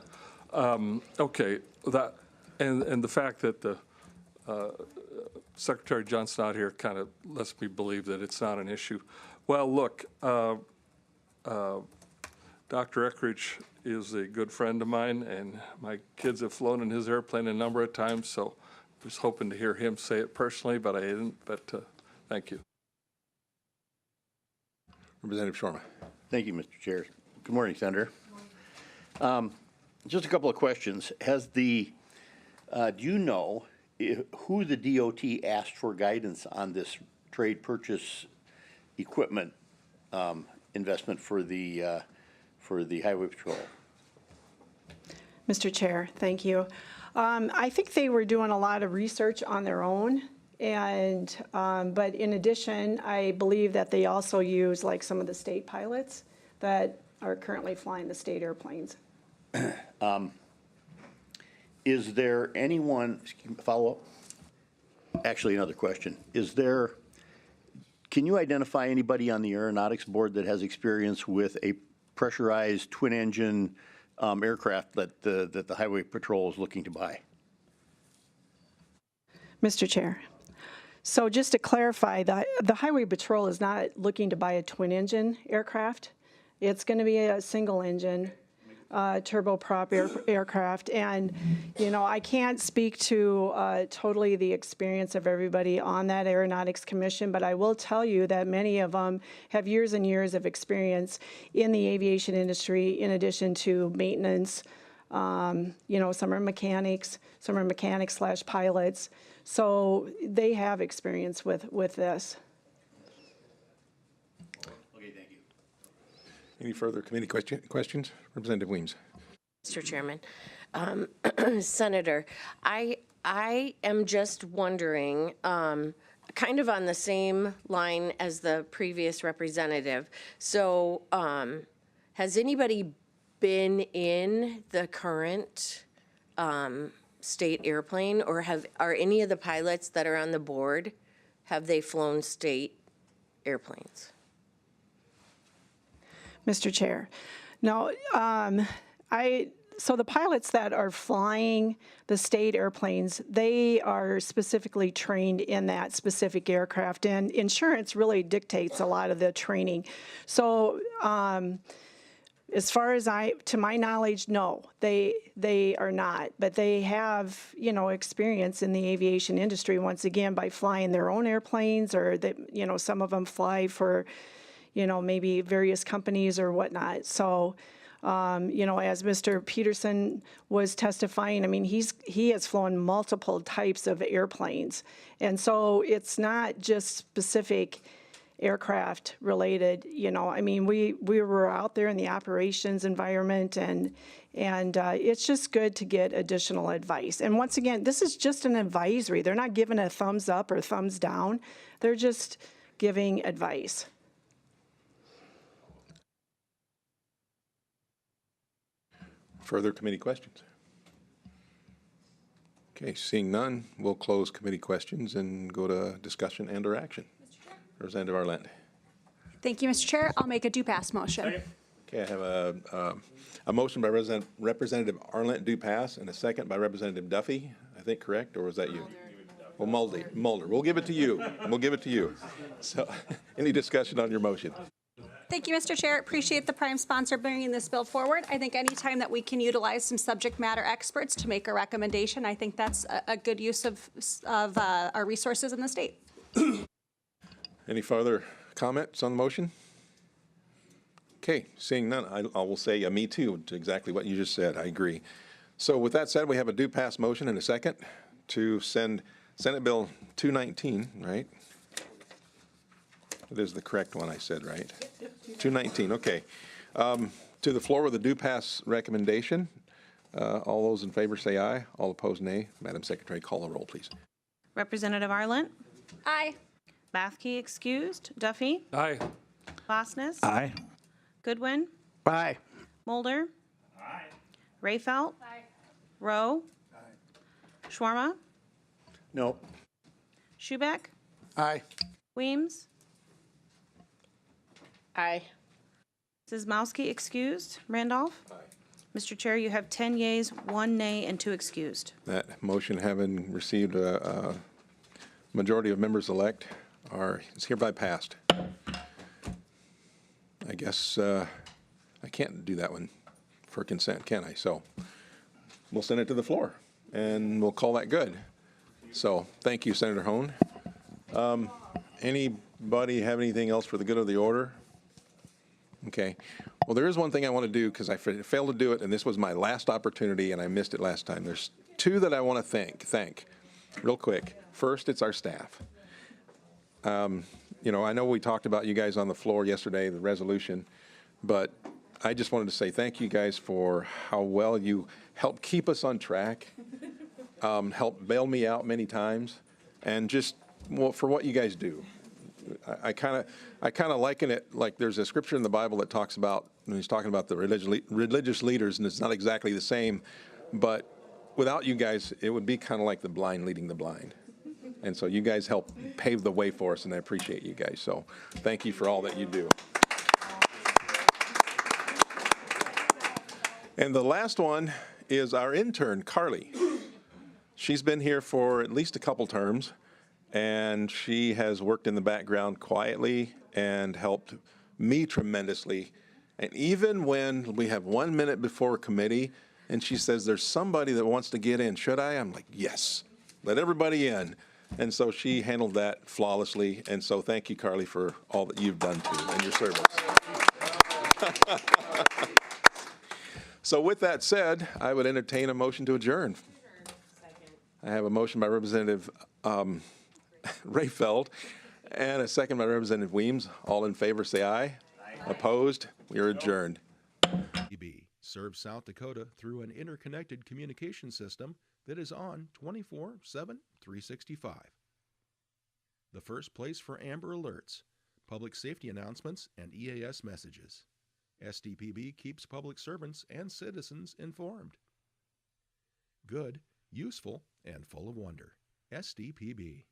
[SPEAKER 25] Okay, that, and the fact that the Secretary Johnson out here kind of lets me believe that it's not an issue. Well, look, Dr. Eckridge is a good friend of mine, and my kids have flown in his airplane a number of times, so I was hoping to hear him say it personally, but I didn't. But thank you.
[SPEAKER 8] Representative Shorma.
[SPEAKER 3] Thank you, Mr. Chair. Good morning, Senator. Just a couple of questions. Do you know who the DOT asked for guidance on this trade purchase equipment investment for the Highway Patrol?
[SPEAKER 15] Mr. Chair, thank you. I think they were doing a lot of research on their own, and but in addition, I believe that they also use some of the state pilots that are currently flying the state airplanes.
[SPEAKER 3] Is there anyone, follow up? Actually, another question. Can you identify anybody on the Aeronautics Board that has experience with a pressurized twin-engine aircraft that the Highway Patrol is looking to buy?
[SPEAKER 15] Mr. Chair, so just to clarify, the Highway Patrol is not looking to buy a twin-engine aircraft. It's going to be a single-engine turboprop aircraft. And, I can't speak to totally the experience of everybody on that Aeronautics Commission, but I will tell you that many of them have years and years of experience in the aviation industry, in addition to maintenance. Some are mechanics, some are mechanics/pilots. So they have experience with this.
[SPEAKER 8] Okay, thank you. Any further committee questions? Representative Weems.
[SPEAKER 18] Mr. Chairman. Senator, I am just wondering, kind of on the same line as the previous representative. So has anybody been in the current state airplane, or are any of the pilots that are on the board, have they flown state airplanes?
[SPEAKER 15] Mr. Chair, no, so the pilots that are flying the state airplanes, they are specifically trained in that specific aircraft, and insurance really dictates a lot of the training. So as far as to my knowledge, no, they are not, but they have, experience in the aviation industry, once again, by flying their own airplanes, or that, some of them fly for, maybe various companies or whatnot. So, as Mr. Peterson was testifying, I mean, he has flown multiple types of airplanes. And so it's not just specific aircraft related, I mean, we were out there in the operations environment, and it's just good to get additional advice. And once again, this is just an advisory. They're not giving a thumbs up or thumbs down. They're just giving advice.
[SPEAKER 8] Further committee questions? Okay, seeing none, we'll close committee questions and go to discussion and/or action. Representative Arlent.
[SPEAKER 20] Thank you, Mr. Chair. I'll make a do-pass motion.
[SPEAKER 8] Okay, I have a motion by Representative Arlent Dupass and a second by Representative Duffy, I think, correct, or was that you? Well, Mulder. We'll give it to you. We'll give it to you. So, any discussion on your motion?
[SPEAKER 20] Thank you, Mr. Chair. Appreciate the prime sponsor bringing this bill forward. I think anytime that we can utilize some subject matter experts to make a recommendation, I think that's a good use of our resources in the state.
[SPEAKER 8] Any further comments on the motion? Okay, seeing none, I will say me too to exactly what you just said. I agree. So with that said, we have a do pass motion and a second to send Senate Bill 219, right? It is the correct one I said, right? 219, okay. To the floor with a do pass recommendation. All those in favor say aye. All opposed, nay. Madam Secretary, call the roll, please.
[SPEAKER 13] Representative Arlent,
[SPEAKER 20] Aye.
[SPEAKER 13] Bathke excused, Duffy,
[SPEAKER 25] Aye.
[SPEAKER 13] Bosness,
[SPEAKER 6] Aye.
[SPEAKER 13] Goodwin,
[SPEAKER 6] Aye.
[SPEAKER 13] Mulder, Rayfelt, Rowe, Schwarma,
[SPEAKER 3] No.
[SPEAKER 13] Schubeck,
[SPEAKER 6] Aye.
[SPEAKER 13] Weems,
[SPEAKER 18] Aye.
[SPEAKER 13] Sismowski excused, Randolph. Mr. Chair, you have 10 yeas, 1 nay, and 2 excused.
[SPEAKER 8] That motion having received a majority of members elect is hereby passed. I guess I can't do that one for consent, can I? So we'll send it to the floor and we'll call that good. So thank you, Senator Hone. Anybody have anything else for the good of the order? Okay. Well, there is one thing I want to do because I failed to do it, and this was my last opportunity, and I missed it last time. There's 2 that I want to thank real quick. First, it's our staff. You know, I know we talked about you guys on the floor yesterday, the resolution, but I just wanted to say thank you guys for how well you helped keep us on track, helped bail me out many times, and just for what you guys do. I kind of liken it like there's a scripture in the Bible that talks about, when he's talking about the religious leaders, and it's not exactly the same, but without you guys, it would be kind of like the blind leading the blind. And so you guys help pave the way for us, and I appreciate you guys. So thank you for all that you do. And the last one is our intern, Carly. She's been here for at least a couple terms, and she has worked in the background quietly and helped me tremendously. And even when we have 1 minute before committee, and she says, there's somebody that wants to get in, should I? I'm like, yes, let everybody in. And so she handled that flawlessly. And so thank you, Carly, for all that you've done too and your service. So with that said, I would entertain a motion to adjourn. I have a motion by Representative Rayfeld and a second by Representative Weems. All in favor, say aye. Aye. Opposed? We are adjourned.
[SPEAKER 12] STPB serves South Dakota through an interconnected communication system that is on 24/7, 365. The first place for Amber Alerts, public safety announcements, and EAS messages. STPB keeps public servants and citizens informed. Good, useful, and full of wonder. STPB.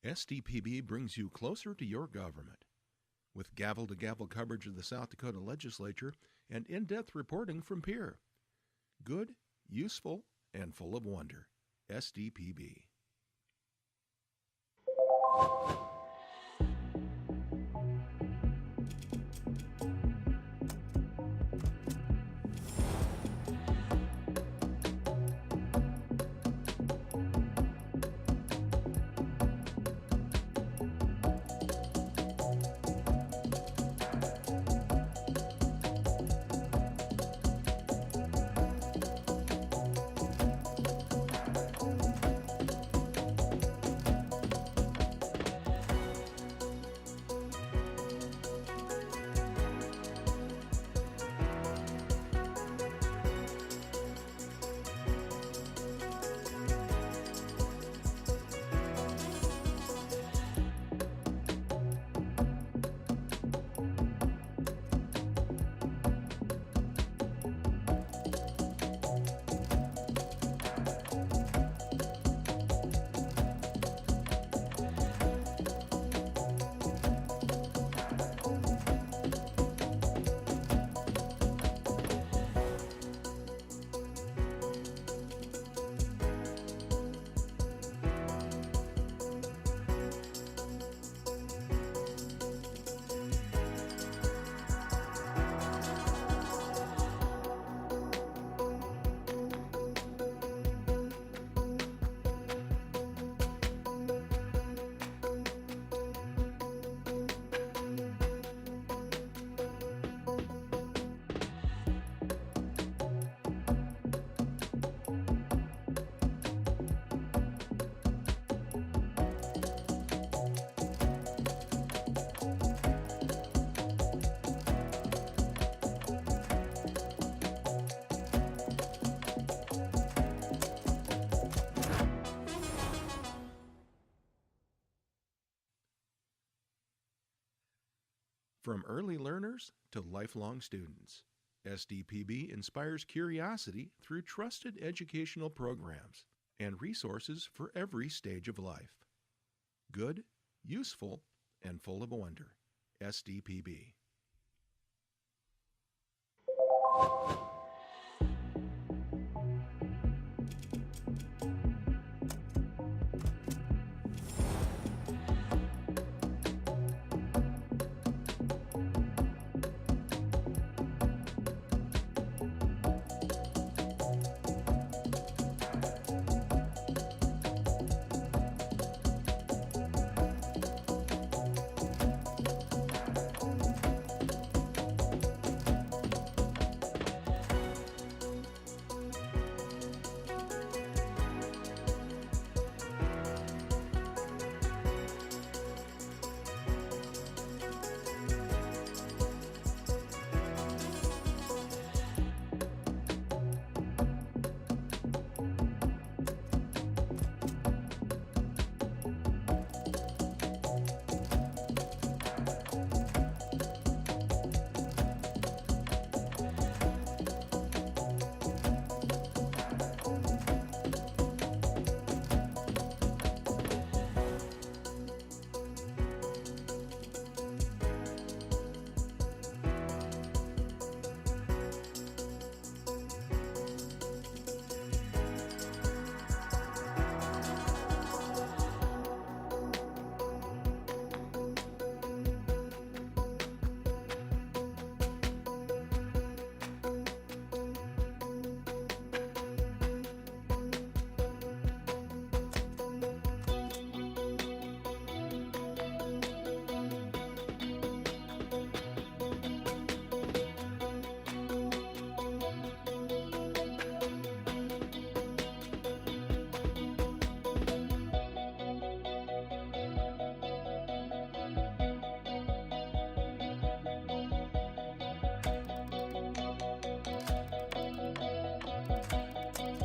[SPEAKER 12] SDPB brings you closer to your government. With gavel-to-gavel coverage of the South Dakota legislature and in-depth reporting from peer. Good, useful, and full of wonder. SDPB. From early learners to lifelong students, SDPB inspires curiosity through trusted educational programs and resources for every stage of life. Good, useful, and full of wonder. SDPB.